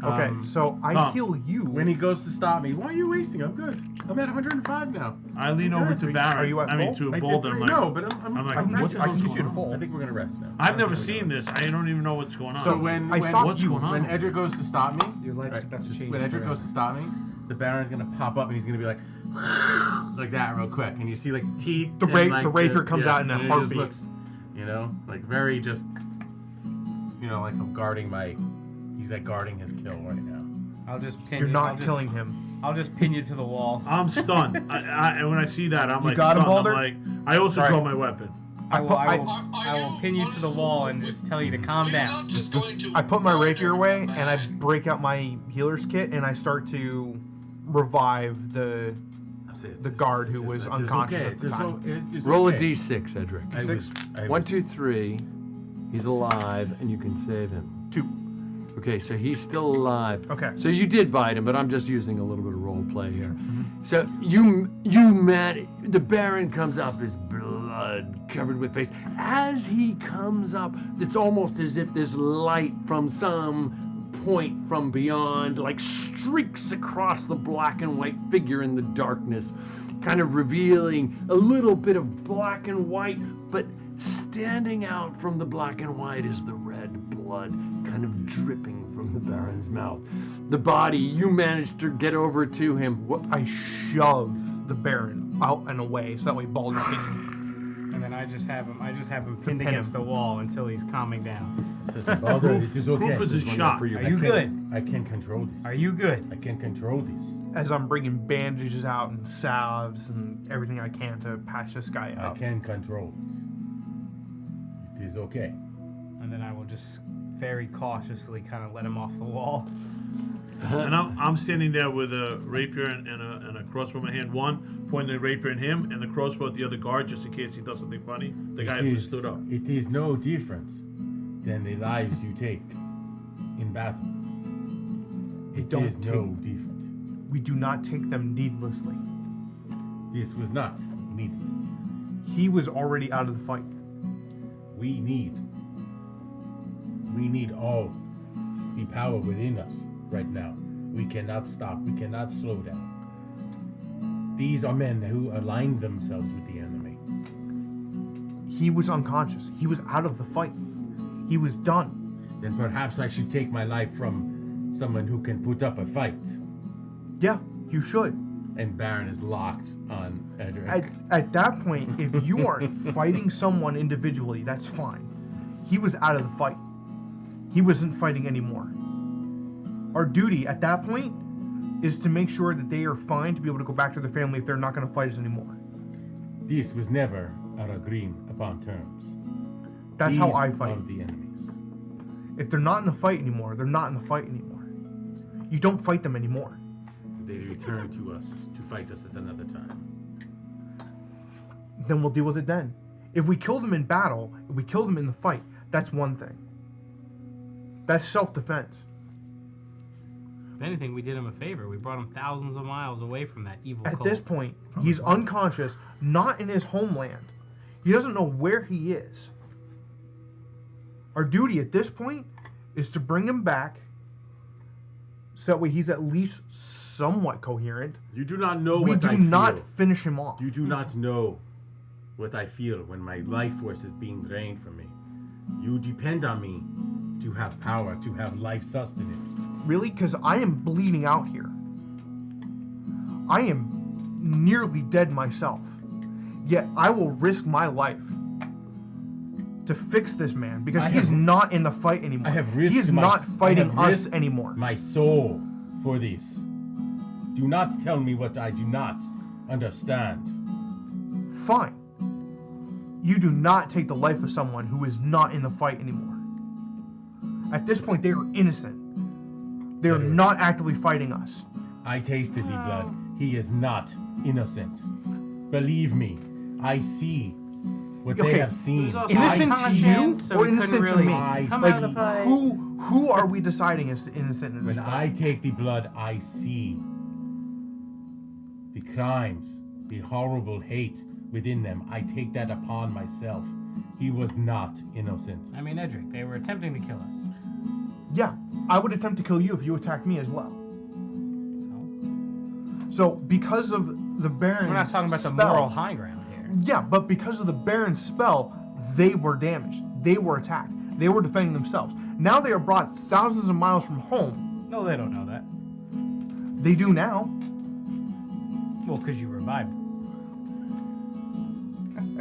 Okay, so I heal you. When he goes to stop me, why are you wasting? I'm good. I'm at 105 now. I lean over to Baron. Are you at full? to I did Boulder. 3. I'm like, No, but I'm like, I can what get the you, I hell's can get you going to on? full. I think we're gonna rest now. I've never seen this. I don't even know what's going on. So when what's going on? when Edric goes to stop me, Your life's about to change. when Edric goes to stop me, the Baron's gonna pop up and he's gonna be like that real quick, and you see like teeth. The and, the rapier comes out in a and it heartbeat. Just looks, like very just, like I'm guarding my. He's like guarding his kill right now. I'll just pin You're you. not killing him. I'll just pin you to the wall. I'm stunned. And when I see that, I'm like got him, stunned. Boulder? I'm like, I also All right. draw my weapon. I will pin you to the wall and just tell you to calm down. I put my rapier away and I break out my healer's kit and I start to revive the guard who was unconscious at the time. Roll a d6, Edric. I was 1, 2, 3. He's alive, and you can save him. 2. Okay, so he's still alive. Okay. So you did bite him, but I'm just using a little bit of role play here. So you met the Baron comes up, his blood covered with face. As he comes up, it's almost as if this light from some point from beyond like streaks across the black and white figure in the darkness, kind of revealing a little bit of black and white, but standing out from the black and white is the red blood kind of dripping from the Baron's mouth. The body, you managed to get over to him. I shove the Baron out and away so that way Baldur can. And then I just have him pinned against the wall until he's calming down. Baldur, it is okay. Proof is a shot. Are you good? I can control this. Are you good? I can control this. As I'm bringing bandages out and salves and everything I can to patch this guy up. I can control it. It is okay. And then I will just very cautiously kind of let him off the wall. And I'm standing there with a rapier and a crossbow in my hand. One pointing the rapier at him and the crossbow at the other guard, just in case he does something funny. The guy who stood up. It is no different than the lives you take in battle. It is no different. We do not take them needlessly. This was not needless. He was already out of the fight. We need all the power within us right now. We cannot stop. We cannot slow down. These are men who aligned themselves with the enemy. He was unconscious. He was out of the fight. He was done. Then perhaps I should take my life from someone who can put up a fight. Yeah, you should. And Baron is locked on Edric. At that point, if you are fighting someone individually, that's fine. He was out of the fight. He wasn't fighting anymore. Our duty at that point is to make sure that they are fine to be able to go back to their family if they're not going to fight us anymore. This was never our agreed upon terms. That's how I fight. Of the enemies. If they're not in the fight anymore, they're not in the fight anymore. You don't fight them anymore. They return to us to fight us at another time. Then we'll deal with it then. If we kill them in battle, if we kill them in the fight, that's one thing. That's self-defense. If anything, we did him a favor. We brought him thousands of miles away from that evil At cult. this point, he's unconscious, not in his homeland. He doesn't know where he is. Our duty at this point is to bring him back so that way he's at least somewhat coherent. You do not know we what I feel. do not finish him off. You do not know what I feel when my life force is being drained from me. You depend on me to have power, to have life sustenance. Really? Because I am bleeding out here. I am nearly dead myself. Yet I will risk my life to fix this man because he's not in the fight anymore. I have risked he is not fighting us risked anymore. My soul for this. Do not tell me what I do not understand. Fine. You do not take the life of someone who is not in the fight anymore. At this point, they are innocent. They are not actively fighting us. I tasted the blood. He is not innocent. Believe me, I see what they have seen. Innocent to you or innocent to me? I see. Who are we deciding is innocent in this When fight? I take the blood, I see the crimes, the horrible hate within them. I take that upon myself. He was not innocent. I mean, Edric, they were attempting to kill us. Yeah, I would attempt to kill you if you attacked me as well. So because of the Baron's We're not talking about the spell, moral high ground here. Yeah, but because of the Baron's spell, they were damaged. They were attacked. They were defending themselves. Now they are brought thousands of miles from home. No, they don't know that. They do now. Well, because you revived him.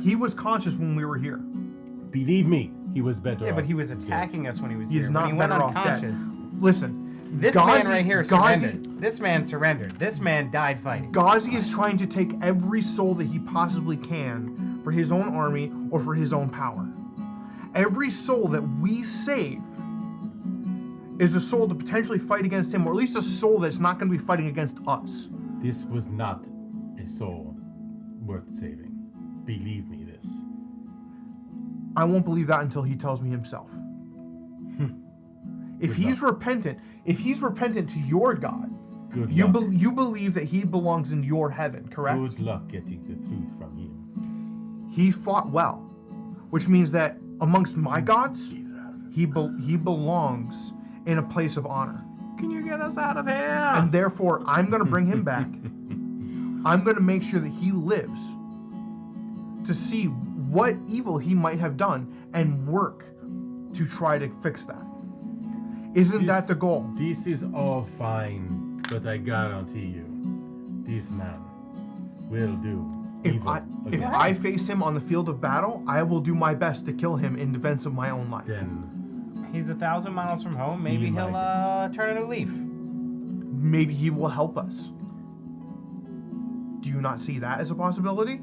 He was conscious when we were here. Believe me, he was better Yeah, off. but he was attacking us when he was He's here. not When he went better off unconscious. dead. Listen, This Ghazi, man right here Ghazi, surrendered. This man surrendered. This man died fighting. Ghazi is trying to take every soul that he possibly can for his own army or for his own power. Every soul that we save is a soul to potentially fight against him, or at least a soul that's not going to be fighting against us. This was not a soul worth saving. Believe me this. I won't believe that until he tells me himself. If he's repentant to your God, you believe that he belongs in your heaven, correct? Good luck getting the truth from him. He fought well, which means that amongst my gods, he belongs in a place of honor. Can you get us out of here? And therefore, I'm going to bring him back. I'm going to make sure that he lives to see what evil he might have done and work to try to fix that. Isn't that the goal? This is all fine, but I guarantee you, this man will do If I face him on the field of battle, I will do my best to kill him in defense of my own life. Then he's 1,000 miles from home. Maybe he'll turn a new leaf. Maybe he will help us. Do you not see that as a possibility?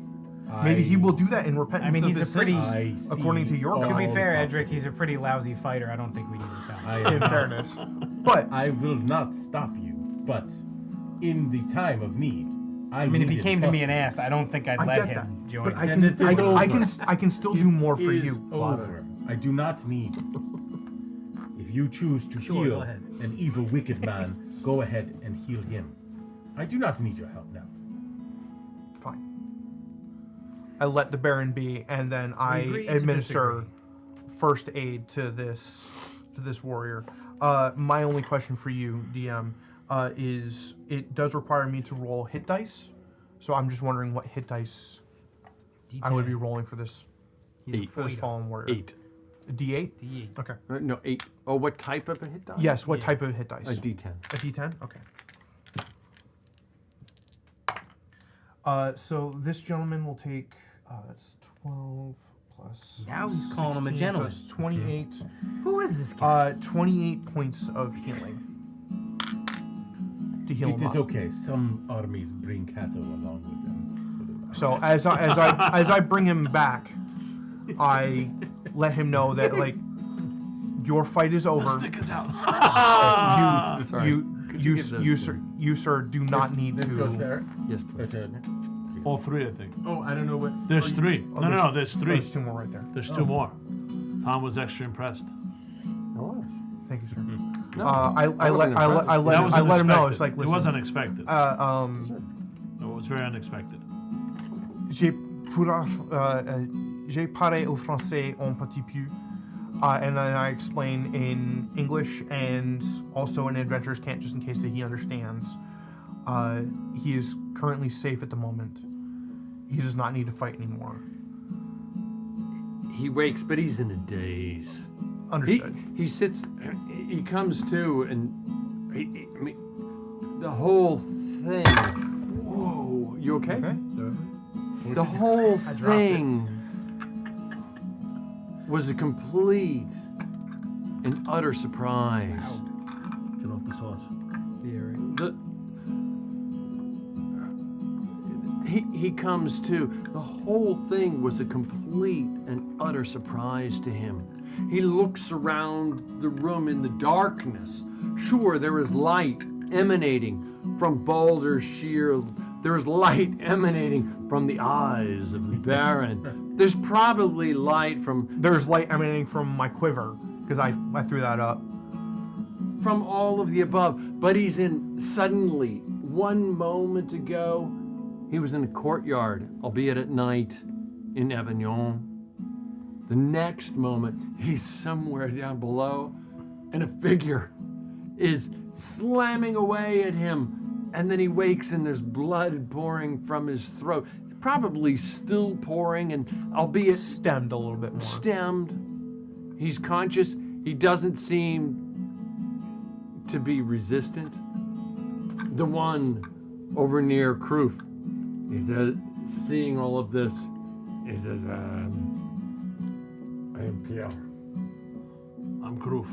Maybe he will do that in repentance. I mean, he's of his a pretty. sins, according to your To God. be fair, Edric, he's a pretty lousy fighter. I don't think we need his help. In fairness, but I will not stop you. But in the time of need, I mean, if he came to me and asked, I don't think I'd I let get him that. join. But I can still do more for It is you. over. I do not need. If you choose to Sure, heal go ahead. an evil, wicked man, go ahead and heal him. I do not need your help now. Fine. I let the Baron be, and then I agree to administer first aid to this warrior. My only question for you, DM, is it does require me to roll hit dice, so I'm just wondering what hit dice I would be rolling for this. For this fallen warrior. 8. A D8? D8. Okay. No, 8. Oh, what type of a hit die? Yes, what type of hit dice? A D10. A D10? Okay. So this gentleman will take it's 12 plus. Now he's calling him a 16, gentleman. So it's 28. Who is this guy? 28 points of healing. To heal It him is up. okay. Some armies bring cattle along with them. So as I bring him back, I let him know that like your fight is over. The stick is out. You sir do not need This to. goes there. Yes, please. All 3, I think. Oh, I don't know what. There's 3. Oh, No, there's 3. There's 2 more right there. There's 2 more. Tom was extra impressed. I was. Thank you, sir. No, I let That was him know. unexpected. It's like, It listen. was unexpected. It was very unexpected. J'ai parlé au français un petit peu, and then I explain in English and also in Adventurers Can't, just in case that he understands. He is currently safe at the moment. He does not need to fight anymore. He wakes, but he's in a daze. Understood. He sits, he comes to, and I mean, the whole thing. Whoa, you okay? The whole thing was a complete and utter surprise. Get off the sauce. He comes to. The whole thing was a complete and utter surprise to him. He looks around the room in the darkness. Sure, there is light emanating from Baldur's shield. There is light emanating from the eyes of the Baron. There's probably light from... There's light emanating from my quiver, because I threw that up. From all of the above. But he's in... Suddenly, 1 moment ago, he was in a courtyard, albeit at night, in Avignon. The next moment, he's somewhere down below, and a figure is slamming away at him. And then he wakes and there's blood pouring from his throat. Probably still pouring, and albeit stemmed a little bit more. Stemmed. He's conscious. He doesn't seem to be resistant. The one over near Kroof, he says, seeing all of this, he says, I am Pierre. I'm Kroof.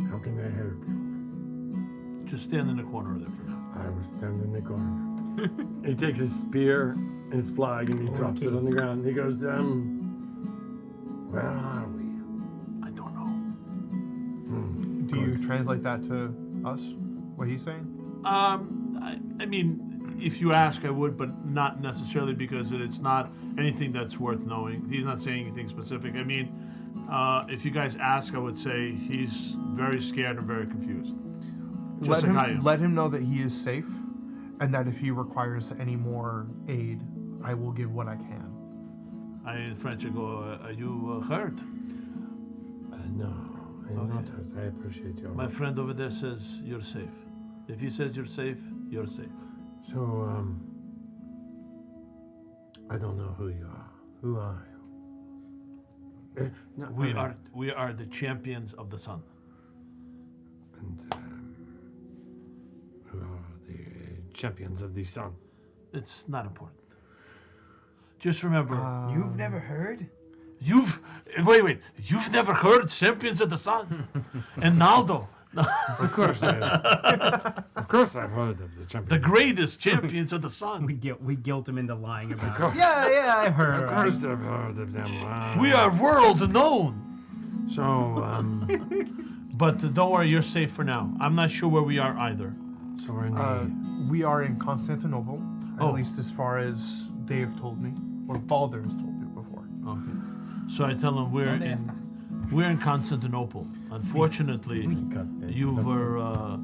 How can I help you? Just stand in the corner there for now. I will stand in the corner. He takes his spear and his flag and he drops it on the ground. He goes, where are we? I don't know. Do you translate that to us, what he's saying? I mean, if you ask, I would, but not necessarily because it's not anything that's worth knowing. He's not saying anything specific. I mean, if you guys ask, I would say he's very scared and very confused. Just like I am. Let him know that he is safe, and that if he requires any more aid, I will give what I can. In French, I go, are you hurt? No, I'm not hurt. I appreciate your My friend over there says you're safe. If he says you're safe, you're safe. So, I don't know who you are. Who are you? We are the champions of the sun. And who are the champions of the sun? It's not important. Just remember, You've never heard? Wait. You've never heard champions of the sun? And Naldo. Of course I have. Of course I've heard of the champions. The greatest champions of the sun. We guilt him into lying about it. Yeah, I heard. Of course I've heard of them. We are world known. So, But don't worry, you're safe for now. I'm not sure where we are either. So we're in the... We are in Constantinople, at least as far as they have told me, or Baldur has told me before. Okay. So I tell them we're in Constantinople. Unfortunately, you were a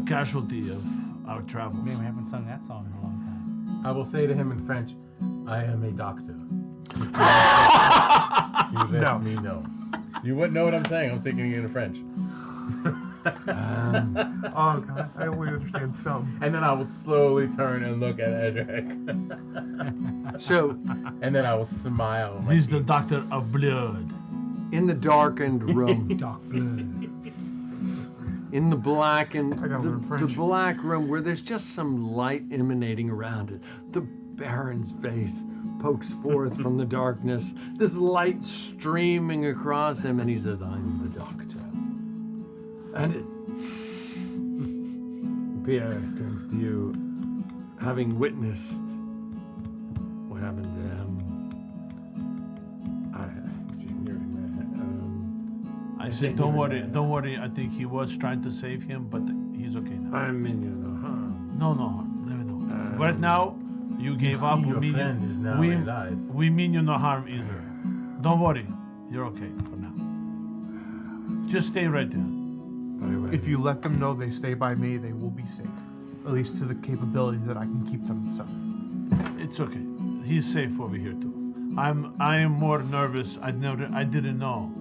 casualty of our travels. Man, we haven't sung that song in a long time. I will say to him in French, I am a doctor. You let me know. You wouldn't know what I'm saying. I'm speaking in French. Oh God, I only understand some. And then I will slowly turn and look at Edric. So, and then I will smile. He's the doctor of blood. in the darkened room. Dark blood. In the blackened, the black room where there's just some light emanating around it. The Baron's face pokes forth from the darkness, this light streaming across him, and he says, I'm the doctor. And Pierre turns to you, having witnessed what happened to him. I said, don't worry. I think he was trying to save him, but he's okay now. I mean you no harm. No harm. Let me know. Right now, you gave up. Your friend is now alive. We mean you no harm either. Don't worry. You're okay for now. Just stay right there. If you let them know they stay by me, they will be safe. At least to the capability that I can keep them safe. It's okay. He's safe over here too. I am more nervous. I didn't know.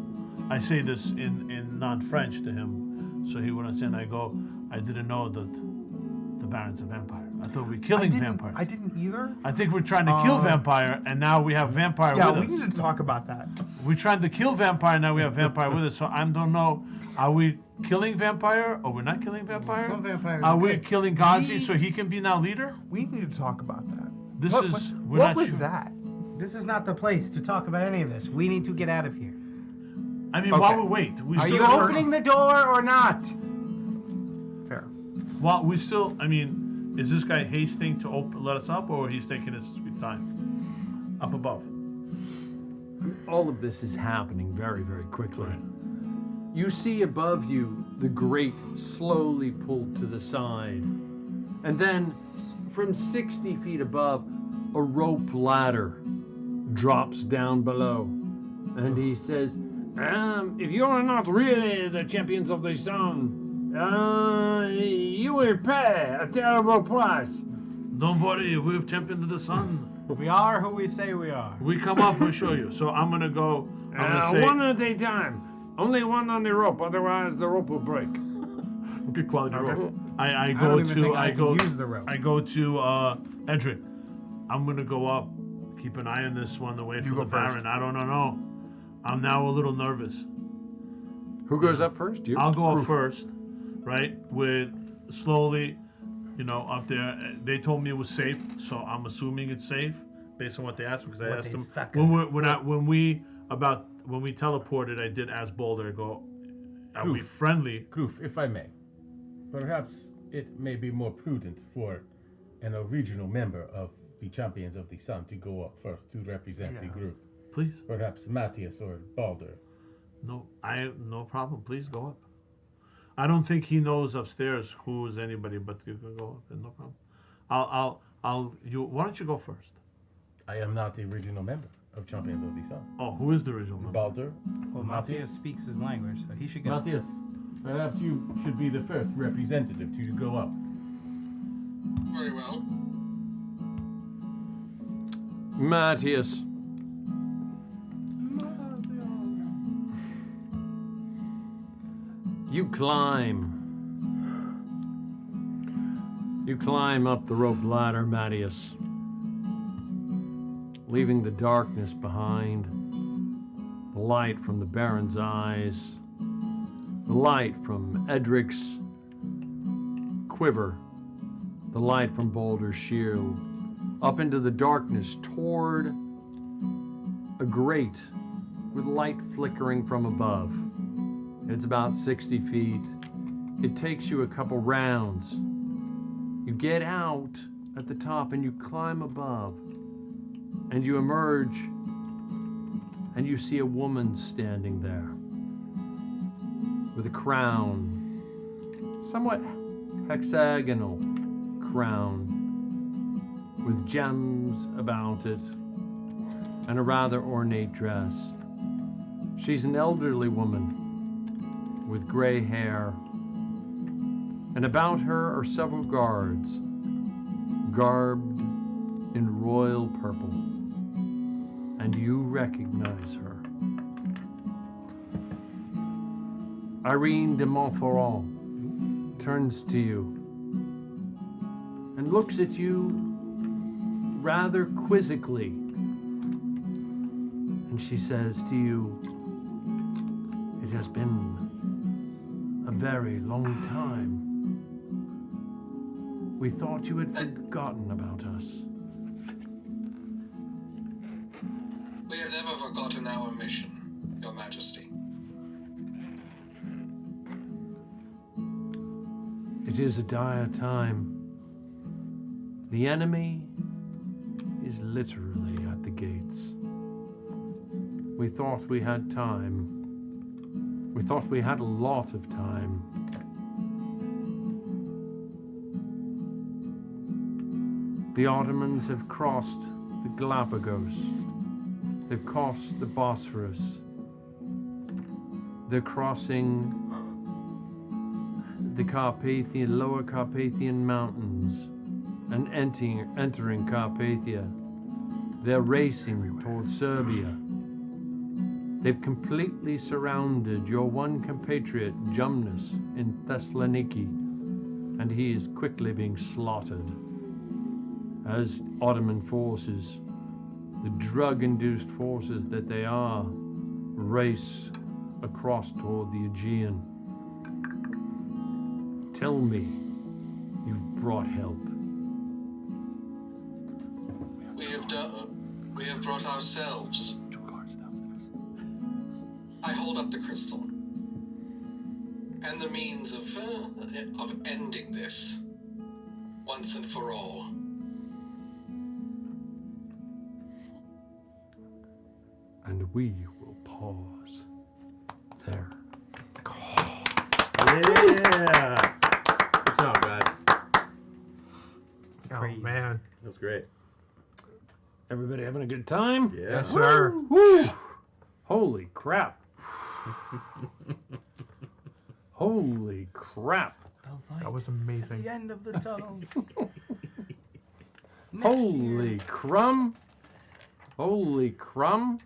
I say this in non-French to him, so he would understand. I go, I didn't know that the Baron's a vampire. I thought we were killing vampires. I didn't either. I think we're trying to kill vampire, and now we have vampire with us. Yeah, we need to talk about that. We're trying to kill vampire, now we have vampire with us. So I don't know, are we killing vampire or we're not killing vampire? Some vampires are are we good. killing Ghazi so he can be now leader? We need to talk about that. This What is was that? This is not the place to talk about any of this. We need to get out of here. I mean, while we wait, we Are still you opening the door or not? Fair. While we still, I mean, is this guy hasting to let us up, or he's taking his sweet time up above? All of this is happening very, very quickly. You see above you the grate slowly pulled to the side. And then from 60 feet above, a rope ladder drops down below. And he says, if you are not really the champions of the sun, you will pay a terrible price. Don't worry, we're champions of the sun. We are who we say we are. We come up, we'll show you. So I'm gonna go. I'm gonna say, one at a time. Only one on the rope, otherwise the rope will break. Good quality rope. I don't go even to think I can go use the rope. I go to Edric. I'm gonna go up. Keep an eye on this one away from the Baron. I don't know. I'm now a little nervous. Who goes up first? You? I'll go up first, right? With slowly, up there. They told me it was safe, so I'm assuming it's safe based on what they asked me, because I asked them when we teleported. I did ask Boulder. I go, are we friendly? Kroof, if I may, perhaps it may be more prudent for an original member of the Champions of the Sun to go up first to represent the group. Please. Perhaps Matthias or Balder. No problem. Please go up. I don't think he knows upstairs who is anybody, but you can go up. No problem. Why don't you go first? I am not the original member of Champions of the Sun. Oh, who is the original member? Balder. Well, Matthias speaks his language, so he should go. Matthias, perhaps you should be the first representative to go up. Very well. Matthias. You climb. You climb up the rope ladder, Matthias, leaving the darkness behind, the light from the Baron's eyes, the light from Edric's quiver, the light from Balder's shield, up into the darkness toward a grate with light flickering from above. It's about 60 feet. It takes you a couple rounds. You get out at the top and you climb above. And you emerge and you see a woman standing there with a crown, somewhat hexagonal crown with gems about it and a rather ornate dress. She's an elderly woman with gray hair, and about her are several guards, garbed in royal purple, and you recognize her. Irene de Montferrand turns to you and looks at you rather quizzically, and she says to you, "It has been a very long time. We thought you had forgotten about us." We have never forgotten our mission, Your Majesty. It is a dire time. The enemy is literally at the gates. We thought we had time. We thought we had a lot of time. The Ottomans have crossed the Galapagos. They've crossed the Bosphorus. They're crossing the Carpathian, lower Carpathian mountains and entering Carpathia. They're racing towards Serbia. They've completely surrounded your one compatriot, Jumnus, in Thessaloniki, and he is quickly being slaughtered as Ottoman forces, the drug-induced forces that they are, race across toward the Aegean. Tell me you've brought help. We have done. We have brought ourselves. I hold up the crystal. And the means of ending this. Once and for all. And we will pause there. Yeah. Good job, guys. Oh, man. That was great. Everybody having a good time? Yeah. Yes, sir. Woo! Holy crap. Holy crap. That was amazing. The end of the tunnel. Holy crumb. Holy crumb.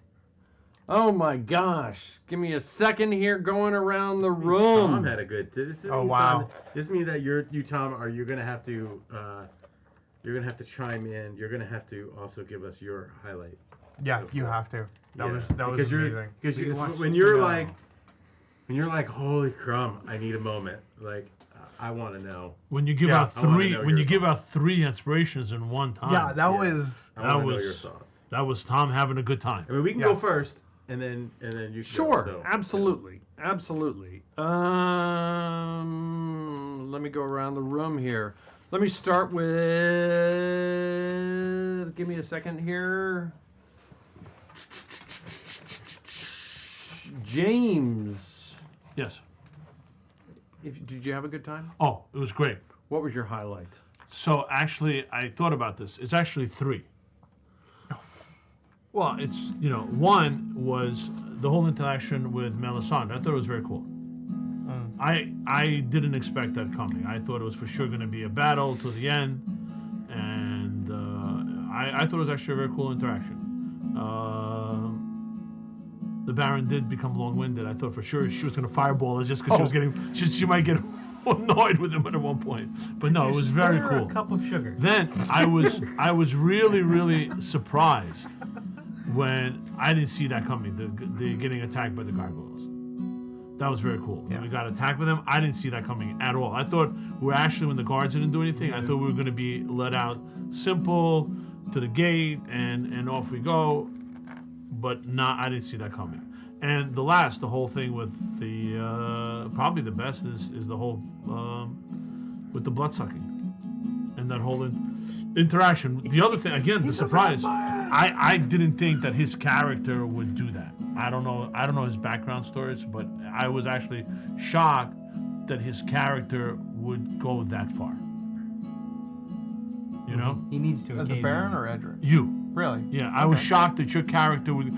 Oh my gosh. Give me a second here going around the room. Tom had a good. Oh, wow. This means that you, Tom, you're gonna have to chime in. You're gonna have to also give us your highlight. Yeah, you have to. That was amazing. Because when you're like, holy crumb, I need a moment. Like, I want to know. When you give out three inspirations in one time. Yeah, that was. I want to know your thoughts. That was Tom having a good time. I mean, we can go first, and then you. Sure, go, so, absolutely, absolutely. Let me go around the room here. Let me start with. Give me a second here. James. Yes. Did you have a good time? Oh, it was great. What was your highlight? So actually, I thought about this. It's actually 3. Well, it's, one was the whole interaction with Melisandre. I thought it was very cool. I didn't expect that coming. I thought it was for sure going to be a battle to the end, and I thought it was actually a very cool interaction. The Baron did become long-winded. I thought for sure she was going to fireball us just because she might get annoyed with him at one point. But no, it was very cool. A cup of sugar. Then I was really, really surprised when I didn't see that coming. The getting attacked by the gargoyles. That was very cool. Yeah. We got attacked with them. I didn't see that coming at all. I thought when the guards didn't do anything, I thought we were going to be let out simple to the gate and off we go. But I didn't see that coming. And the whole thing with the probably the best is the whole with the blood sucking and that whole interaction. The other thing, again, the surprise. I didn't think that his character would do that. I don't know his background stories, but I was actually shocked that his character would go that far. You know? He needs to. As the Baron or Edric? You. Really? Yeah, I was shocked that your character would.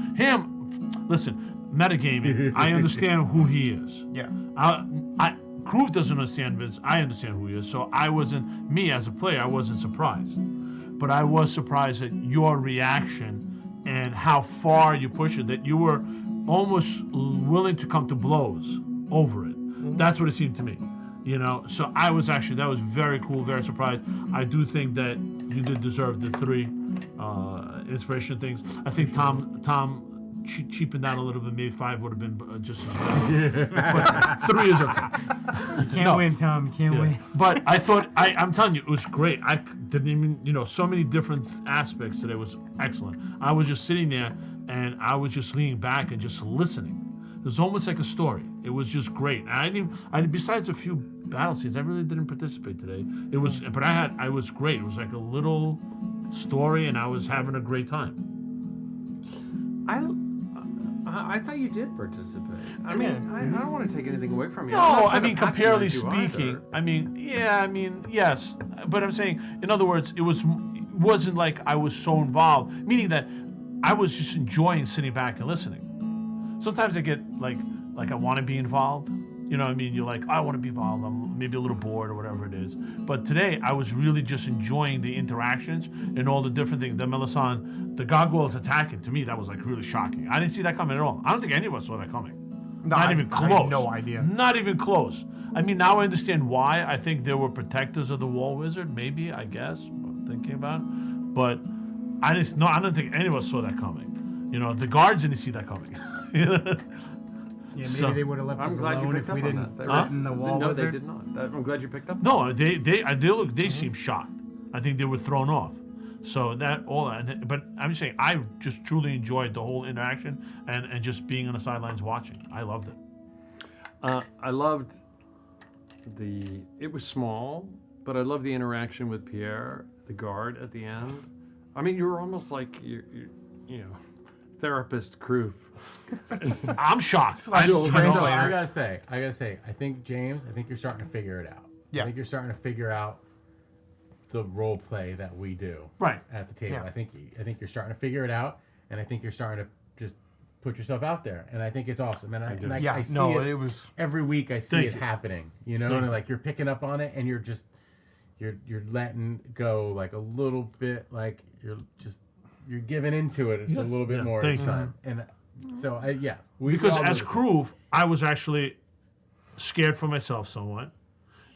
Listen, metagaming, I understand who he is. Yeah. Groove doesn't understand Vince. I understand who he is. So me as a player, I wasn't surprised. But I was surprised at your reaction and how far you push it, that you were almost willing to come to blows over it. Mm-hmm. That's what it seemed to me. So that was very cool, very surprised. I do think that you did deserve the 3 inspiration things. I think Tom cheapened out a little bit. Maybe 5 would have been just as well. But 3 is okay. You can't win, Tom. You can't win. But I thought, I'm telling you, it was great. I didn't even, so many different aspects that it was excellent. I was just sitting there and I was just leaning back and just listening. It was almost like a story. It was just great. Besides a few battle scenes, I really didn't participate today. I was great. It was like a little story, and I was having a great time. I thought you did participate. I don't want to take anything away from you. No, comparatively speaking, yes. But I'm saying, in other words, it wasn't like I was so involved, meaning that I was just enjoying sitting back and listening. Sometimes I get like I want to be involved. You know what I mean? You're like, I want to be involved. I'm maybe a little bored or whatever it is. But today, I was really just enjoying the interactions and all the different things. The Melisandre, the gargoyles attacking, to me, that was like really shocking. I didn't see that coming at all. I don't think any of us saw that coming. No, Not even close. I had no idea. Not even close. Now I understand why. I think they were protectors of the Wall Wizard, maybe, I guess, thinking about it. But I don't think any of us saw that coming. The guards didn't see that coming. Yeah, maybe they would have left us alone if we didn't threaten the Wall Wizard. They did not. I'm glad you picked up. No, they seemed shocked. I think they were thrown off. So but I'm just saying, I just truly enjoyed the whole interaction and just being on the sidelines watching. I loved it. I loved it was small, but I loved the interaction with Pierre, the guard, at the end. I mean, you were almost like you know, therapist Kroof. I'm shocked. I gotta say, I think James, you're starting to figure it out. Yeah. I think you're starting to figure out the role play that we do at the table. Yeah. I think you're starting to figure it out, and I think you're starting to just put yourself out there, and I think it's awesome. And I see it was every week. I see it happening, you know, and like you're picking up on it, and you're letting go like a little bit, like you're giving into it just a little bit more each time. And so because as Kroof, I was actually scared for myself somewhat.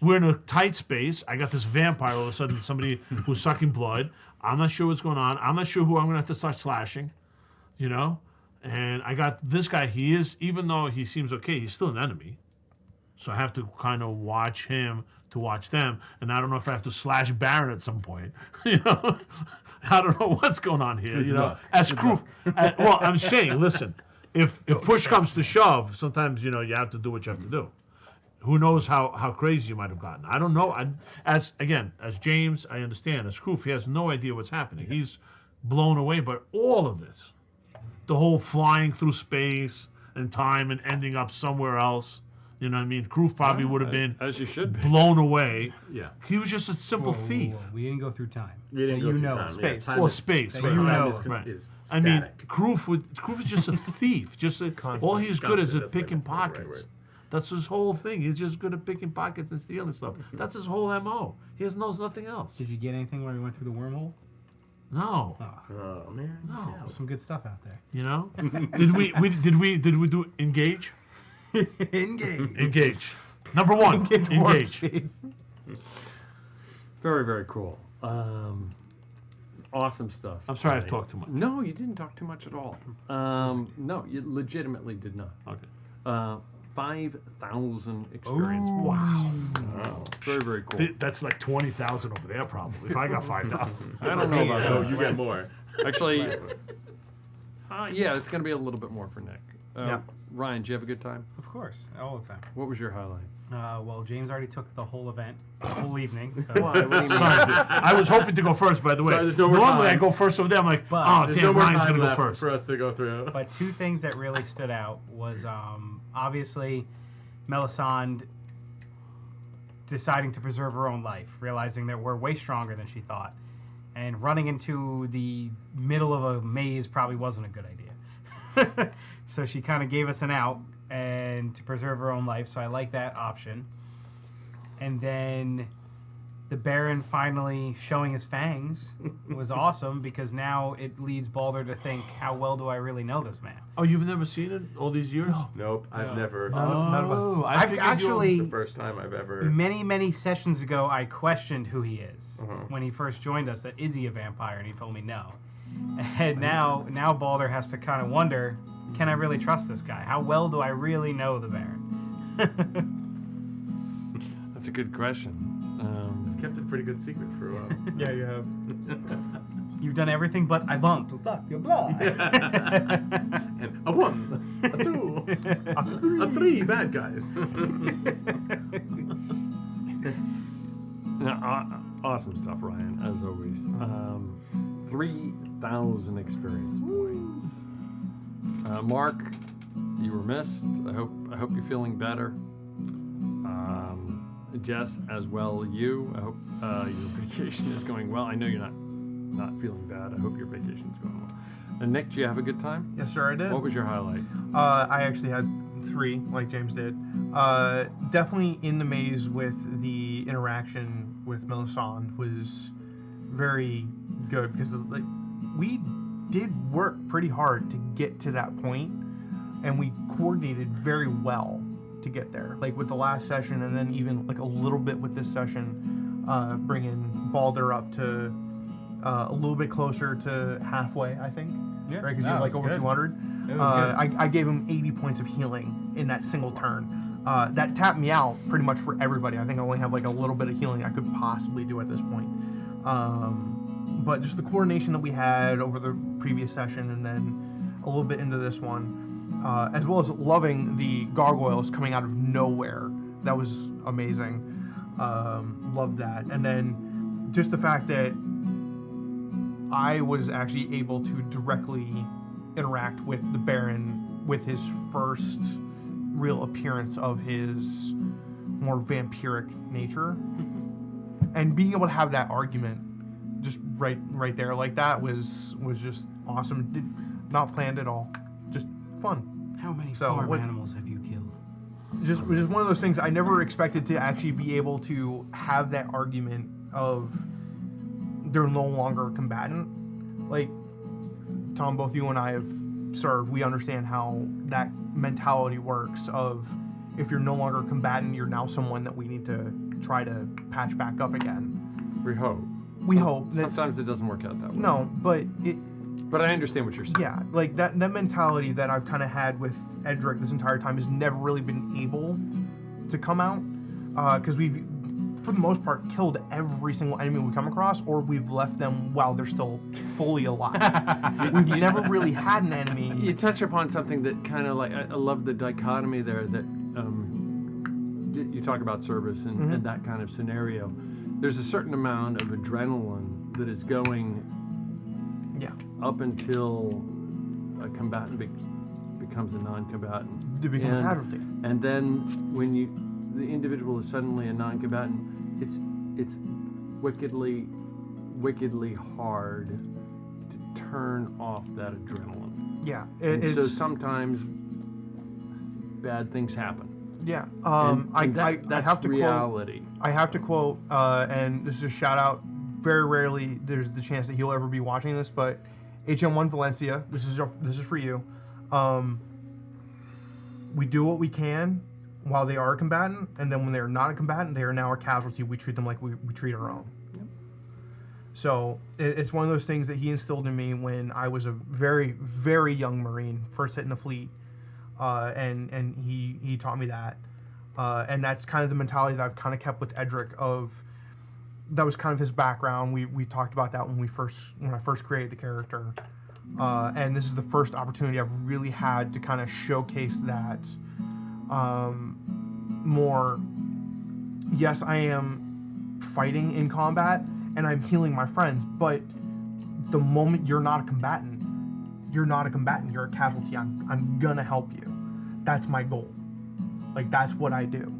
We're in a tight space. I got this vampire all of a sudden, somebody who's sucking blood. I'm not sure what's going on. I'm not sure who I'm going to have to start slashing, you know? And I got this guy. He is, even though he seems okay, he's still an enemy. So I have to kind of watch him to watch them. And I don't know if I have to slash Baron at some point, you know? I don't know what's going on here, you know? As Kroof, well, I'm saying, listen, if push comes to shove, sometimes, you know, you have to do what you have to do. Who knows how crazy you might have gotten? I don't know. As James, I understand. As Kroof, he has no idea what's happening. He's blown away by all of this. The whole flying through space and time and ending up somewhere else. You know what I mean? Kroof probably would have been as you should be blown away. Yeah. He was just a simple thief. Whoa. We didn't go through time. We didn't go through time. Space. Well, space. That Right. you know. Right. Is I mean, Kroof is just a thief. All he's good is at picking pockets. That's his whole thing. He's just good at picking pockets and stealing stuff. That's his whole MO. He knows nothing else. Did you get anything when we went through the wormhole? No. Oh man. No. Some good stuff out there. You know? Did we do engage? Engage. Number one. Engage. Very, very cool. Awesome stuff. I'm sorry I talked too much. No, you didn't talk too much at all. No, you legitimately did not. Okay. 5,000 experience points. Wow. Very, very cool. That's like 20,000 over there, probably. If I got 5,000. I don't know about that. Oh, you get more. Actually, yeah, it's going to be a little bit more for Nick. Ryan, did you have a good time? Of course, all the time. What was your highlight? Well, James already took the whole event, the whole evening. So. Why? What do you mean? I was hoping to go first, by the way. Sorry, there's no more Normally time. I go first over there. I'm like, There's no more Ryan's time going to go left first. for us to go through. But two things that really stood out was obviously Melisande deciding to preserve her own life, realizing that we're way stronger than she thought. And running into the middle of a maze probably wasn't a good idea. So she kind of gave us an out and to preserve her own life, so I like that option. And then the Baron finally showing his fangs was awesome because now it leads Balder to think, how well do I really know this man? Oh, you've never seen it all these years? Nope, I've never. None of us. I've actually, the first time I've ever. many sessions ago, I questioned who he is when he first joined us. That is he a vampire? And he told me no. And now Balder has to kind of wonder, can I really trust this guy? How well do I really know the Baron? That's a good question. I've kept it a pretty good secret for a while. Yeah, you have. You've done everything but I want to suck your blood. And a 1, a 2, a 3 bad guys. Awesome stuff, Ryan, as always. 3,000 experience points. Mark, you were missed. I hope you're feeling better. Jess, as well, you. I hope your vacation is going well. I know you're not feeling bad. I hope your vacation is going well. And Nick, did you have a good time? Yes, sir, I did. What was your highlight? I actually had 3, like James did. Definitely in the maze with the interaction with Melisande was very good because like we did work pretty hard to get to that point, and we coordinated very well to get there. Like with the last session, and then even like a little bit with this session, bringing Balder up to a little bit closer to halfway, I think. Yeah, right, because you're like over good. 200. I gave him 80 points of healing in that single turn. That tapped me out pretty much for everybody. I think I only have like a little bit of healing I could possibly do at this point. But just the coordination that we had over the previous session and then a little bit into this one, as well as loving the gargoyles coming out of nowhere. That was amazing. Loved that. And then just the fact that I was actually able to directly interact with the Baron with his first real appearance of his more vampiric nature. And being able to have that argument just right there like that was just awesome. Not planned at all. Just fun. How many farm animals have you killed? Just one of those things I never expected to actually be able to have that argument of they're no longer a combatant. Like, Tom, both you and I have served. We understand how that mentality works of if you're no longer a combatant, you're now someone that we need to try to patch back up again. We hope. We hope. Sometimes it doesn't work out that way. No, but But I understand what you're saying. Yeah, like that mentality that I've kind of had with Edric this entire time has never really been able to come out because we've, for the most part, killed every single enemy we come across, or we've left them while they're still fully alive. We've never really had an enemy. You touch upon something that kind of like, I love the dichotomy there that you talk about service and that kind of scenario. There's a certain amount of adrenaline that is going up until a combatant becomes a non-combatant. To become a casualty. And then when the individual is suddenly a non-combatant, it's wickedly hard to turn off that adrenaline. Yeah. So sometimes bad things happen. Yeah. That's I have to reality. I have to quote, and this is a shout out. Very rarely there's the chance that he'll ever be watching this, but HM1 Valencia, this is for you. We do what we can while they are a combatant, and then when they are not a combatant, they are now a casualty. We treat them like we treat our own. Yep. So it's one of those things that he instilled in me when I was a very, very young Marine, first hitting the fleet, and he taught me that. And that's kind of the mentality that I've kind of kept with Edric of, that was kind of his background. We talked about that when I first created the character. And this is the first opportunity I've really had to kind of showcase that more. Yes, I am fighting in combat and I'm healing my friends, but the moment you're not a combatant, you're a casualty. I'm gonna help you. That's my goal. Like, that's what I do.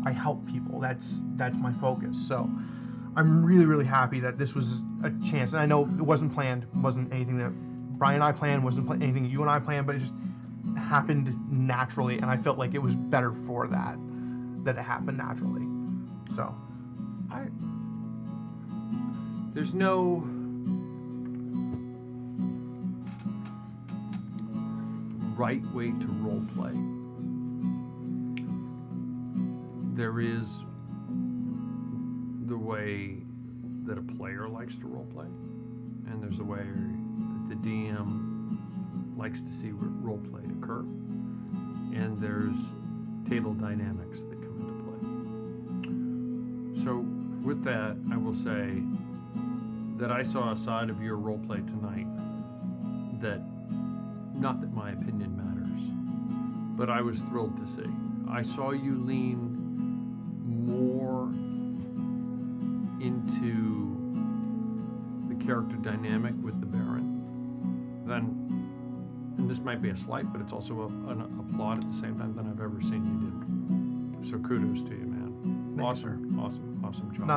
I help people. That's my focus. So I'm really, really happy that this was a chance. And I know it wasn't planned, wasn't anything that Brian and I planned, wasn't anything you and I planned, but it just happened naturally, and I felt like it was better for that it happened naturally. So there's no right way to role play. There is the way that a player likes to role play, and there's the way that the DM likes to see role play occur, and there's table dynamics that come into play. So with that, I will say that I saw a side of your role play tonight that, not that my opinion matters, but I was thrilled to see. I saw you lean more into the character dynamic with the Baron than, and this might be a slight, but it's also an applaud at the same time, than I've ever seen you do. So kudos to you, man. Awesome job. No,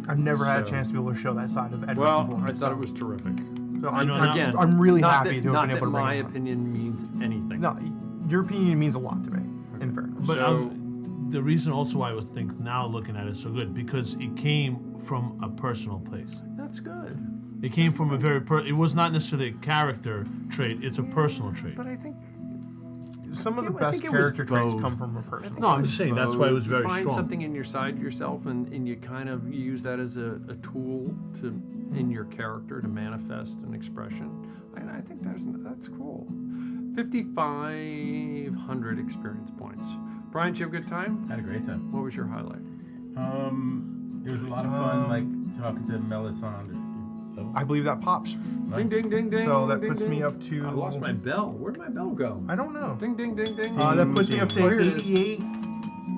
I've never had a chance to be able to show that side of Edward before. I thought it was terrific. So I'm really happy to have been able to bring my it up. opinion means anything. No, your opinion means a lot to me, in fairness. But the reason also why I was now looking at it so good, because it came from a personal place. That's good. It came from a very it was not necessarily a character trait, it's a personal trait. But I think some of the best character traits come from a personal No, I'm just saying that's why it was very you find strong. something in yourself and you kind of use that as a tool in your character to manifest an expression. And I think that's cool. 5,500 experience points. Brian, did you have a good time? Had a great time. What was your highlight? It was a lot of fun, like talking to Melis on level. I believe that pops. Ding, ding, ding, ding. So that ding, puts ding. me up to. I lost my bell. Where'd my bell go? I don't know. Ding, ding, ding, ding. That puts me up to Oh, here it is.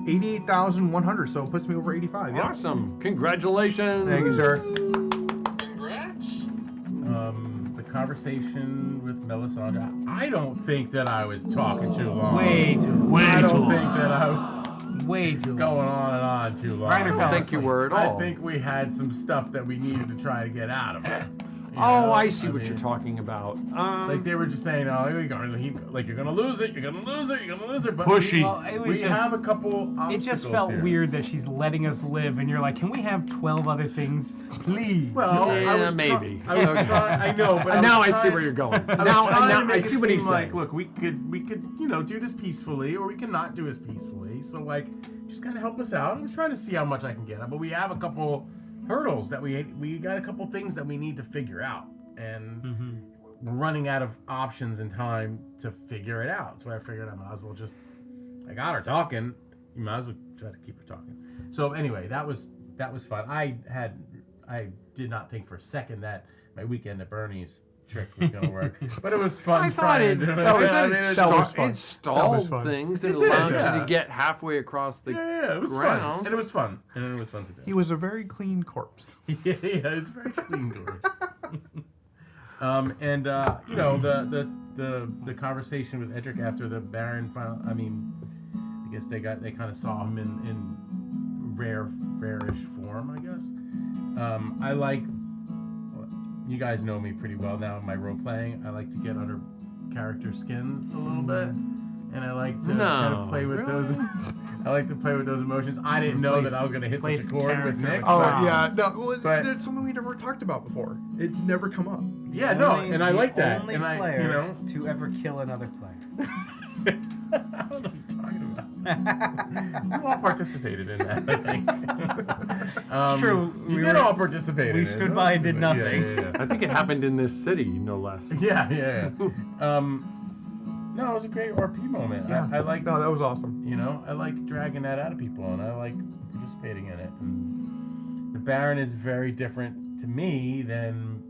88,100. So it puts me over 85. Yep. Awesome. Congratulations. Thank you, sir. Congrats. The conversation with Melisandre. I don't think that I was talking too long. Way too. I don't think that I was Way too. going on and on too long. Reiner I fell don't think you were at all. I think we had some stuff that we needed to try to get out of it. Oh, I see what you're talking about. Like they were just saying, oh, you're gonna lose it, you're gonna lose it, you're gonna lose it. But Pushy. Well, it was we just, have a couple it just obstacles felt here. weird that she's letting us live, and you're like, can we have 12 other things, please? Well, Yeah, I was maybe. I was trying, I know, but now was I see trying- where you're going. I was Now trying to I make see it what he's seem like, saying. look, we could, do this peacefully, or we can not do this peacefully. So like, just kind of help us out. I was trying to see how much I can get out, but we have a couple hurdles that we got a couple things that we need to figure out, and we're running out of options and time to figure it out. So I figured I might as well just, I got her talking. You might as well try to keep her talking. So anyway, that was fun. I did not think for a second that my weekend at Bernie's trick was going to work, but it was fun. I thought it stalled things and It did, allowed yeah. you to get halfway across the it was fun. ground. And it was fun. And it was fun to do. He was a very clean corpse. Yeah, it's very clean door. The conversation with Edric after the Baron final. I mean, I guess they kind of saw him in rare-ish form. I guess. I like. You guys know me pretty well now in my role playing. I like to get under character skin a little bit, and I like to kind of play with those. I like to play with those emotions. I didn't know that I was going to hit such a chord with Nick. Oh but- yeah, no, well, but- it's something we never talked about before. It's never come up. Yeah, no, and I like that. Only And I, player to ever kill another player. I don't know what you're talking about. You all participated in that, I think. It's true. You We did were- all participate in we it. stood by and did nothing. Yeah. I think it happened in this city, no less. Yeah. No, it was a great RP moment. Yeah. I like. No, that was awesome. I like dragging that out of people, and I like participating in it. And the Baron is very different to me than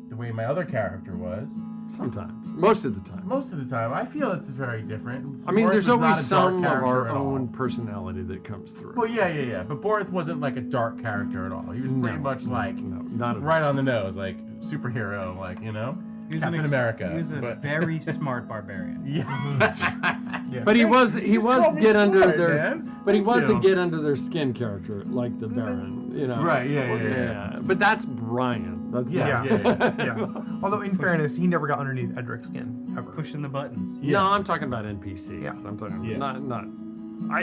the way my other character was. Sometimes. Most of the time. Most of the time. I feel it's very different. I mean, Borth there's is not always a dark some of character our at all. own personality that comes through. Well, yeah. But Borth wasn't like a dark character at all. He was pretty much like not at right on the nose, like superhero, like, He was Captain America. He was a but, very smart barbarian. yeah. But he was He's called me get under smart, their man. but he Thank was a you. get under their skin character like the Baron, Right, yeah. But that's Brian. That's Yeah. Although in fairness, he never got underneath Edric's skin ever. Pushing the buttons. No, I'm talking about NPCs. Yeah. I'm talking Yeah. not.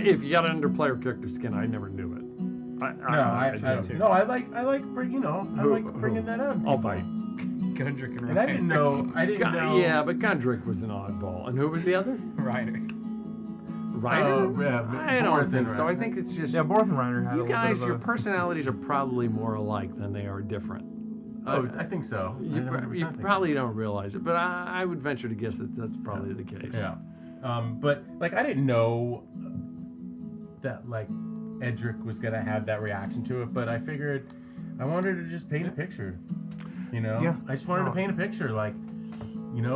If you got under player character skin, I never knew it. I like bringing that up. I'll bite. Gundrick and And I didn't know. Yeah, but Gondrick was an oddball. And who was the other? Reiner. Reiner? Yeah, I don't Borth think and so. I Reiner. think it's just. Yeah, Borth and Reiner had a You little guys, bit of your a... personalities are probably more alike than they are different. Oh, I think so. You, I 100% you think probably don't realize it, but I would venture to guess that that's probably the case. Yeah. But like I didn't know that like Edric was gonna have that reaction to it, but I figured I wanted to just paint a picture. Yeah. I just wanted to paint a picture. Like,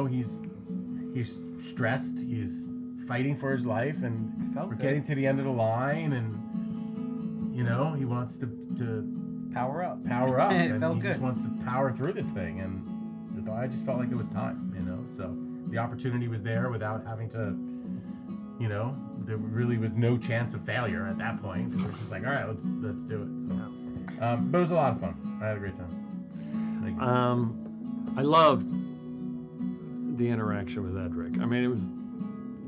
he's stressed. He's fighting for his life, and we're getting to the end of the line, and he wants to Power up. and It felt he good. just wants to power through this thing, and I just felt like it was time. So the opportunity was there without having to. There really was no chance of failure at that point. It was just like, all right, let's do it. So, but it was a lot of fun. I had a great time. Thank you. I loved the interaction with Edric. I mean, it was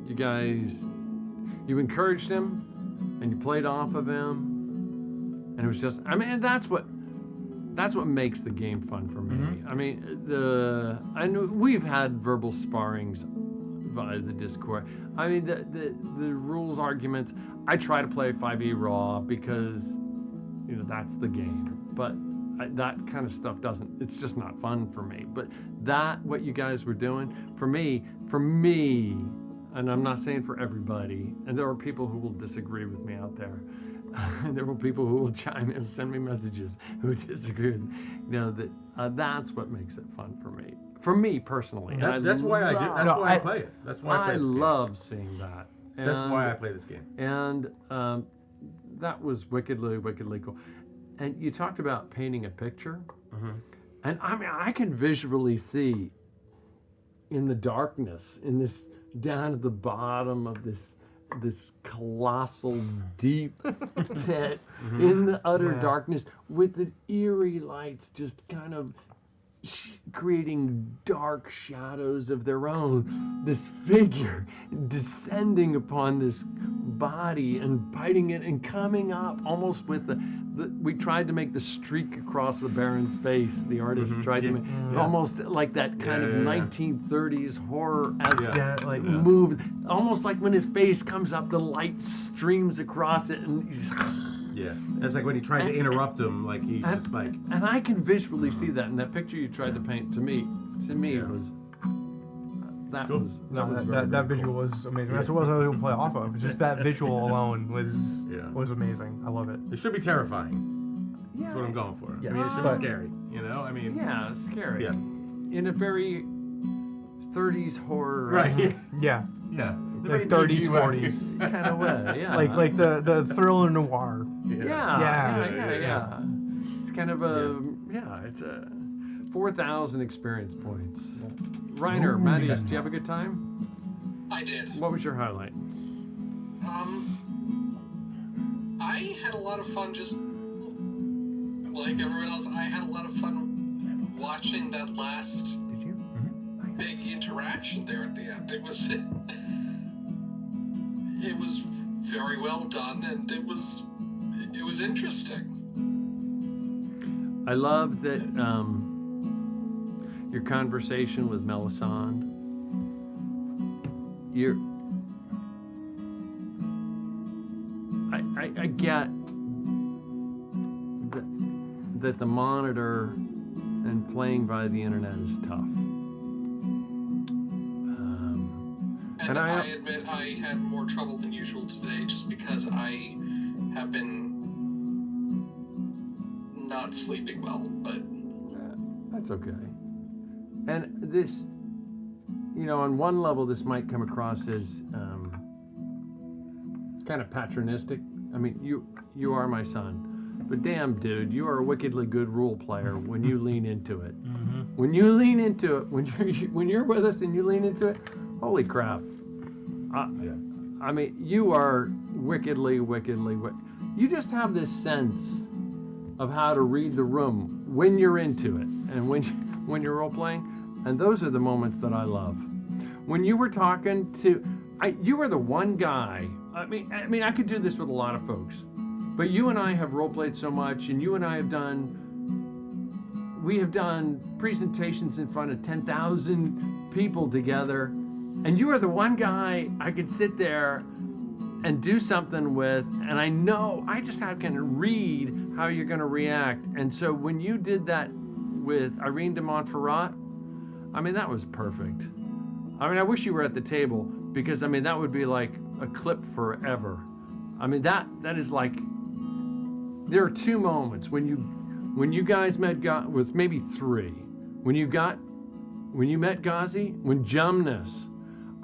you guys. You encouraged him, and you played off of him, and it was just. I mean, that's what makes the game fun for me. Mm-hmm. I mean, I know we've had verbal sparrings via the Discord. I mean, the rules arguments. I try to play 5e raw because, that's the game. But that kind of stuff it's just not fun for me. But what you guys were doing, for me, and I'm not saying for everybody, and there are people who will disagree with me out there, there will people who will chime in, send me messages who disagree with me. That's what makes it fun for me. For me personally. That's why I do. That's why I play it. That's why I play this game. love seeing that. That's why I play this game. And that was wickedly, wickedly cool. And you talked about painting a picture. And I mean, I can visually see in the darkness, in this, down at the bottom of this colossal deep pit, in the utter darkness, with the eerie lights just kind of creating dark shadows of their own, this figure descending upon this body and biting it and coming up almost with we tried to make the streak across the Baron's face. The artist tried to make almost like that kind of 1930s horror-esque move, almost like when his face comes up, the light streams across it, and it's like when he tried to interrupt him, like he just like. And I can visually see that, and that picture you tried to paint to me was. That was that visual was amazing. That's what I was able to play off of. Just that visual alone was amazing. I love it. It should be terrifying. That's what I'm going for. I mean, it should be scary. You know, I mean. Yeah, scary. Yeah. In a very 30s horror. Right. Yeah. Like 30s, 40s kind of way. Yeah. Like the thriller noir. Yeah. It's kind of it's a 4,000 experience points. Reiner, Matthias, did you have a good time? I did. What was your highlight? I had a lot of fun just like everyone else. I had a lot of fun watching that last big interaction there at the end. It was very well done, and it was interesting. I love that your conversation with Melisande. I get that the monitor and playing via the internet is tough. And I admit I had more trouble than usual today just because I have been not sleeping well, but... That's okay. And this, on one level, this might come across as kind of patronistic. I mean, you are my son. But damn, dude, you are a wickedly good role player when you lean into it. When you lean into it, when you're with us and you lean into it, holy crap. I mean, you are wickedly. You just have this sense of how to read the room when you're into it and when you're role playing, and those are the moments that I love. When you were talking to, you were the one guy. I mean, I could do this with a lot of folks, but you and I have role played so much, and you and I have done presentations in front of 10,000 people together. And you are the one guy I could sit there and do something with, and I know I just can read how you're going to react. And so when you did that with Irene de Montferrat, I mean, that was perfect. I mean, I wish you were at the table, because I mean, that would be like a clip forever. I mean, that is like, there are two moments when you guys met, with maybe three, when you met Ghazi, when Jumnus.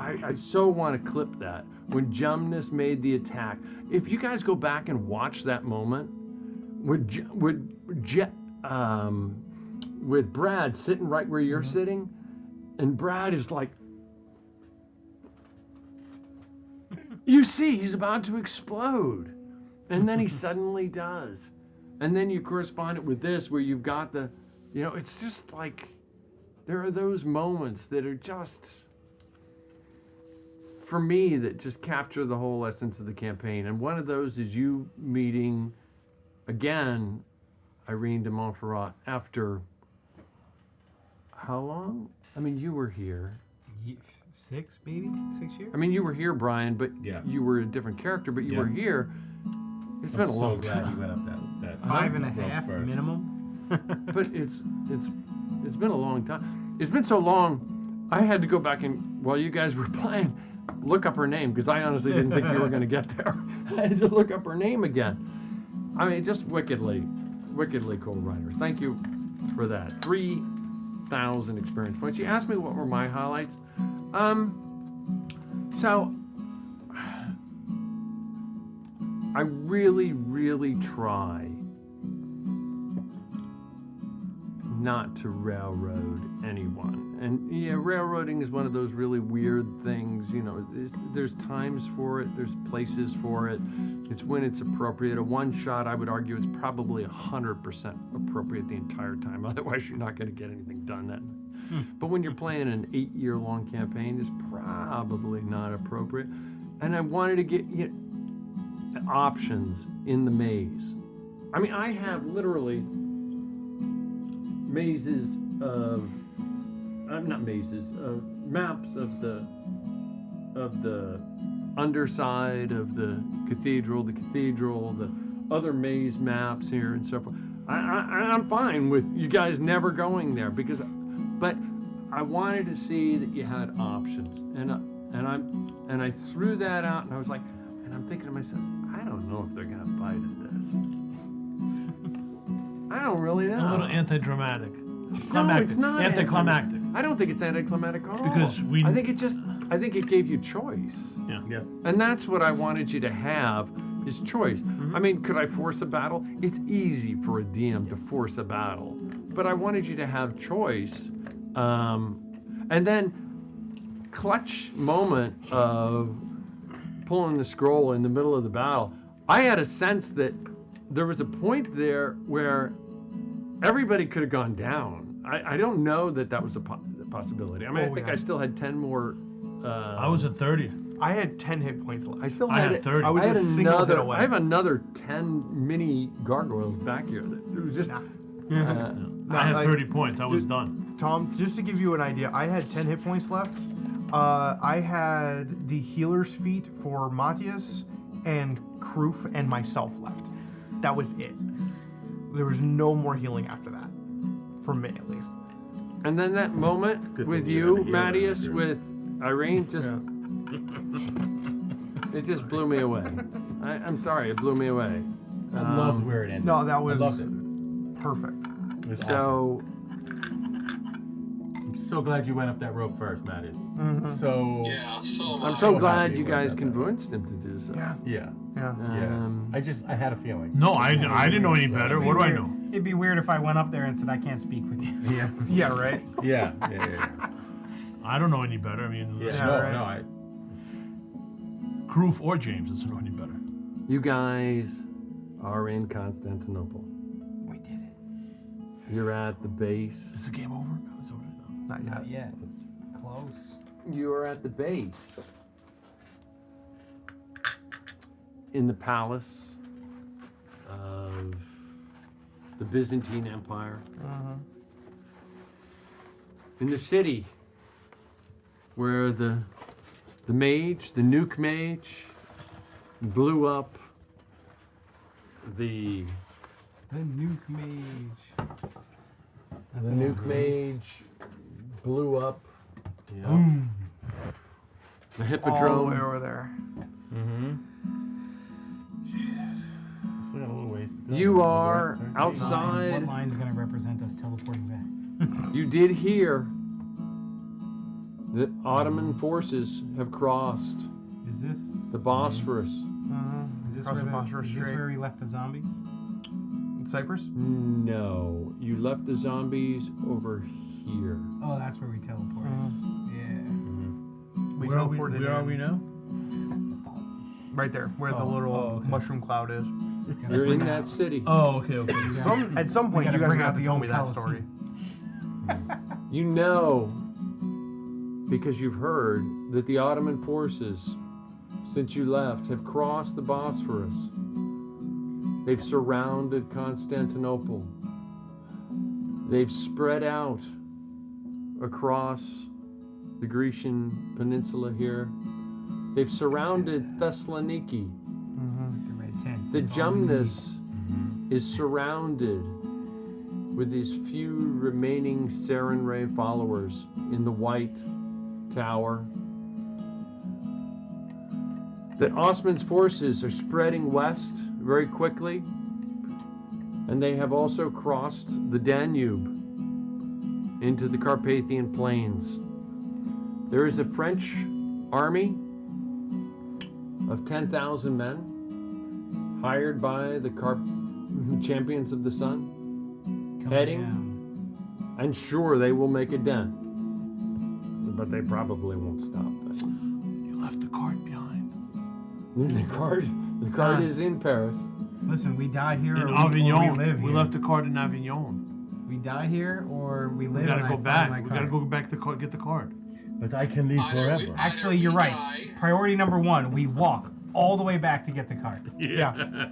I so want to clip that. When Jumnus made the attack. If you guys go back and watch that moment, with Brad sitting right where you're sitting, and Brad is like, you see, he's about to explode. And then he suddenly does. And then you correspond it with this, where you've got it's just like, there are those moments that are just, for me, that just capture the whole essence of the campaign. And one of those is you meeting, again, Irene de Montferrat after how long? I mean, you were here. 6 maybe? 6 years? I mean, you were here, Brian, but you were a different character, but you were here. It's been a long time. I'm so glad you went up that 5.5 minimum. But it's been a long time. It's been so long, I had to go back and, while you guys were playing, look up her name, because I honestly didn't think you were going to get there. I had to look up her name again. I mean, just wickedly cool writer. Thank you for that. 3,000 experience points. You asked me what were my highlights. So I really try not to railroad anyone. And yeah, railroading is one of those really weird things, you know, there's times for it, there's places for it. It's when it's appropriate. A one shot, I would argue, it's probably 100% appropriate the entire time. Otherwise, you're not going to get anything done then. But when you're playing an 8-year-long campaign, it's probably not appropriate. And I wanted to get options in the maze. I mean, I have literally mazes of, not mazes, maps of the underside of the cathedral, the other maze maps here and so forth. I'm fine with you guys never going there but I wanted to see that you had options, and I threw that out, and I was like, and I'm thinking to myself, I don't know if they're gonna bite at this. I don't really know. A little anti-dramatic. No, it's not anticlimactic. I don't think it's anticlimactic at all. Because I think it gave you choice. Yeah. And that's what I wanted you to have, is choice. I mean, could I force a battle? It's easy for a DM to force a battle, but I wanted you to have choice. And then clutch moment of pulling the scroll in the middle of the battle. I had a sense that there was a point there where everybody could have gone down. I don't know that was a possibility. I mean, I think I still had 10 more. I was at 30. I had 10 hit points left. I still I had had 30. I was a single hit away. I have another 10 mini gargoyles back here. It was just. I had 30 points. I was done. Tom, just to give you an idea, I had 10 hit points left. I had the healer's feat for Matthias and Kroof and myself left. That was it. There was no more healing after that. For me, at least. And then that moment with you, Matthias, with Irene, just... It just blew me away. I'm sorry, it blew me away. I loved where it ended. No, that was I loved it. Perfect. It was so... awesome. I'm so glad you went up that rope first, Mattis. So... Yeah, so I'm so glad you guys convinced him to do so. Yeah. I had a feeling. No, I didn't know any better. What do I know? It'd be weird if I went up there and said, I can't speak with you. Yeah. Yeah, right? Yeah. I don't know any better. I mean, Kroof or James doesn't know any better. You guys are in Constantinople. We did it. You're at the base. Is the game over? No, it's over. No. Not yet. Close. You're at the base. In the palace of the Byzantine Empire. In the city where the nuke mage, blew up the nuke mage. The nuke mage blew up the hippodrome. All the way over there. Still got a little ways to go. You are outside. What line's going to represent us teleporting back? You did hear that Ottoman forces have crossed Is this the Bosphorus. Is this, Across where, the Bosphorus is this Strait. where we left the zombies? In Cyprus? No, you left the zombies over here. Oh, that's where we teleported. We Where teleported are we now? Right there, where the little mushroom cloud is. You're in that city. Oh, okay. At some point, you guys are going to have to tell me that story. You know, because you've heard, that the Ottoman forces, since you left, have crossed the Bosphorus. They've surrounded Constantinople. They've spread out across the Grecian peninsula here. They've surrounded Thessaloniki. The red tent. The That's all we need. Jumnus is surrounded with these few remaining Sarenrae followers in the White Tower. That Osman's forces are spreading west very quickly. And they have also crossed the Danube into the Carpathian Plains. There is a French army of 10,000 men hired by the champions of the sun, heading, and sure, they will make a dent, but they probably won't stop things. You left the card behind. The card is in Paris. Listen, we die here In or Avignon. we live here. We left the card in Avignon. We die here or we live. We gotta and go I find back. my We gotta card. go back to get the card. But I can live forever. Actually, you're right. Priority number 1, we walk all the way back to get the card. Yeah.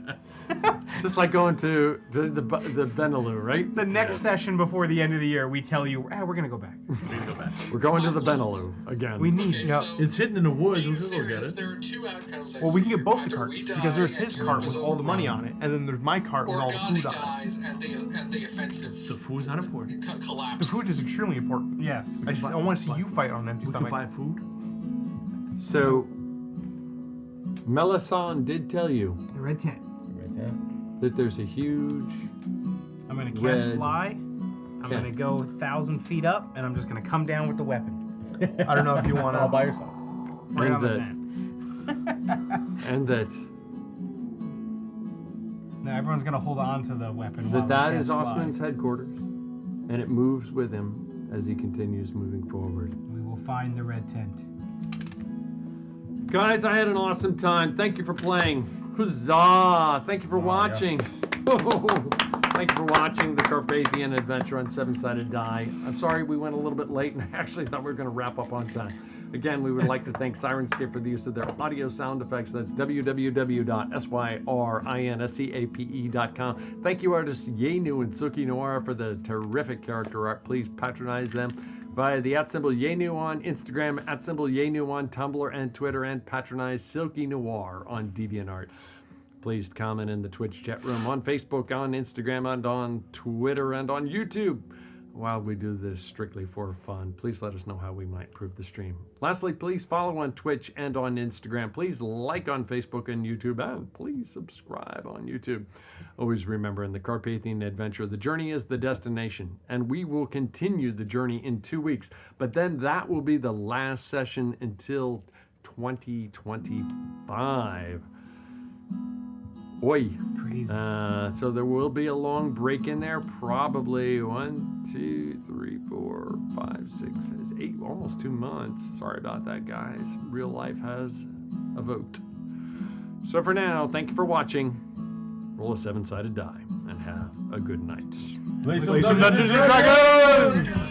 Just like going to the Benelux, right? The next session before the end of the year, we tell you, we're gonna go back. We're going to the Benelux again. We need. It's hidden in the woods. We can go get it. There are two outcomes. Well, we can get both the carts because there's his cart with all the money on it, and then there's my cart with all the food on it. dies and the offensive The food's not important. The collapses. food is extremely important. Yes. I want to see you fight on an empty We can stomach. buy food. So, Melisande did tell you The red tent. that there's a huge I'm gonna cast red fly. I'm gonna tent. go 1,000 feet up, and I'm just gonna come down with the weapon. I don't know if you want to. All by yourself. Right And on the that- tent. and that Now everyone's gonna hold on to the weapon. while that we is cast fly. Osman's headquarters, and it moves with him as he continues moving forward. We will find the red tent. Guys, I had an awesome time. Thank you for playing. Huzzah! Thank you for watching. Thank you for watching the Carpathian Adventure on 7-Sided Die. I'm sorry we went a little bit late, and I actually thought we were going to wrap up on time. Again, we would like to thank Sirenscape for the use of their audio sound effects. That's www.syrinscape.com. Thank you, artists Yenu and Suki Noir, for the terrific character art. Please patronize them via the @Yenu on Instagram, @Yenu on Tumblr and Twitter, and patronize Silky Noir on DeviantArt. Please comment in the Twitch chat room, on Facebook, on Instagram, and on Twitter, and on YouTube. While we do this strictly for fun, please let us know how we might improve the stream. Lastly, please follow on Twitch and on Instagram. Please like on Facebook and YouTube, and please subscribe on YouTube. Always remember, in the Carpathian Adventure, the journey is the destination, and we will continue the journey in 2 weeks. But then that will be the last session until 2025. Oi. Crazy. So there will be a long break in there, probably 1, 2, 3, 4, 5, 6, 8, almost 2 months. Sorry about that, guys. Real life has a vote. So for now, thank you for watching. Roll a 7-sided die and have a good night. Play some Dungeons and Dragons!